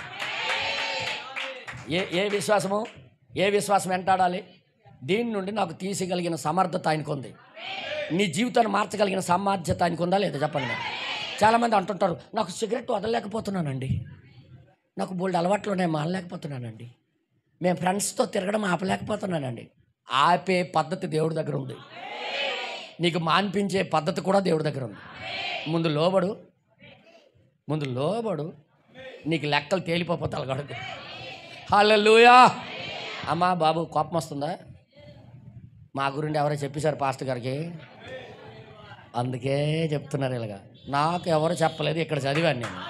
ఏ విశ్వాసం వెంటాడాలి? దీని నుండి నాకు తీసగలిగిన సమర్థత ఆయనకు ఉంది. నీ జీవితాన్ని మార్చగలిగిన సామర్థ్యత ఆయనకు ఉందా లేదా చెప్పండి. చాలామంది అంటుంటారు, నాకు సిగరెట్ వదలలేకపోతున్నానండి, నాకు బోల్డ్ అలవాట్లు ఉన్నాయి మానలేకపోతున్నానండి, మేము ఫ్రెండ్స్తో తిరగడం ఆపలేకపోతున్నానండి. ఆపే పద్ధతి దేవుడి దగ్గర ఉంది, నీకు మాన్పించే పద్ధతి కూడా దేవుడి దగ్గర ఉంది. ముందు లోబడు, నీకు లెక్కలు తేలిపోతే అలగడదు. హల్లెలూయా. అమ్మా బాబు కోపం వస్తుందా? మా గురించి ఎవరో చెప్పేశారు పాస్టర్ గారికి, అందుకే చెప్తున్నారు ఇలాగా. నాకు ఎవరు చెప్పలేదు, ఇక్కడ చదివాను నేను.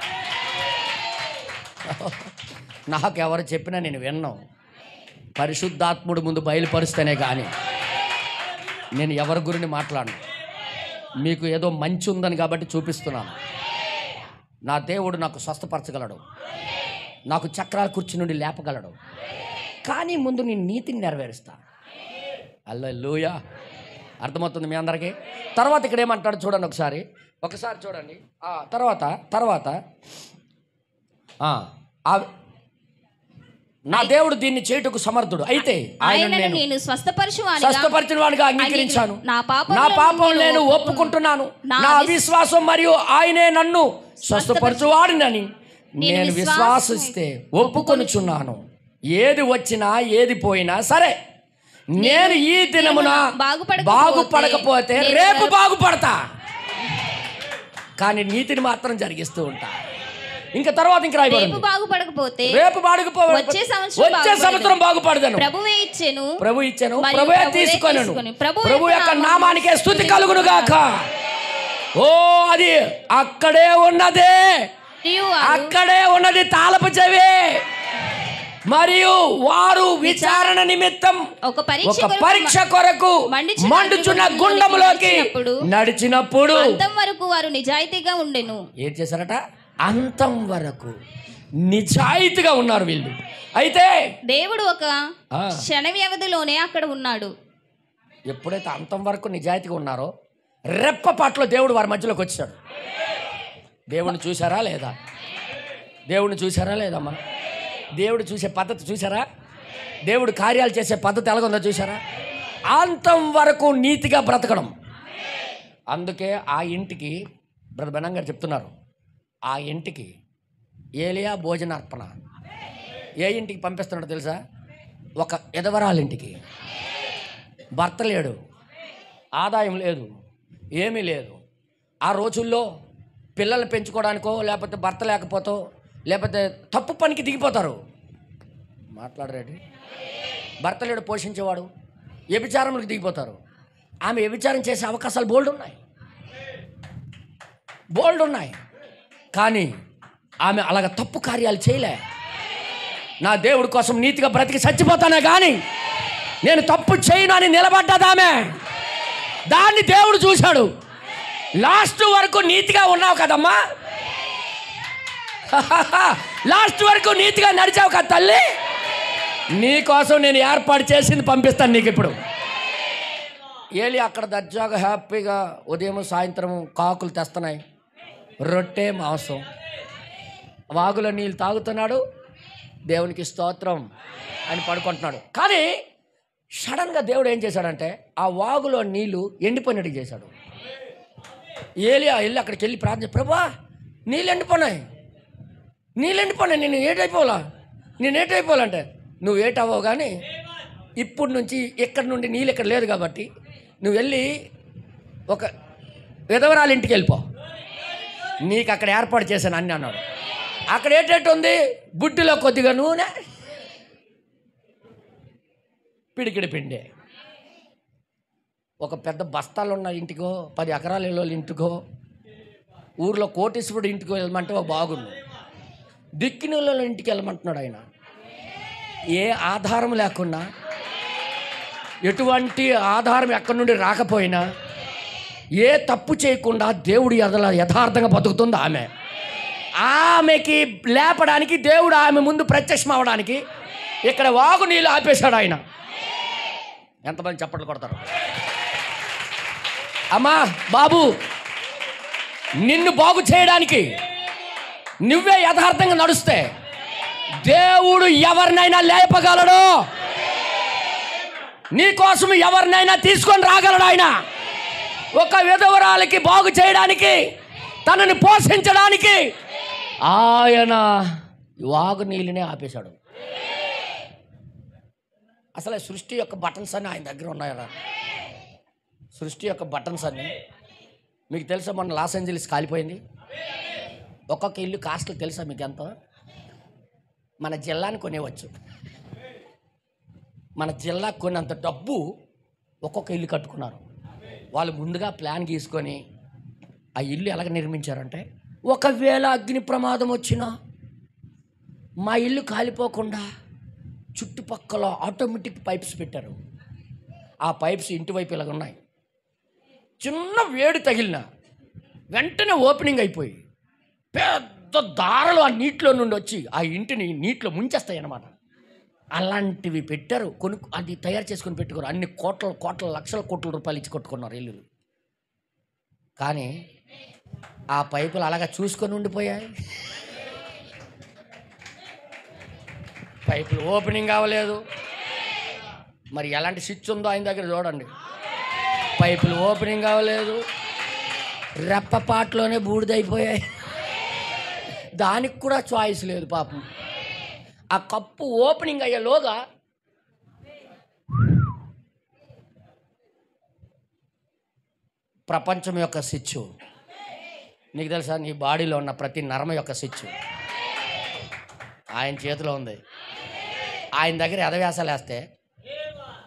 నాకు ఎవరు చెప్పినా నేను విన్నాం. పరిశుద్ధాత్ముడు ముందు బయలుపరుస్తేనే కానీ నేను ఎవరి గురించి మాట్లాడను. మీకు ఏదో మంచి ఉందని కాబట్టి చూపిస్తున్నాను. నా దేవుడు నాకు స్వస్థపరచగలడు, నాకు చక్రాల కుర్చీ నుండి లేపగలడు. కానీ ముందు నేను నీతిని నెరవేరుస్తా. హల్లెలూయా. అర్థమవుతుంది మీ అందరికీ? తర్వాత ఇక్కడ ఏమంటాడు చూడండి, ఒకసారి చూడండి. తర్వాత నా దేవుడు దీన్ని చేయుటకు సమర్థుడు, అయితే ఆయన నేను స్వస్థపరిచిన వాడిగా అంగీకరించాను. నా పాపం నేను ఒప్పుకుంటున్నాను. నా అవిశ్వాసం మరియు ఆయనే నన్ను స్వస్థపరచువాడినని నేను విశ్వాసిస్తే ఒప్పుకొనుచున్నాను. ఏది వచ్చినా ఏది పోయినా సరే, నేను ఈ దినమున బాగుపడకపోతే రేపు బాగుపడతా, కానీ నీతిని మాత్రం జరిగిస్తూ ఉంటా. ఇంకా తర్వాత ఇంకా రాయబడింది, రేపు బాగుపడకపోతే వచ్చే సంవత్సరం బాగుపడదను. ప్రభు ఇచ్చెను, ప్రభువే తీసుకొనెను. ప్రభు యొక్క నామానికే స్తుతి కలుగును గాక. ఓ అది అక్కడే ఉన్నది తాళపు చెవి. మరియు వారు విచారణ నిమిత్తం ఒక పరీక్ష కొరకు మండుచున్న గుండములోకి నడిచినప్పుడు అంతం వరకు వారు నిజాయితీగా ఉండెను. ఏం చేశారట? అంతం వరకు నిజాయితీగా ఉన్నారు వీళ్ళు. అయితే దేవుడు ఒక క్షణ వ్యవధిలోనే అక్కడ ఉన్నాడు. ఎప్పుడైతే అంతం వరకు నిజాయితీగా ఉన్నారో రెప్పపాట్లో దేవుడు వారి మధ్యలోకి వచ్చాడు. దేవుడిని చూసారా లేదా? లేదమ్మా? దేవుడు చూసే పద్ధతి చూసారా? దేవుడు కార్యాలు చేసే పద్ధతి ఎలాగుందో చూసారా? అంతం వరకు నీతిగా బ్రతకడం. అందుకే ఆ ఇంటికి బ్రదర్ బెనం గారు చెప్తున్నారు, ఆ ఇంటికి ఏలియా భోజనార్పణ ఏ ఇంటికి పంపిస్తున్నాడో తెలుసా? ఒక ఎదవరాలింటికి. భర్త లేడు, ఆదాయం లేదు, ఏమీ లేదు. ఆ రోజుల్లో పిల్లల్ని పెంచుకోవడానికో లేకపోతే భర్త లేకపోతే లేకపోతే తప్పు పనికి దిగిపోతారు. మాట్లాడరేంటి? భర్త లేడు పోషించేవాడు, వ్యభిచారంలోకి దిగిపోతారు. ఆమె వ్యభిచారం చేసే అవకాశాలు బోల్డ్ ఉన్నాయి. కానీ ఆమె అలాగ తప్పు కార్యాలు చేయలే. నా దేవుడి కోసం నీతిగా బ్రతికి చచ్చిపోతానే కానీ నేను తప్పు చేయను అని నిలబడ్డదామె. దాన్ని దేవుడు చూశాడు. లాస్ట్ వరకు నీతిగా ఉన్నావు కదమ్మా, లాస్ట్ వరకు నీతిగా నడిచావు కదా తల్లి, నీకోసం నేను ఏర్పాటు చేసింది పంపిస్తాను నీకు. ఇప్పుడు ఏలి అక్కడ దర్జాగా హ్యాపీగా ఉదయం సాయంత్రం కాకులు తెస్తున్నాయి, రొట్టె మాంసం, వాగులో నీళ్ళు తాగుతున్నాడు, దేవునికి స్తోత్రం అని పడుకుంటున్నాడు. కానీ సడన్గా దేవుడు ఏం చేశాడంటే ఆ వాగులో నీళ్ళు ఎండిపోయినట్టు చేశాడు. ఏలియా వెళ్ళి అక్కడికి వెళ్ళి ప్రార్థన, ప్రభువా నీళ్ళు ఎండిపోయినాయి, నేను ఏటైపోవాలంటే నువ్వు ఏటవ్వవు, కానీ ఇప్పుడు నుంచి ఇక్కడ నుండి నీళ్ళు ఇక్కడ లేదు కాబట్టి నువ్వు వెళ్ళి ఒక విధవరాలి ఇంటికి వెళ్ళిపో, నీకు అక్కడ ఏర్పాటు చేశాను అన్నీ అన్నాడు. అక్కడ ఏటేటు ఉంది? బుడ్డిలో కొద్దిగా నూనె, పిడికిడి పిండి. ఒక పెద్ద బస్తాలు ఉన్న ఇంటికో 10 ఎకరాల ఇళ్ళ ఇంటికో ఊర్లో కోటీశ్వరుడు ఇంటికి వెళ్ళమంటే ఒక బాగుంది. దిక్కినీళ్ళ ఇంటికి వెళ్ళమంటున్నాడు ఆయన. ఏ ఆధారం లేకున్నా, ఎటువంటి ఆధారం ఎక్కడి నుండి రాకపోయినా, ఏ తప్పు చేయకుండా దేవుడి యథార్థంగా బతుకుతుంది ఆమె. ఆమెకి లేపడానికి దేవుడు ఆమె ముందు ప్రత్యక్షం అవడానికి ఇక్కడ వాగు నీళ్ళు ఆపేశాడు ఆయన. ఎంతమంది చప్పట్లు కొడతారు? అమ్మా బాబు, నిన్ను బాగు చేయడానికి నువ్వే యథార్థంగా నడుస్తే దేవుడు ఎవరినైనా లేపగలడు. నీకోసం ఎవరినైనా తీసుకొని రాగలడు ఆయన. ఒక విధవరాలకి బాగు చేయడానికి, తనని పోషించడానికి ఆయన వాగు నీళ్ళనే ఆపేశాడు. అసలు సృష్టి యొక్క బటన్స్ అన్నీ ఆయన దగ్గర ఉన్నాయరా? సృష్టి యొక్క బటన్స్ అన్నీ మీకు తెలుసా? మొన్న లాస్ ఏంజలీస్ కాలిపోయింది. ఒక్కొక్క ఇల్లు కాస్ట్లు తెలుసా మీకు ఎంతో? మన జిల్లాని కొనేవచ్చు. మన జిల్లాకు కొన్నంత డబ్బు ఒక్కొక్క ఇల్లు కట్టుకున్నారు వాళ్ళు. ముందుగా ప్లాన్ గీసుకొని ఆ ఇల్లు ఎలాగ నిర్మించారంటే, ఒకవేళ అగ్ని ప్రమాదం వచ్చినా మా ఇల్లు కాలిపోకుండా చుట్టుపక్కల ఆటోమేటిక్ పైప్స్ పెట్టారు. ఆ పైప్స్ ఇంటి వైపు ఇలాగ ఉన్నాయి. చిన్న వేడి తగిలిన వెంటనే ఓపెనింగ్ అయిపోయి పెద్ద దారలు ఆ నీటిలో నుండి వచ్చి ఆ ఇంటిని నీటిలో ముంచేస్తాయి అన్నమాట. అలాంటివి పెట్టారు. అది తయారు చేసుకొని పెట్టుకోరు. అన్ని కోట్ల లక్షల కోట్ల రూపాయలు ఇచ్చి కొట్టుకున్నారు ఇల్లులు. కానీ ఆ పైపులు అలాగా చూసుకొని ఉండిపోయాయి. పైపులు ఓపెనింగ్ అవ్వలేదు. మరి ఎలాంటి స్విచ్ ఉందో ఆయన దగ్గర చూడండి. పైపులు ఓపెనింగ్ అవ్వలేదు, రెప్పపాట్లోనే బూడిదైపోయాయి. దానికి కూడా చాయిస్ లేదు పాపం. ఆ కప్పు ఓపెనింగ్ అయ్యేలోగా ప్రపంచం యొక్క స్విచ్, నీకు తెలుసా, నీ బాడీలో ఉన్న ప్రతి నరమ యొక్క స్విచ్ ఆయన చేతిలో ఉంది. ఆయన దగ్గర ఎదవేసాలు వేస్తే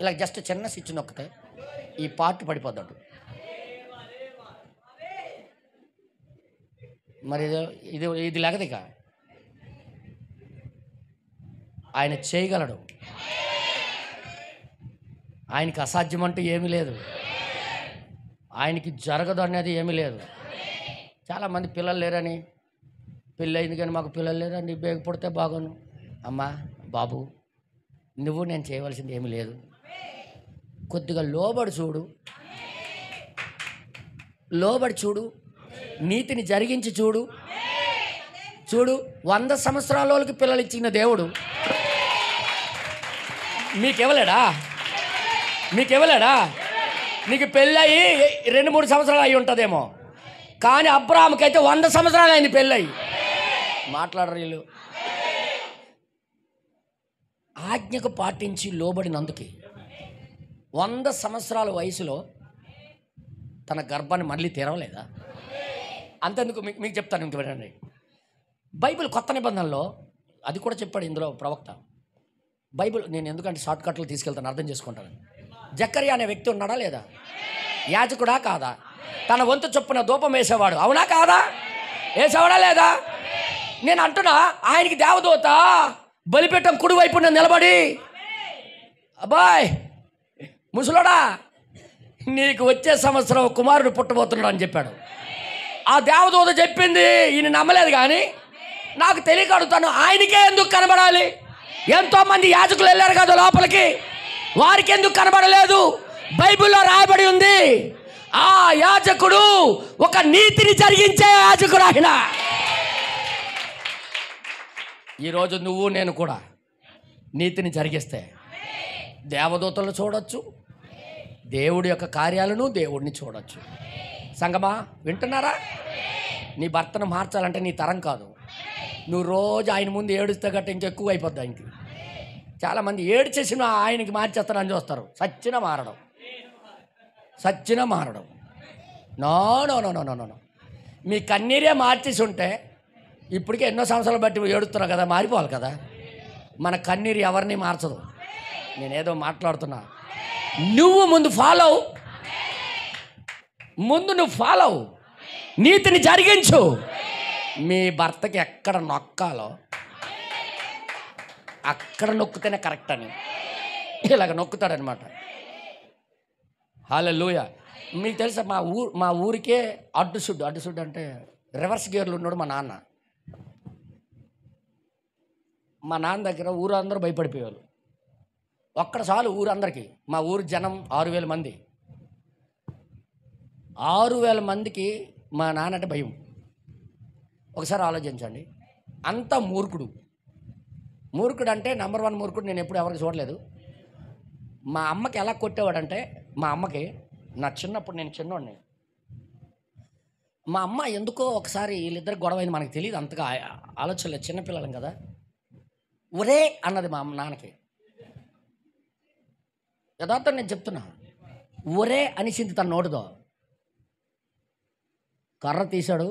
ఇలా జస్ట్ చిన్న స్విచ్ నొక్కితే ఈ పార్ట్ పడిపోద్దాడు. మరి ఇది లేకదిక ఆయన చేయగలడు. ఆయనకి అసాధ్యం అంటూ ఏమీ లేదు. ఆయనకి జరగదు అనేది ఏమీ లేదు. చాలామంది పిల్లలు లేరని, పెళ్ళి అయింది కానీ మాకు పిల్లలు లేరని బేగ పుడితే బాగోను. అమ్మా బాబు, నువ్వు నేను చేయవలసింది ఏమీ లేదు. కొద్దిగా లోబడి చూడు, నీతిని జరిగించి చూడు. 100 సంవత్సరాలకి పిల్లలు ఇచ్చిన దేవుడు మీకెవలేడా? నీకు పెళ్ళయి 2-3 సంవత్సరాలు అయి ఉంటుందేమో, కానీ అబ్రాహాముకైతే 100 సంవత్సరాలు అయింది పెళ్ళయి. మాట్లాడరు వీళ్ళు. ఆజ్ఞకు పాటించి లోబడినందుకే 100 సంవత్సరాల వయసులో తన గర్భాన్ని మళ్ళీ తెరవలేదా? అంతెందుకు మీకు చెప్తాను, ఇంక వినండి. బైబిల్ కొత్త నిబంధనలో అది కూడా చెప్పాడు ఇందులో ప్రవక్త. బైబిల్ నేను ఎందుకంటే షార్ట్ కట్లు తీసుకెళ్తాను, అర్థం చేసుకుంటాను. జకర్యా అనే వ్యక్తి ఉన్నాడా లేదా? యాజకుడా కాదా? తన వంతు చొప్పున ధూపం వేసేవాడు, అవునా కాదా? వేసేవాడా లేదా? నేను అంటున్నా, ఆయనకి దేవదూత బలిపీఠం కుడివైపున నిలబడి, అబ్బాయ్ ముసలోడా, నీకు వచ్చే సంవత్సరం కుమారుడు పుట్టబోతున్నాడు అని చెప్పాడు. ఆ దేవదూత చెప్పింది ఈయన నమ్మలేదు. కానీ నాకు తెలియక అడుగుతాను, ఆయనకే ఎందుకు కనబడాలి? ఎంతోమంది యాజకులు వెళ్ళారు కదా లోపలికి, వారికి ఎందుకు కనబడలేదు? బైబిల్లో రాయబడి ఉంది, ఆ యాజకుడు ఒక నీతిని జరిగించే యాజకుడు ఆయన. ఈరోజు నువ్వు నేను కూడా నీతిని జరిగిస్తే దేవదూతలు చూడొచ్చు, దేవుడి యొక్క కార్యాలను దేవుడిని చూడొచ్చు. సంగమా వింటున్నారా? నీ భర్తను మార్చాలంటే నీ తరం కాదు. నువ్వు రోజు ఆయన ముందు ఏడుస్తే గట్ట ఇంకెక్కువ అయిపోద్ది ఆయనకి. చాలామంది ఏడ్చేసిన ఆయనకి మార్చేస్తారని చూస్తారు. సచ్చిన మారడం no no no no no no. మీ కన్నీరే మార్చేసి ఉంటే ఇప్పటికే ఎన్నో సంవత్సరాలు బట్టి ఏడుస్తున్నారు కదా, మారిపోవాలి కదా. మన కన్నీరు ఎవరిని మార్చదు. నేనేదో మాట్లాడుతున్నా. నువ్వు ముందు ఫాలో అవు, నీతిని జరిగించు. మీ భర్తకి ఎక్కడ నొక్కాలో అక్కడ నొక్కితేనే కరెక్ట్ అని ఇలాగ నొక్కుతాడనమాట. హల్లెలూయా. మీకు తెలుసా, మా ఊరికే అడ్డు సుడ్డు అంటే రివర్స్ గేర్లు ఉన్నాడు మా నాన్న. మా నాన్న దగ్గర ఊరందరూ భయపడిపోయేవాళ్ళు. ఒక్కడ చాలు ఊరందరికీ. మా ఊరు జనం 6,000 మంది. 6,000 మందికి మా నాన్న అంటే భయం. ఒకసారి ఆలోచించండి. అంత మూర్ఖుడు అంటే నెంబర్ 1 మూర్ఖుడు. నేను ఎప్పుడు ఎవరికి చూడలేదు. మా అమ్మకి ఎలా కొట్టేవాడంటే, మా అమ్మకి నా చిన్నప్పుడు, నేను చిన్నోడిని, మా అమ్మ ఎందుకో ఒకసారి వీళ్ళిద్దరికి గొడవైంది, మనకు తెలియదు అంతగా ఆలోచనలేదు, చిన్నపిల్లలం కదా. ఒరే అన్నది మా అమ్మ నాన్నకి. యథార్థం నేను చెప్తున్నా, ఒరే అనిసింది తన నోటితో. కర్ర తీశాడు,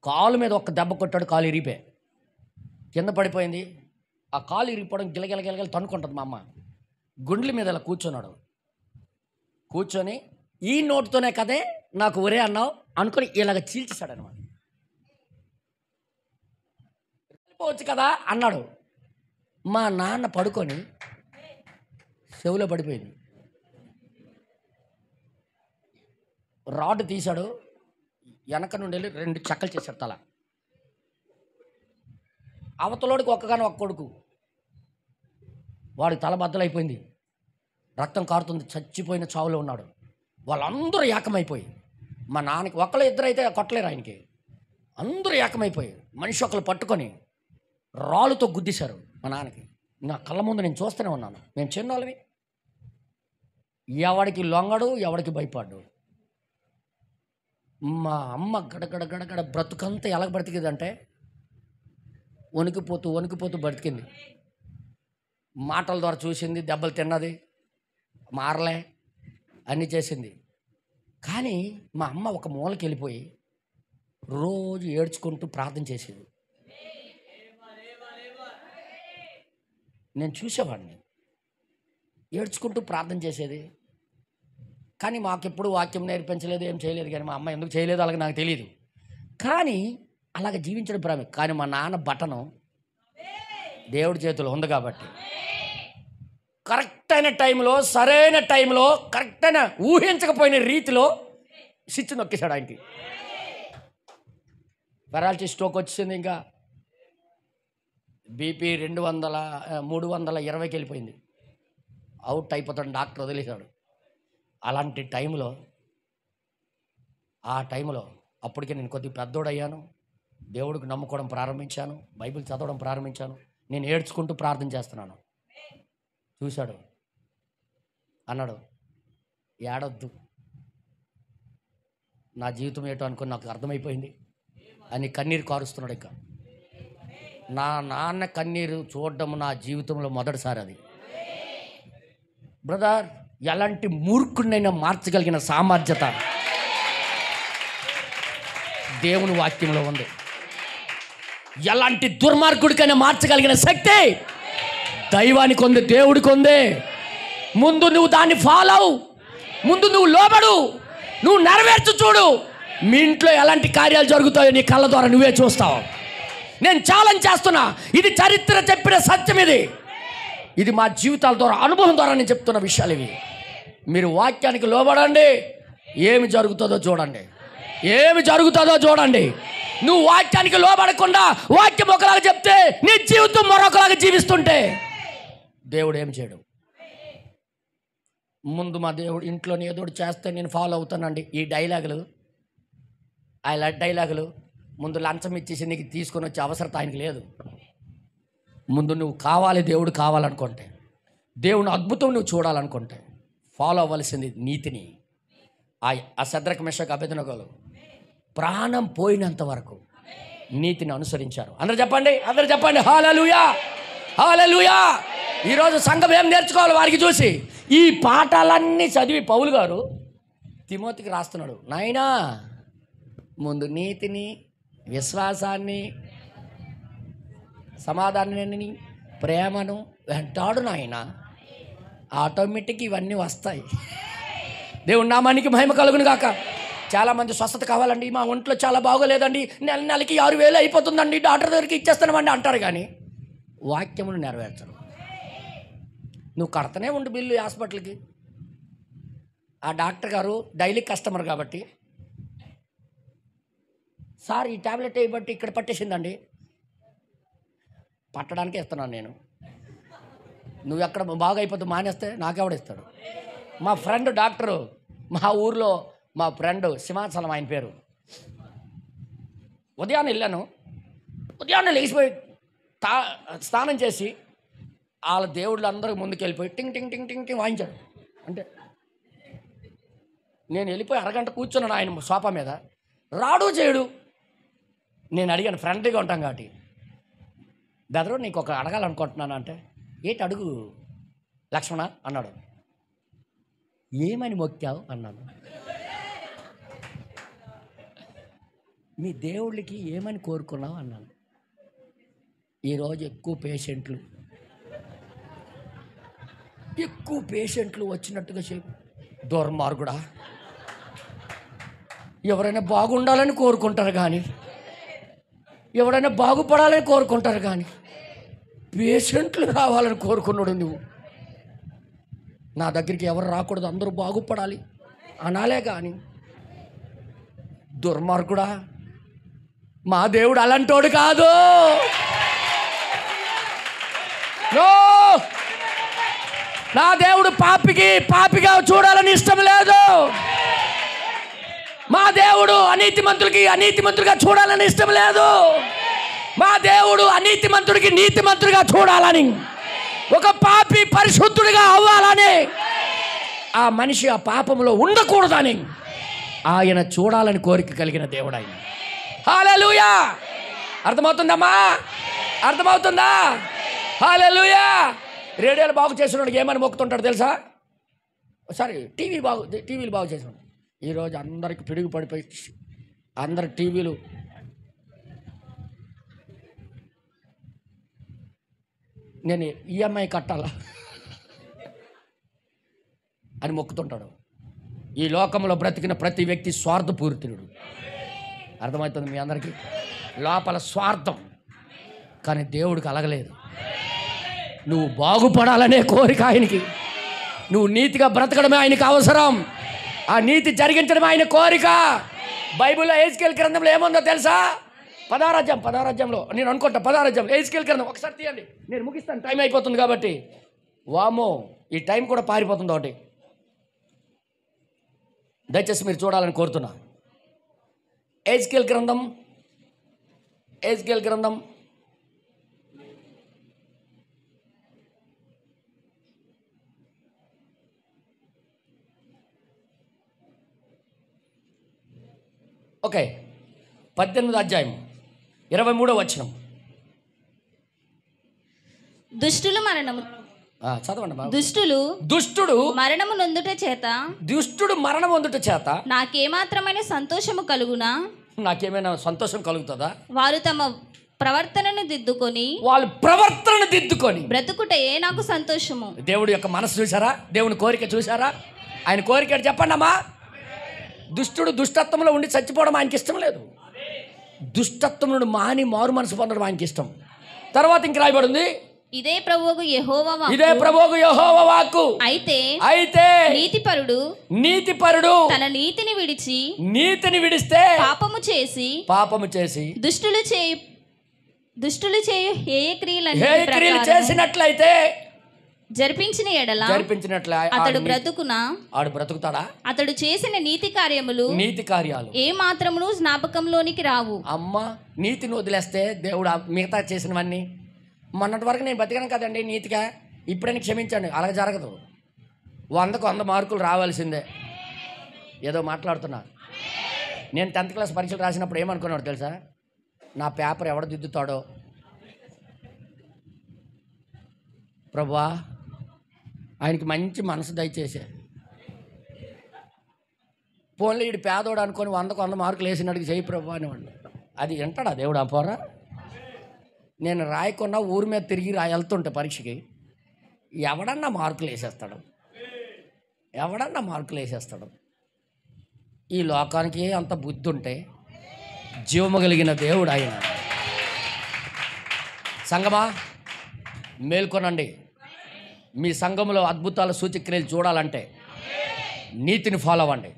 కాలు మీద ఒక్క దెబ్బ కొట్టాడు, కాలు ఇరిగిపోయి కింద పడిపోయింది. ఆ కాలు ఇరిగిపోవడం గిలగిల తనుకుంటుంది మా అమ్మ. గుండ్ల మీద ఇలా కూర్చొని ఈ నోటుతోనే కదే నాకు ఒరే అన్నావు అనుకొని ఇలాగ చీల్చేశాడు అనమాట. పోవచ్చు కదా అన్నాడు. మా నాన్న పడుకొని చెవులో పడిపోయింది. రాడ్ తీశాడు, వెనక నుండి వెళ్ళి 2 చెక్కలు చేశాడు తల. అవతలోడికి ఒక్కగానో ఒక్క కొడుకు, వాడికి తల బద్దలైపోయింది, రక్తం కారుతుంది, చచ్చిపోయిన చావులో ఉన్నాడు. వాళ్ళందరూ ఏకమైపోయి, మా నాన్నకి ఒకళ్ళు ఇద్దరు అయితే కొట్టలేరు ఆయనకి, అందరూ ఏకమైపోయి మనిషి ఒకళ్ళు పట్టుకొని రాళ్ళుతో గుద్దేశారు మా నాన్నకి. నా కళ్ళ ముందు నేను చూస్తూనే ఉన్నాను. మేము చిన్నోళ్ళవి, ఎవడికి లొంగడు, ఎవడికి భయపడ్డు. మా అమ్మ గడగడ గడగడ బ్రతుకంతా ఎలా బ్రతికిందంటే వణికిపోతూ బ్రతికింది. మాటల ద్వారా చూసింది, దెబ్బలు తిన్నది, మారలే, అన్నీ చేసింది. కానీ మా అమ్మ ఒక మూలకి వెళ్ళిపోయి రోజు ఏడ్చుకుంటూ ప్రార్థన చేసేది. నేను చూసేవాడిని, ఏడ్చుకుంటూ ప్రార్థన చేసేది. కానీ మాకెప్పుడు వాక్యం నేర్పించలేదు, ఏం చేయలేదు. కానీ మా అమ్మ ఎందుకు చేయలేదు అలాగే నాకు తెలియదు. కానీ అలాగ జీవించడం ప్రారంభం. కానీ మా నాన్న బటను దేవుడి చేతిలో ఉంది కాబట్టి కరెక్ట్ అయిన టైంలో, సరైన టైంలో, కరెక్ట్ అయిన ఊహించకపోయిన రీతిలో స్విచ్ నొక్కేశాడు ఆయనకి. పెరాలసిస్ స్ట్రోక్ వచ్చింది. ఇంకా బీపీ 320కి వెళ్ళిపోయింది. అవుట్ అయిపోతాడు, డాక్టర్ వదిలేశాడు. అలాంటి టైంలో, ఆ టైంలో అప్పటికే నేను కొద్దిగా పెద్దోడయ్యాను, దేవుడికి నమ్ముకోవడం ప్రారంభించాను, బైబిల్ చదవడం ప్రారంభించాను. నేను ఏడ్చుకుంటూ ప్రార్థన చేస్తున్నాను. చూశాడు, అన్నాడు, ఏడొద్దు, నా జీవితం ఏంటో అనుకుని నాకు అర్థమైపోయింది అని కన్నీరు కారుస్తున్నాడు. ఇక నా నాన్న కన్నీరు చూడడం నా జీవితంలో మొదటిసారి. అది బ్రదర్, ఎలాంటి మూర్ఖుడినైనా మార్చగలిగిన సామర్థ్యత దేవుని వాక్యంలో ఉంది. ఎలాంటి దుర్మార్గుడికైనా మార్చగలిగిన శక్తి దైవానికి ఉంది, దేవుడికి ఉంది. ముందు నువ్వు దాన్ని ఫాలో అవు, ముందు నువ్వు లోబడు, నువ్వు నెరవేర్చు. చూడు, మీ ఇంట్లో ఎలాంటి కార్యాలు జరుగుతాయో నీ కళ్ళ ద్వారా నువ్వే చూస్తావు. నేను ఛాలెంజ్ చేస్తున్నా, ఇది చరిత్ర చెప్పిన సత్యం. ఇది మా జీవితాల ద్వారా, అనుభవం ద్వారా నేను చెప్తున్న విషయాలు ఇవి. మీరు వాక్యానికి లోబడండి, ఏమి జరుగుతుందో చూడండి, ఏమి జరుగుతుందో చూడండి. నువ్వు వాక్యానికి లోబడకుండా వాక్యం ఒకలాగా చెప్తే నీ జీవితం మరొకలాగా జీవిస్తుంటే దేవుడు ఏం చేయడు. ముందు మా దేవుడు ఇంట్లోనే ఏదో చేస్తే నేను ఫాలో అవుతానండి. ఈ డైలాగులు, డైలాగులు ముందు లంచం ఇచ్చేసి నీకు తీసుకొని వచ్చే అవసరం ఆయనకి లేదు. ముందు నువ్వు కావాలి, దేవుడు కావాలనుకుంటే, దేవుని అద్భుతం నువ్వు చూడాలనుకుంటే ఫాలో అవ్వాల్సింది నీతిని. ఆ శద్రక్ మెషక్ అబేద్నెగోలు ప్రాణం పోయినంత వరకు నీతిని అనుసరించారు. అందరూ చెప్పండి, అందరూ చెప్పండి హల్లెలూయా, హల్లెలూయా. ఈరోజు సంఘం ఏం నేర్చుకోవాలి వారికి చూసి? ఈ పాఠాలన్నీ చదివి పౌలు గారు తిమోతికి రాస్తున్నాడు. నాయనా, ముందు నీతిని, విశ్వాసాన్ని, సమాధానాన్ని, ప్రేమను వెంటాడు నాయన, ఆటోమేటిక్ ఇవన్నీ వస్తాయి. దేవుని నామానికి మహిమ కలుగును గాక. చాలామంది స్వస్థత కావాలండి, మా ఒంట్లో చాలా బాగోలేదండి, నెలకి 6,000 అయిపోతుందండి, డాక్టర్ దగ్గరికి ఇచ్చేస్తామండి అంటారు. కానీ వాక్యమును నెరవేర్చరు. నువ్వు కడతనే ఉండు బిల్లు హాస్పిటల్కి. ఆ డాక్టర్ గారు డైలీ కస్టమర్ కాబట్టి, సార్ ఈ ట్యాబ్లెట్ బట్టి ఇక్కడ పట్టేసిందండి, పట్టడానికి ఇస్తున్నాను నేను, నువ్వు ఎక్కడ బాగా అయిపోతే మానేస్తే నాకెవడిస్తాడు? మా ఫ్రెండ్ డాక్టరు, మా ఊర్లో మా ఫ్రెండ్ సింహాచలం ఆయన పేరు. ఉదయాన్నే వెళ్ళాను, ఉదయాన్నే లేచిపోయి స్నానం చేసి వాళ్ళ దేవుళ్ళు అందరూ ముందుకు వెళ్ళిపోయి టింగ్ టింగ్ టింగ్ టింగ్ టింగ్ వాయించాడు. అంటే నేను వెళ్ళిపోయి అరగంట కూర్చున్నాను ఆయన సోఫా మీద, రాడు చేయడు. నేను అడిగాను, ఫ్రెండ్లీగా ఉంటాం కాబట్టి, బెదరు నీకు ఒక అడగాలనుకుంటున్నాను అంటే, ఏంటి అడుగు లక్ష్మణ అన్నాడు. ఏమని మొక్కావు అన్నాను. మీ దేవుళ్ళకి ఏమని కోరుకున్నావు అన్నాను. ఈరోజు ఎక్కువ పేషెంట్లు వచ్చినట్టుగా చెప్పు. దుర్మార్గుడా, ఎవరైనా బాగుండాలని కోరుకుంటారు కానీ ఎవడైనా బాగుపడాలని కోరుకుంటారు, కానీ పేషెంట్లు రావాలని కోరుకున్నాడు నువ్వు. నా దగ్గరికి ఎవరు రాకూడదు, అందరూ బాగుపడాలి అనాలే కానీ. దుర్మార్గుడా, మా దేవుడు అలాంటోడు కాదు. నో, నా దేవుడు పాపిగా చూడాలని ఇష్టం లేదు. మా దేవుడు అనీతిమంతులుగా చూడాలని ఇష్టం లేదు. మా దేవుడు నీతిమంతుడిగా చూడాలని, ఒక పాపి పరిశుద్ధుడిగా అవ్వాలని, ఆ మనిషి ఆ పాపంలో ఉండకూడదని ఆయన చూడాలని కోరిక కలిగిన దేవుడు ఆయన. హల్లెలూయా. అర్థమవుతుందమ్మా? అర్థమవుతుందా? హల్లెలూయా. రేడియోలు బాగు చేసినోడికి ఏమని మొక్కుతుంటాడు తెలుసా? సారీ, టీవీలు బాగు చేసినాడు. ఈరోజు అందరికి పిడుగు పడిపోయి అందరి టీవీలు నేను ఈఎంఐ కట్టాలా అని మొక్కుతుంటాడు. ఈ లోకంలో బ్రతికిన ప్రతి వ్యక్తి స్వార్థపూరితుడు. అర్థమవుతుంది మీ అందరికీ? లోపల స్వార్థం, కానీ దేవుడికి అలగలేదు. నువ్వు బాగుపడాలనే కోరిక ఆయనకి. నువ్వు నీతిగా బ్రతకడమే ఆయనకి అవసరం. ఆ నీతి జరిగించడమే ఆయన కోరిక. బైబిల్లో ఎహెజ్కేలు గ్రంథంలో ఏముందో తెలుసా? 16వ అధ్యాయంలో నేను అనుకుంటా, 16వ అధ్యాయంలో ఎహెజ్కేలు గ్రంథం ఒకసారి తీయండి, నేను ముగిస్తాను, టైం అయిపోతుంది కాబట్టి. వామో, ఈ టైం కూడా పారిపోతుంది ఒకటి. దయచేసి మీరు చూడాలని కోరుతున్నా. ఎహెజ్కేలు గ్రంథం ఓకే, 18వ అధ్యాయం 23వ వచనం. చదవండి. దుష్టుడు మరణము నొందుట చేత నాకేమాత్రమైన సంతోషము కలుగునా? నాకేమైనా సంతోషం కలుగుతుందా? వారు తమ ప్రవర్తనను దిద్దుకొని బ్రతుకుటే నాకు సంతోషము. దేవుడి యొక్క మనసు చూసారా? దేవుని కోరిక చూసారా? ఆయన కోరిక చెప్పండి అమ్మా. దుష్టుడు దుష్టత్వంలో ఉండి చచ్చిపోవడం ఆయనకి ఇష్టం లేదు. దుష్టత్వం నుండి మారు మనసు పొందడం ఆయనకి ఇష్టం. తర్వాత ఇంక రాయబడింది, ఇదే ప్రభువుకు యెహోవా వాక్కు. అయితే నీతిపరుడు తన నీతిని విడిస్తే పాపము చేసి దుష్టులు చేయు హేయ క్రియలు చేసినట్లయితే జరిపించిన అతడు బ్రతుకుతాడా? అతడు చేసిన నీతి కార్యాలు ఏ మాత్రమును జ్ఞాపకంలోనికి రావు. అమ్మా, నీతిని వదిలేస్తే దేవుడు మిగతా చేసినవన్నీ, మొన్నటి వరకు నేను బతికాను కదండి నీతిగా, ఇప్పుడైనా క్షమించండి, అలా జరగదు. 100కు 100 మార్కులు రావాల్సిందే. ఏదో మాట్లాడుతున్నా. నేను 10th క్లాస్ పరీక్షలు రాసినప్పుడు ఏమనుకున్నాడు తెలుసా? నా పేపర్ ఎవడ దిద్దుతాడో, ప్రభువా ఆయనకి మంచి మనసు దయచేసే, ఫోన్లో వీడు పేదోడు అనుకొని 100కు 100 మార్కులు వేసినట్టుగా చేయి ప్రభువా అనేవాడు. అది వింటాడా దేవుడు? ఆ పోరా, నేను రాయకుండా ఊరి మీద తిరిగి వెళ్తుంటే పరీక్షకి, ఎవడన్నా మార్కులు వేసేస్తాడు. ఈ లోకానికి అంత బుద్ధి ఉంటే జీవము కలిగిన దేవుడు ఆయన. సంగమా, మేల్కొనండి. మీ సంఘంలో అద్భుతాల సూచక్రియలు చూడాలంటే నీతిని ఫాలో అవ్వండి.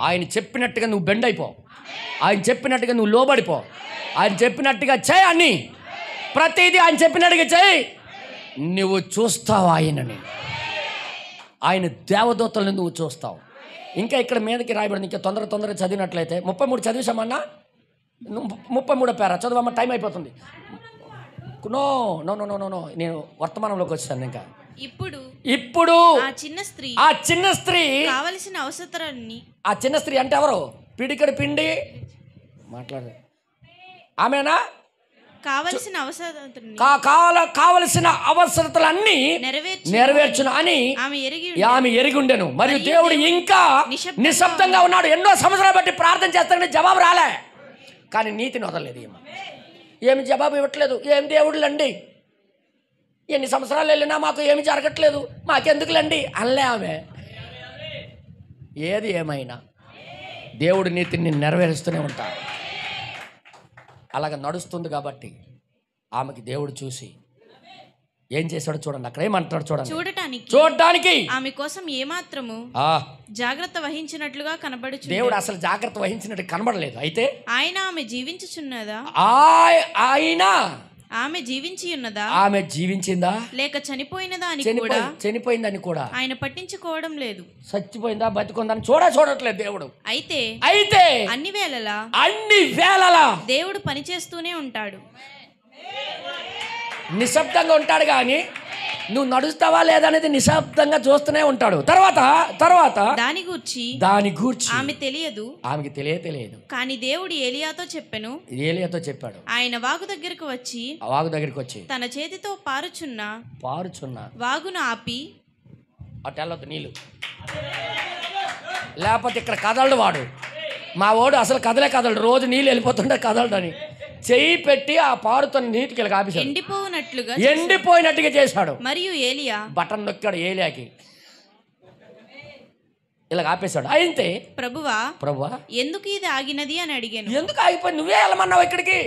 ఆయన చెప్పినట్టుగా నువ్వు బెండ్ అయిపో, ఆయన చెప్పినట్టుగా నువ్వు లోబడిపో, ఆయన చెప్పినట్టుగా చేయి. అన్నీ ప్రతిదీ ఆయన చెప్పినట్టుగా చేయి. నువ్వు చూస్తావు ఆయనని, ఆయన దేవదూతలను నువ్వు చూస్తావు. ఇంకా ఇక్కడ మీదకి రాయబడింది, ఇంకా తొందరగా చదివినట్లయితే 33 చదివేశామన్నా, 33 పేరా చదవమ్మా, టైం అయిపోతుంది. నో, నేను వర్తమానంలోకి వచ్చాను. ఇంకా ఇప్పుడు ఆ చిన్న స్త్రీ కావలసిన అవసరాన్ని, ఆ చిన్న స్త్రీ అంటే ఎవరు? పిడికడి పిండి మాట్లాడు ఆమెనా? కావలసిన అవసరతలన్నీ నెరవేర్చును అని ఆమె ఎరిగి ఉండెను. మరియు దేవుడు ఇంకా నిశ్శబ్దంగా ఉన్నాడు. ఎన్నో సంవత్సరాలు బట్టి ప్రార్థన చేస్తానని జవాబు రాలే, కానీ నీతిని వదలలేదు. ఏమి జవాబు ఇవ్వట్లేదు. ఏం దేవుడులండి, ఎన్ని సంవత్సరాలు వెళ్ళినా మాకు ఏమి జరగట్లేదు, మాకెందుకులండి అనలే ఆమె. ఏది ఏమైనా దేవుడి నీతిని నెరవేరుస్తూనే ఉంటాడు. అలాగ నడుస్తుంది కాబట్టి ఆమెకి దేవుడు చూసి ఏం చేశాడో చూడండి. అక్కడ ఏమంటాడు చూడండి. చూడటానికి ఆమె కోసం ఏమాత్రము జాగ్రత్త వహించినట్లుగా కనబడుచు. దేవుడు అసలు జాగ్రత్త వహించినట్టు కనబడలేదు. అయితే ఆయన ఆమె జీవించుచున్నదా, ఆయన ఆమె జీవించి ఉన్నదా, ఆమె జీవించిందా లేక చనిపోయినదా అని చనిపోయిందని కూడా ఆయన పట్టించుకోవడం లేదు. చచ్చిపోయిందా బతికుందని చూడట్లేదు దేవుడు. అయితే అన్ని వేళలా దేవుడు పనిచేస్తూనే ఉంటాడు. నిశ్శబ్దంగా ఉంటాడు కానీ నువ్వు నడుస్తావా లేదనేది నిశ్శబ్దంగా చూస్తూనే ఉంటాడు. తర్వాత దాని గూర్చి ఆమెకి తెలియదు. కానీ దేవుడు ఏలియాతో చెప్పాడు. ఆయన వాగు దగ్గరకు వచ్చి తన చేతితో పారుచున్న వాగును ఆపి, అటెళ్ళొద్దు నీళ్ళు, లేకపోతే ఇక్కడ కదలడు వాడు. మా వాడు అసలు కదలడు, రోజు నీళ్ళు వెళ్ళిపోతుంటే కదలడని చెయ్యి పెట్టి ఆ పారుతున్న నీటికి ఆపేశాడు. ఎండిపోయినట్టుగా చేశాడు. మరియు ఏలియా బటన్ నొక్కాడు. ఏలియాకి ఇలా ఆపేశాడు. అయితే ప్రభువా ఎందుకు ఇది ఆగినది అని అడిగాను. ఎందుకు ఆగిపోయింది? నువ్వే వెళ్ళమన్నావు ఇక్కడికి,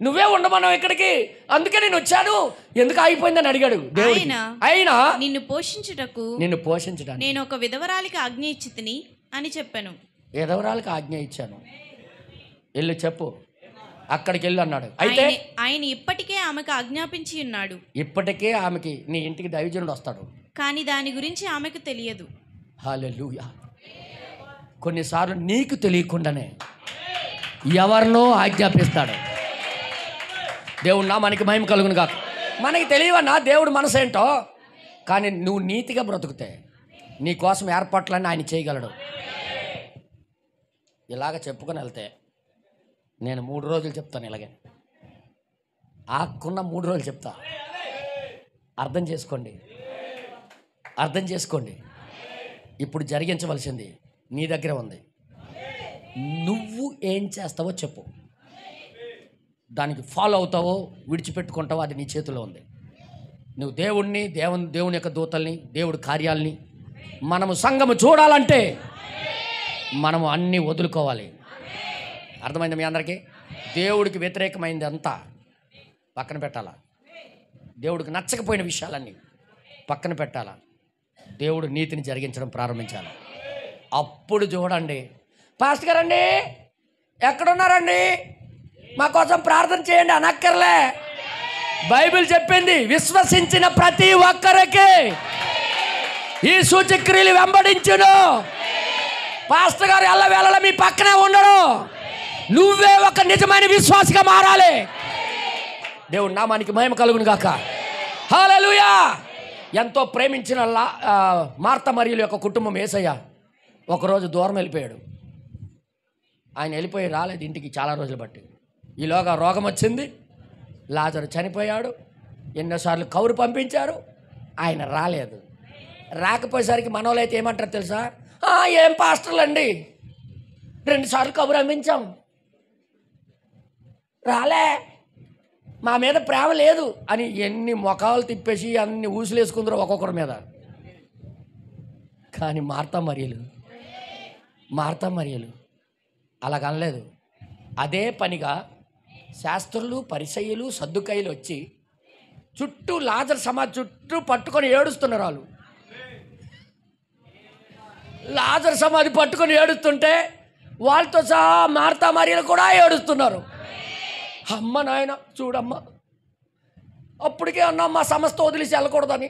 నువ్వే ఉండమన్నావు ఇక్కడికి, అందుకే నేను వచ్చాను, ఎందుకు ఆగిపోయిందని అడిగాడు. అయినా నిన్ను పోషించుటకు నేను ఒక విధవరాలికి ఆజ్ఞ ఇచ్చితిని అని చెప్పాను. విధవరాలికి ఆజ్ఞ ఇచ్చాను, వెళ్ళి చెప్పు, అక్కడికి వెళ్ళి అన్నాడు. అయితే ఆయన ఇప్పటికే ఆమెకు ఆజ్ఞాపించి ఉన్నాడు. ఇప్పటికే ఆమెకి నీ ఇంటికి దైవజనుడు వస్తాడు, కానీ దాని గురించి ఆమెకు తెలియదు. హల్లెలూయా. కొన్నిసార్లు నీకు తెలియకుండానే ఎవరినో ఆజ్ఞాపిస్తాడు దేవుడు. నా మనకి మహిమ కలుగును కాక. మనకి తెలియవన్నా దేవుడు మనసు ఏంటో, కానీ నువ్వు నీతిగా బ్రతుకుతే నీ కోసం ఏర్పాట్లన్నీ ఆయన చేయగలడు. ఇలాగ చెప్పుకొని వెళ్తే నేను 3 రోజులు చెప్తాను, ఇలాగే ఆకున్న 3 రోజులు చెప్తా. అర్థం చేసుకోండి. ఇప్పుడు జరిగించవలసింది నీ దగ్గర ఉంది. నువ్వు ఏం చేస్తావో చెప్పు, దానికి ఫాలో అవుతావో విడిచిపెట్టుకుంటావో అది నీ చేతిలో ఉంది. నువ్వు దేవుని యొక్క దూతల్ని, దేవుడి కార్యాలని మనము సంఘము చూడాలంటే మనము అన్నీ వదులుకోవాలి. అర్థమైంది మీ అందరికీ? దేవుడికి వ్యతిరేకమైంది అంతా పక్కన పెట్టాలా, దేవుడికి నచ్చకపోయిన విషయాలన్నీ పక్కన పెట్టాలా, దేవుడు నీతిని జరిగించడం ప్రారంభించాలి. అప్పుడు చూడండి, పాస్టర్ గారండి ఎక్కడున్నారండి, మా కోసం ప్రార్థన చేయండి అనక్కర్లే. బైబిల్ చెప్పింది, విశ్వసించిన ప్రతి ఒక్కరికి ఈ సూచక్రియలు వెంబడించును. పాస్టర్ గారు ఎల్లవేళలా మీ పక్కనే ఉండడు. నువ్వే ఒక నిజమైన విశ్వాసిగా మారాలి. దేవుడు నామానికి మహిమ కలుగును గాక. హల్లెలూయా. ఎంతో ప్రేమించిన మార్త మరియుల యొక్క కుటుంబం యేసయ్య ఒకరోజు దూరం వెళ్ళిపోయాడు. ఆయన వెళ్ళిపోయి రాలేదు ఇంటికి చాలా రోజులు బట్టి. ఈలోగా రోగం వచ్చింది, లాజరు చనిపోయాడు. ఎన్నోసార్లు కౌరు పంపించారు, ఆయన రాలేదు. రాకపోయేసరికి మనోళ్ళు అయితే ఏమంటారు తెలుసా? ఏం పాస్టర్లు అండి, 2 సార్లు కబురు అందించాం, రాలే, మా మీద ప్రేమ లేదు అని ఎన్ని మొఖాలు తిప్పేసి అన్ని ఊసులేసుకుందరో ఒక్కొక్కరి మీద. కానీ మార్తా మరియలు అలాగనలేదు. అదే పనిగా శాస్త్రులు, పరిసయ్యులు, సద్దుకాయలు వచ్చి చుట్టూ లాజరు సమాధి చుట్టూ పట్టుకొని ఏడుస్తున్నారు. వాళ్ళు లాజరు సమాధి పట్టుకొని ఏడుస్తుంటే వాళ్ళతో సహా మార్తా మరియలు కూడా ఏడుస్తున్నారు. అమ్మ నాయన చూడమ్మ, అప్పటికే అన్నా మా సమస్త వదిలేసి వెళ్ళకూడదని.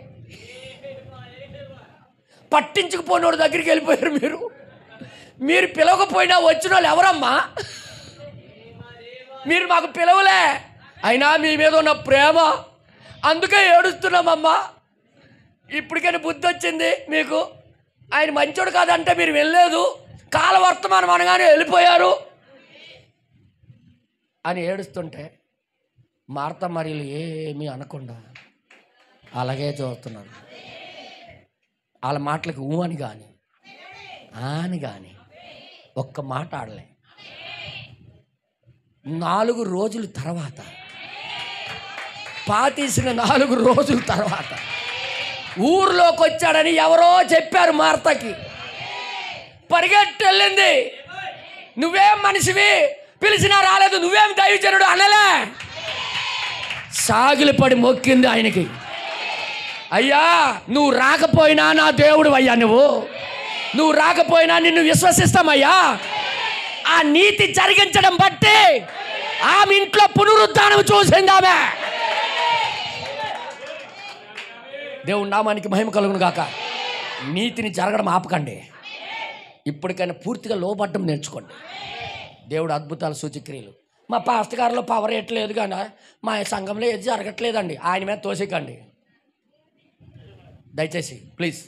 పట్టించుకుపోయినోడు దగ్గరికి వెళ్ళిపోయారు. మీరు పిలవకపోయినా వచ్చిన వాళ్ళు ఎవరమ్మా? మీరు మాకు పిలవలే, అయినా మీ మీద ఉన్న ప్రేమ అందుకే ఏడుస్తున్నామమ్మా. ఇప్పటికైనా బుద్ధి వచ్చింది మీకు, ఆయన మంచోడు కాదంటే మీరు వెళ్ళలేదు, కాలవర్తమానం అనగానే వెళ్ళిపోయారు అని ఏడుస్తుంటే మార్తా మరియలు ఏమీ అనకుండా అలాగే చూస్తున్నారు. వాళ్ళ మాటలకు ఊ అని కానీ ఒక్క మాట ఆడలే. 4 రోజుల తర్వాత, పాతీసిన 4 రోజుల తర్వాత ఊర్లోకి వచ్చాడని ఎవరో చెప్పారు మార్తకి. పరిగెట్టి వెళ్ళింది. నువ్వేం మనిషివి, పిలిచినా రాలేదు, నువ్వేం దైవజనుడు అనలే. సాగిలిపడి మొక్కింది ఆయనకి. అయ్యా నువ్వు రాకపోయినా నా దేవుడు అయ్యా, నువ్వు రాకపోయినా నిన్ను విశ్వసిస్తామయ్యా. ఆ నీతి జరిగించడం బట్టి ఆమె ఇంట్లో పునరుద్ధానం చూసింది ఆమె. దేవుని నామానికి మహిమ కలుగును గాక. నీతిని జరగడం ఆపకండి. ఇప్పటికైనా పూర్తిగా లోబడ్డం నేర్చుకోండి. దేవుడు అద్భుతాలు సూచక్రియలు. మా పాస్టర్ గారిలో పవర్ ఎట్లేదు కానీ మా సంఘంలో ఏది జరగట్లేదండి, ఆయన మీద తోసేకండి దయచేసి ప్లీజ్.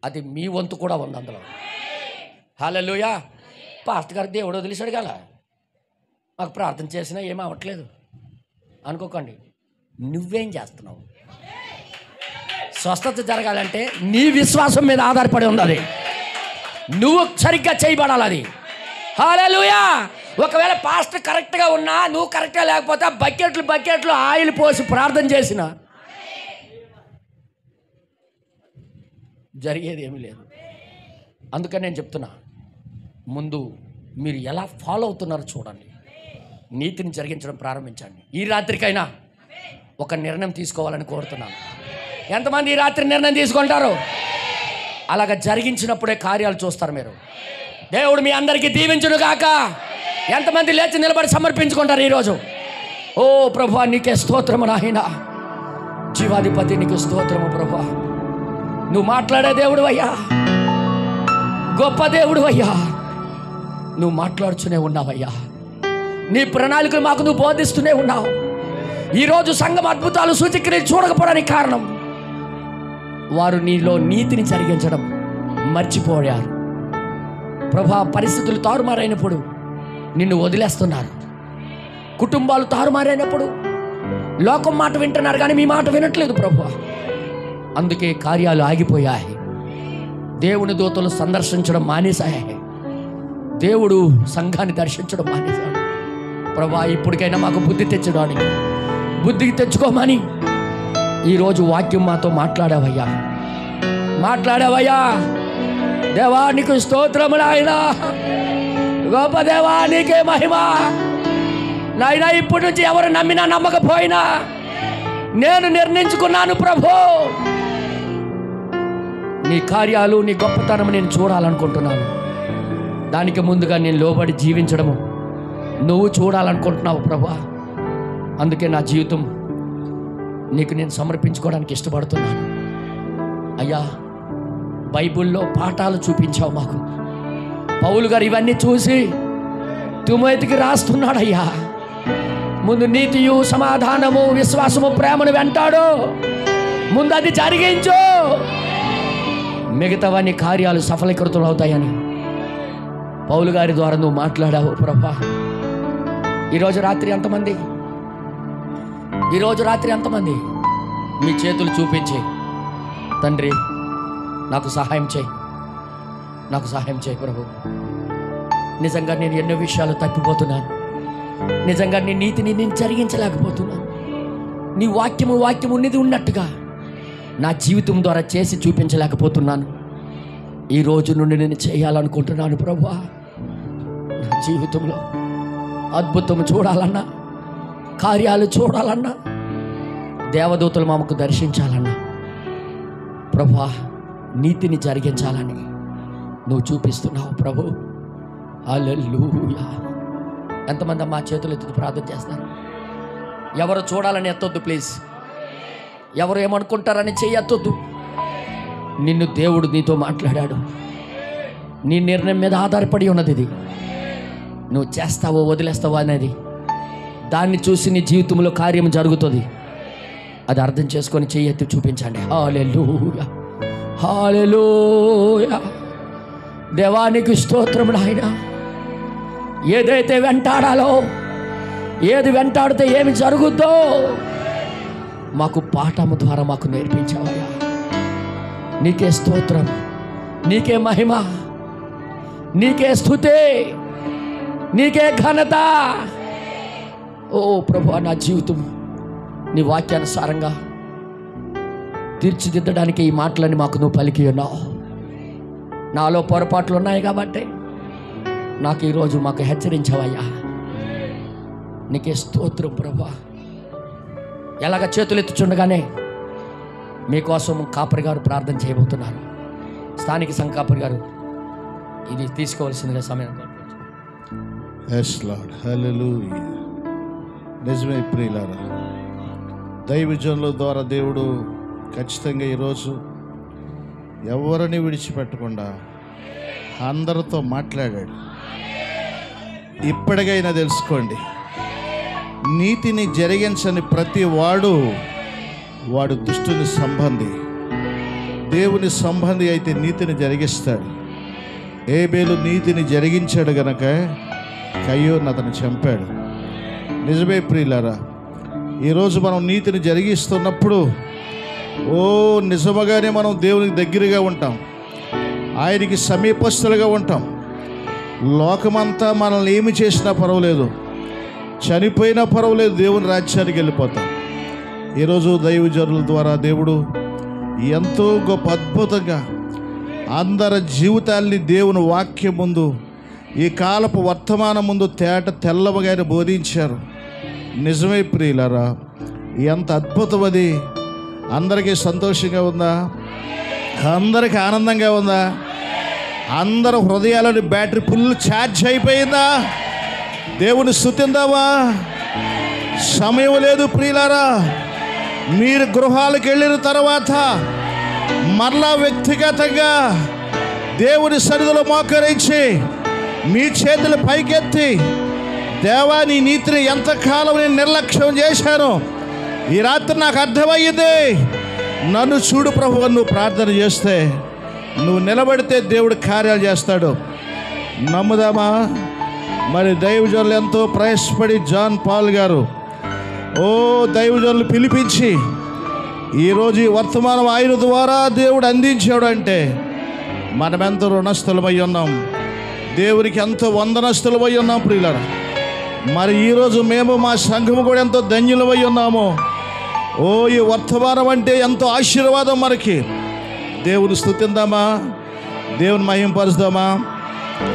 అది మీ వంతు కూడా ఉంది అందులో. హల్లెలూయా. పాస్టర్ గారు దేవుడు వదిలేశాడు కదా, మాకు ప్రార్థన చేసినా ఏమీ అవ్వట్లేదు అనుకోకండి. నువ్వేం చేస్తున్నావు? స్వస్థత జరగాలంటే నీ విశ్వాసం మీద ఆధారపడి ఉంది. అది నువ్వు సరిగ్గా చేయబడాలి. అది హల్లెలూయా. ఒకవేళ పాస్టర్ కరెక్ట్గా ఉన్నా నువ్వు కరెక్ట్గా లేకపోతే బకెట్లు ఆయిల్ పోసి ప్రార్థన చేసిన జరిగేది ఏమీ లేదు. అందుకని నేను చెప్తున్నా, ముందు మీరు ఎలా ఫాలో అవుతున్నారో చూడండి. నీతిని జరిగించడం ప్రారంభించండి. ఈ రాత్రికైనా ఒక నిర్ణయం తీసుకోవాలని కోరుతున్నాను. ఎంతమంది ఈ రాత్రి నిర్ణయం తీసుకుంటారు? అలాగ జరిగించినప్పుడే కార్యాలు చూస్తారు మీరు. దేవుడు మీ అందరికీ దీవించును గాక. ఎంతమంది లేచి నిలబడి సమర్పించుకుంటారు ఈరోజు? ఓ ప్రభువా నీకే స్తోత్రము నాయనా, జీవాధిపతి నీకు స్తోత్రము ప్రభువా. నువ్వు మాట్లాడే దేవుడు అయ్యా, గొప్ప దేవుడు అయ్యా. నువ్వు మాట్లాడుతూనే ఉన్నావయ్యా. నీ ప్రణాళికలు మాకు నువ్వు బోధిస్తూనే ఉన్నావు. ఈరోజు సంఘం అద్భుతాలు సూచక్రియలు చూడకపోవడానికి కారణం వారు నీలో నీతిని జరిగించడం మర్చిపోయారు. ప్రభా పరిస్థితులు తారుమారైనప్పుడు నిన్ను వదిలేస్తున్నారు. కుటుంబాలు తారుమారైనప్పుడు లోకం మాట వింటున్నారు కానీ మీ మాట వినట్లేదు ప్రభా. అందుకే కార్యాలు ఆగిపోయాయి. దేవుని దూతలు సందర్శించడం మానేశాయి. దేవుడు సంఘాన్ని దర్శించడం మానేశాడు. ప్రభా ఇప్పటికైనా మాకు బుద్ధి తెచ్చడానికి బుద్ధికి తెచ్చుకోమని ఈరోజు వాక్యం మాతో మాట్లాడావయ్యా. దేవా నీకు స్తోత్రము నాయనా, గొప్ప దేవా నీకే మహిమ నాయనా. ఇప్పటి నుంచి ఎవరు నమ్మినా నమ్మకపోయినా నేను నిర్ణయించుకున్నాను ప్రభు, నీ కార్యాలు నీ గొప్పతనం నేను చూడాలనుకుంటున్నాను. దానికి ముందుగా నేను లోబడి జీవించడము నువ్వు చూడాలనుకుంటున్నావు ప్రభా. అందుకే నా జీవితం నీకు నేను సమర్పించుకోవడానికి ఇష్టపడుతున్నాను అయ్యా. బైబిల్లో పాఠాలు చూపించావు మాకు. పౌలు గారు ఇవన్నీ చూసి తిమోతికి రాస్తున్నాడయ్యా. ముందు నీతియు సమాధానము విశ్వాసము ప్రేమను వెంటాడు, ముందు అది జరిగించు, మిగతావన్నీ కార్యాలు సఫలీకృతం అవుతాయని పౌలు గారి ద్వారా నువ్వు మాట్లాడావు ప్రభా. ఈరోజు రాత్రి ఎంతమంది మీ చేతులు చూపించి తండ్రి నాకు సహాయం చేయి ప్రభు. నిజంగా నేను ఎన్నో విషయాలు తప్పిపోతున్నాను. నిజంగా నీ నీతిని నేను జరిగించలేకపోతున్నాను. నీ వాక్యము ఉన్నది ఉన్నట్టుగా నా జీవితం ద్వారా చేసి చూపించలేకపోతున్నాను. ఈ రోజు నుండి నేను చేయాలనుకుంటున్నాను ప్రభువా. నా జీవితంలో అద్భుతం చూడాలన్నా, కార్యాలు చూడాలన్నా, దేవదూతలు మాకు దర్శించాలన్నా ప్రభువా నీతిని జరిగించాలని నువ్వు చూపిస్తున్నావు ప్రభు. హల్లెలూయా. ఎంతమంది మా చేతులు ఎత్తి ప్రార్థన చేస్తారు? ఎవరు చూడాలని ఎత్తొద్దు ప్లీజ్. ఎవరు ఏమనుకుంటారని చెయ్యొద్దు. నిన్ను దేవుడు నీతో మాట్లాడాడు. నీ నిర్ణయం మీద ఆధారపడి ఉన్నది ఇది. నువ్వు చేస్తావో వదిలేస్తావో అనేది, దాన్ని చూసి నీ జీవితంలో కార్యం జరుగుతుంది. అది అర్థం చేసుకొని చెయ్యెత్తి చూపించండి. హల్లెలూయా, హల్లెలూయా. దేవానికి స్తోత్రం నాయనా. ఏదైతే వెంటాడాలో, ఏది వెంటాడితే ఏమి జరుగుద్దో మాకు పాఠము ద్వారా మాకు నేర్పించావయ్యా. నీకే స్తోత్రం, నీకే మహిమ, నీకే స్తుతి, నీకే ఘనత. ఓ ప్రభువా నా జీవితం నీ వాక్యానుసారంగా తీర్చిదిద్దడానికి ఈ మాటలని మాకు నువ్వు పలికి ఉన్నావు. నాలో పొరపాట్లు ఉన్నాయి కాబట్టి నాకు ఈరోజు మాకు హెచ్చరించావయ్యా. నీకే స్తోత్రం ప్రభా. ఎలాగ చేతులు ఎత్తుచుండగానే మీకోసం కాపరి గారు ప్రార్థన చేయబోతున్నారు. స్థానిక సంఘ కాపరి గారు ఇది తీసుకోవాల్సిందిగా సమయం. yes Lord, hallelujah. నిజమే ప్రియులారా, దైవజనుల ద్వారా దేవుడు ఖచ్చితంగా ఈరోజు ఎవరిని విడిచిపెట్టకుండా అందరితో మాట్లాడాడు. ఇప్పటికైనా తెలుసుకోండి, నీతిని జరిగించని ప్రతి వాడు దుష్టుని సంబంధి. దేవుని సంబంధి అయితే నీతిని జరిగిస్తాడు. ఏబేలు నీతిని జరిగించాడు గనక కయ్యోను అతను చంపాడు. నిజమే ప్రియులారా, ఈరోజు మనం నీతిని జరిగిస్తున్నప్పుడు నిజముగానే మనం దేవునికి దగ్గరగా ఉంటాం, ఆయనకి సమీపస్తులుగా ఉంటాం. లోకమంతా మనల్ని ఏమి చేసినా పర్వాలేదు, చనిపోయినా పర్వాలేదు, దేవుని రాజ్యానికి వెళ్ళిపోతాం. ఈరోజు దైవజనుల ద్వారా దేవుడు ఎంతో గొప్ప అద్భుతంగా అందరి జీవితాల్ని దేవుని వాక్యం ముందు, ఈ కాలపు వర్తమానం ముందు తెల్లవగానే బోధించారు. నిజమే ప్రియులారా, ఎంత అద్భుతం అది. అందరికీ సంతోషంగా ఉందా? అందరికీ ఆనందంగా ఉందా? అందరూ హృదయాలని బ్యాటరీ ఫుల్ ఛార్జ్ అయిపోయిందా? దేవుని స్తుతిందామా? సమయం లేదు ప్రియులారా. మీరు గృహాలకు వెళ్ళిన తర్వాత మరలా వ్యక్తిగతంగా దేవుని సన్నిధిలో మోకరించి మీ చేతులు పైకెత్తి, దేవా నీ నీతిని ఎంతకాలం నేను నిర్లక్ష్యం చేశాను, ఈ రాత్రి నాకు అర్థమయ్యింది, నన్ను చూడు ప్రభు అని నువ్వు ప్రార్థన చేస్తే, నువ్వు నిలబడితే దేవుడు కార్యాలు చేస్తాడు. నమ్ముదామా? మరి దైవజనులు ఎంతో ప్రయాసపడి జాన్ పాల్ గారు దైవజనులు పిలిపించి ఈరోజు ఈ వర్తమానం ఆయన ద్వారా దేవుడు అందించాడు అంటే మనమెంతో రుణస్థులమై ఉన్నాం, దేవునికి ఎంతో వందనస్థులమై ఉన్నాం ప్రియులారా. మరి ఈరోజు మేము మా సంఘము కూడా ఎంతో ధన్యులమై ఉన్నాము. ఈ వర్తమానం అంటే ఎంతో ఆశీర్వాదం మనకి. దేవుని స్తుతిందామా? దేవుని మహింపరుస్తామా?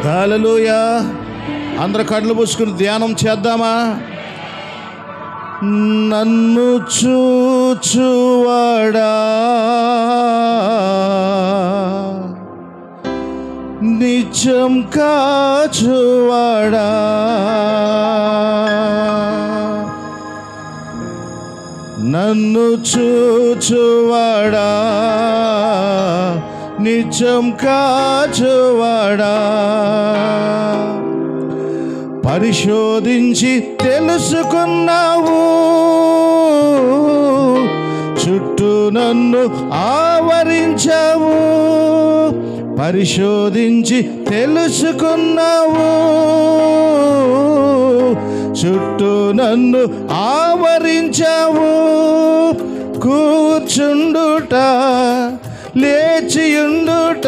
హల్లెలూయా. అందరూ కళ్ళు మూసుకుని ధ్యానం చేద్దామా? నన్ను చూచువాడా, నిజం కాచువాడా, నన్ను చూచువాడా, నిజం కాచువాడా, పరిశోధించి తెలుసుకున్నావు, చుట్టూ నన్ను ఆవరించావు. పరిశోధించి తెలుసుకున్నావు, చుట్టూ నన్ను ఆవరించావు. కూర్చుండుట, లేచియుండుట,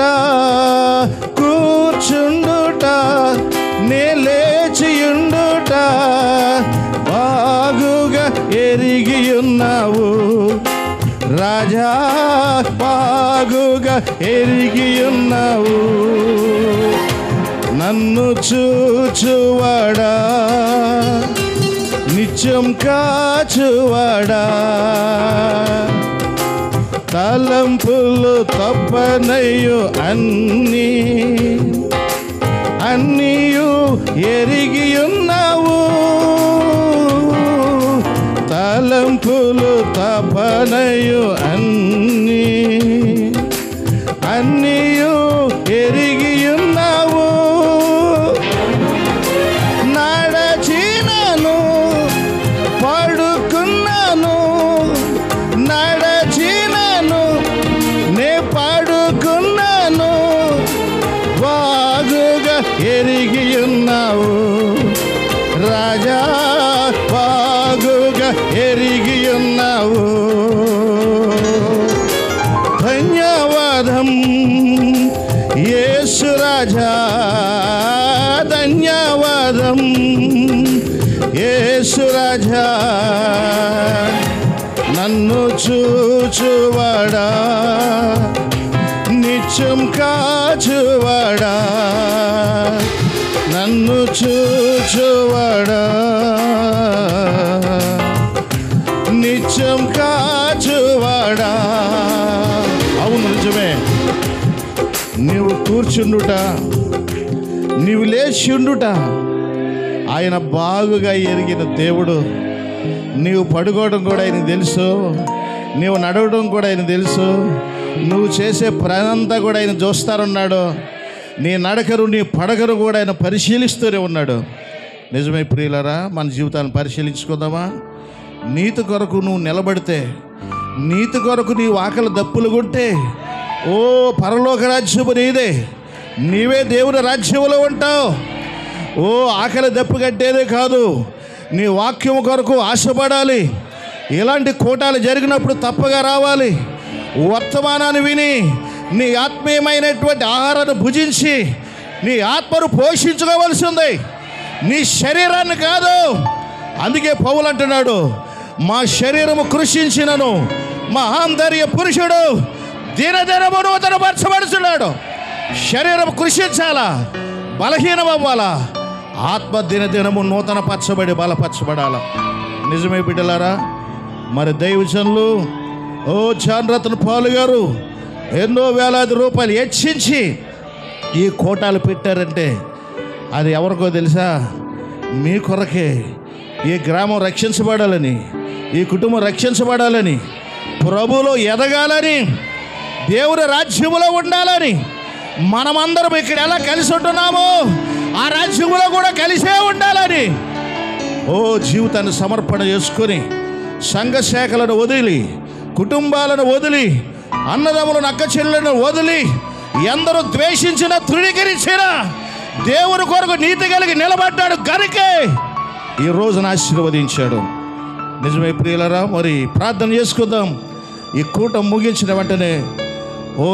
కూర్చుండుట, నే లేచియుండుట బాగుగా ఎరిగియున్నావు రాజా, బాగుగా ఎరిగియున్నావు. నన్ను చూచువాడా, నిత్యం కాచువాడా, తలంపులు తప్పనయ్యు అన్నీయు ఎరిగియున్నావు. తలంపులు తపనయు అన్నీయు ఎరిగియున్నావు. నడచినను పడుకున్నాను, నడచినను నే పడుకున్నాను, బాగుగా ఎరిగియున్నావు రాజా, బాగుగా ఎరిగియున్నావు. ధన్యవాదం యేసు రాజా, ధన్యవాదం యేసు రాజా. నన్ను చూచువాడా, నిత్యం కాచువాడా, నన్ను చూచువాడా. కూర్చుండుట, నీవు లేచుండుట ఆయన బాగుగా ఎరిగిన దేవుడు. నీవు పడుకోవడం కూడా ఆయన తెలుసు, నీవు నడవడం కూడా ఆయన తెలుసు, నువ్వు చేసే పనంతా కూడా ఆయన చూస్తానున్నాడు. నీ నడకరు నీ పడకరు కూడా ఆయన పరిశీలిస్తూనే ఉన్నాడు. నిజమే ప్రియులారా, మన జీవితాన్ని పరిశీలించుకుందామా? నీతి కొరకు నువ్వు నిలబడితే, నీతి కొరకు నీ ఆకలి దప్పులు కొంటే, ఓ పరలోక రాజ్యము నీదే, నీవే దేవుని రాజ్యంలో ఉంటావు. ఓ ఆకలి దప్పు కట్టేదే కాదు, నీ వాక్యం కొరకు ఆశపడాలి. ఇలాంటి కూటాలు జరిగినప్పుడు తప్పగా రావాలి. వర్తమానాన్ని విని నీ ఆత్మీయమైనటువంటి ఆహారాన్ని భుజించి నీ ఆత్మను పోషించుకోవలసి ఉంది, నీ శరీరాన్ని కాదు. అందుకే పౌలు అంటున్నాడు, మా శరీరము కృషించినను మా ఆంతర్య పురుషుడు దినదినము నూతనపరచబడుతున్నాడు. శరీరం కృషించాలా, బలహీనం అవ్వాలా, ఆత్మ దినదినము నూతనపరచబడి బలపరచబడాల. నిజమే బిడ్డలారా, మరి దైవజనులు ఓ జాన్ రతన్ పాల్ గారు ఎన్నో వేలాది రూపాయలు హెచ్చించి ఈ కోటాలు పెట్టారంటే అది ఎవరికో తెలుసా? మీ కొరకే. ఈ గ్రామం రక్షించబడాలని, ఈ కుటుంబం రక్షించబడాలని, ప్రభువులో ఎదగాలని, దేవుని రాజ్యములో ఉండాలని, మనమందరం ఇక్కడ ఎలా కలిసి ఉంటున్నామో ఆ రాజ్యంలో కూడా కలిసే ఉండాలని ఓ జీవితాన్ని సమర్పణ చేసుకొని, సంఘ శాఖలను వదిలి, కుటుంబాలను వదిలి, అన్నదమ్ములను అక్క చెల్లెలను వదిలి, ఎందరూ ద్వేషించిన తృణీకరించిన దేవుని కొరకు నీతి కలిగి నిలబడ్డాడు గనుకే ఈ రోజున ఆశీర్వదించాడు. నిజమే ప్రియులారా, మరి ప్రార్థన చేసుకుందాం. ఈ కూటం ముగించిన వెంటనే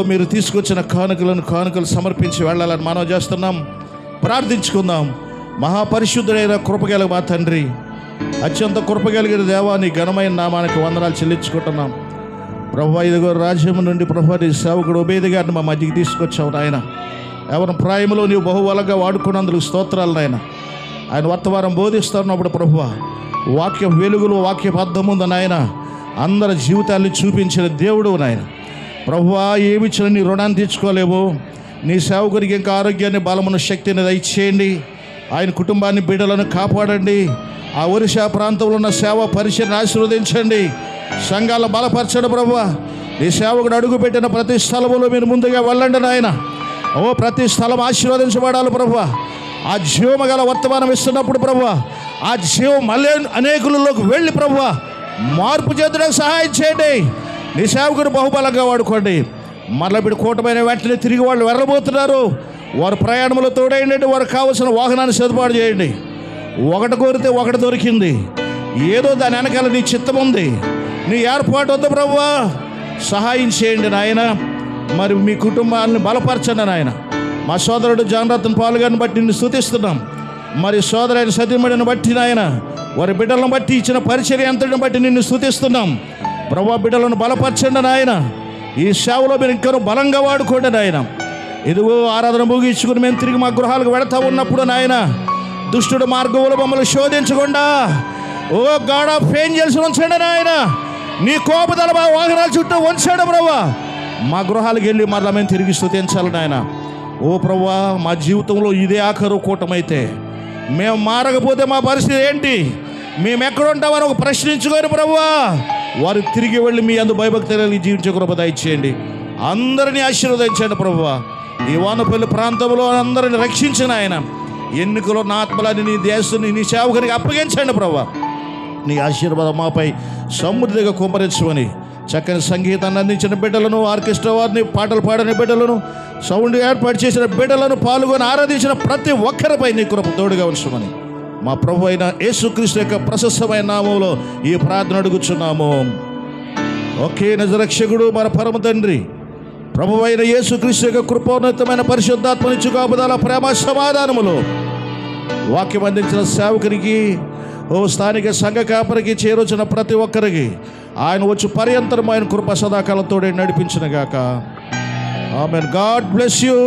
మీరు తీసుకొచ్చిన కానుకలు సమర్పించి వెళ్ళాలని మనం చేస్తున్నాం. ప్రార్థించుకుందాం. మహాపరిశుద్ధుడైన కృపగల మా తండ్రి, అత్యంత కృపగలిగిన దేవా, నీ ఘనమైన నామానికి వందనాలు చెల్లించుకుంటున్నాం. ప్రభువా, ఇదిగో రాజ్యం నుండి ప్రభువా నీ సేవకుడు ఒబేది గారిని మా మధ్యకి తీసుకొచ్చావు నాయన. ఎవరి ప్రాయంలో నీవు బహుబలంగా వాడుకున్నందుకు స్తోత్రాలు నాయన. ఆయన వర్తమానం బోధిస్తున్నప్పుడు ప్రభువా వాక్య వెలుగులో వాక్య అర్థముంది నాయన, అందరి జీవితాన్ని చూపించిన దేవుడు నాయన. ప్రభువా, ఏమిచ్చిన నీ రుణాన్ని తీర్చుకోలేవు. నీ సేవకునికి ఇంకా ఆరోగ్యాన్ని, బలమును, శక్తిని దయచేయండి. ఆయన కుటుంబాన్ని, బిడ్డలను కాపాడండి. ఆ ఒరిస్సా ప్రాంతంలో ఉన్న సేవా పరిచయను ఆశీర్వదించండి. సంఘాలను బలపరచండి ప్రభువా. నీ సేవకుడు అడుగుపెట్టిన ప్రతి స్థలంలో మీరు ముందుగా వెళ్ళండి నాయన. ప్రతి స్థలం ఆశీర్వదించబడాలి ప్రభువా. ఆ జీవము గల వర్తమానం ఇస్తున్నప్పుడు ప్రభువా, ఆ జీవం మళ్ళీ అనేకులలోకి వెళ్ళి ప్రభువా మార్పు చేతులకు సహాయం చేయండి. నీ సేవకుడు బహుబలంగా వాడుకోండి. మరల బిడ్డ కూటమైన వెంటనే తిరిగి వాళ్ళు వెళ్ళబోతున్నారు. వారి ప్రయాణంలో తోడేయండి. వారికి కావాల్సిన వాహనాన్ని సదుపాటు చేయండి. ఒకటి కోరితే ఒకటి దొరికింది. ఏదో దాని వెనకాల నీ చిత్తం ఉంది, నీ ఏర్పాటు వద్ద ప్రభువా సహాయం చేయండి నాయన. మరి మీ కుటుంబాన్ని బలపరచండి నాయన. మా సోదరుడు జాన్ రతన్ పాల్ గారిని బట్టి నిన్ను స్తుతిస్తున్నాం. మరి సోదరైన సతీమణిని బట్టి నాయన, వారి బిడ్డలను బట్టి ఇచ్చిన పరిచర్య అంతటిని బట్టి నిన్ను స్తుతిస్తున్నాం. ప్రభువా, బిడ్డలను బలపరచండి నాయన. ఈ సేవలో మీరు ఇంకా బలంగా వాడుకోండి నాయన. ఇదిగో ఆరాధన ముగించుకుని మేము తిరిగి మా గృహాలకు వెళతా ఉన్నప్పుడు నాయన, దుష్టుడు మార్గంలో మమ్మల్ని శోధించకుండా ఓ గాడ్ ఆఫ్ ఏంజెల్స్ ఉంచండి నాయన. నీ కోపదల మా వాహనాల చుట్టూ ఉంచాడు ప్రభువా. మా గృహాలకు వెళ్ళి మరలా మేము తిరిగి స్తుతించాలి నాయన. ఓ ప్రభువా, మా జీవితంలో ఇదే ఆఖరు కూటమైతే మేము మారకపోతే మా పరిస్థితి ఏంటి? మేము ఎక్కడ ఉంటామని ఒక ప్రశ్నించుకొని ప్రభువా వారు తిరిగి వెళ్ళి మీ అందు భయభక్తులు జీవించే కృప దయచేయండి. అందరినీ ఆశీర్వదించండి ప్రభువా. ఈ వానపల్లి ప్రాంతంలో అందరిని రక్షించిన ఆయన, ఎన్నికలో నా ఆత్మలని నీ దేశాన్ని నీ సేవకునికి అప్పగించండి ప్రభువా. నీ ఆశీర్వాదం మాపై సమృద్ధిగా కుమ్మరించమని, చక్కని సంగీతాన్ని అందించిన బిడ్డలను, ఆర్కెస్ట్రా వారిని, పాటలు పాడిన బిడ్డలను, సౌండ్ ఏర్పాటు చేసిన బిడ్డలను, పాల్గొని ఆరాధించిన ప్రతి ఒక్కరిపై నీ కృప తోడుగా ఉంచమని మా ప్రభు అయిన యేసుక్రీస్తు యొక్క ప్రశస్తమైన నామంలో ఈ ప్రార్థన అడుగుచున్నాము. ఒకే నిజరక్షకుడు మన పరమ తండ్రి ప్రభు అయిన యేసుక్రీస్తు యొక్క కృపోన్నతమైన పరిశుద్ధాత్మనిచ్చు కాపుదల, ప్రేమ, సమాధానములు వాక్యం అందించిన సేవకునికి, స్థానిక సంఘ కాపరికి, చేరొచ్చిన ప్రతి ఒక్కరికి ఆయన వచ్చి పర్యంతరం ఆయన కృప సదాకాలంతో నడిపించిన గాక. ఆమెన్. God bless you.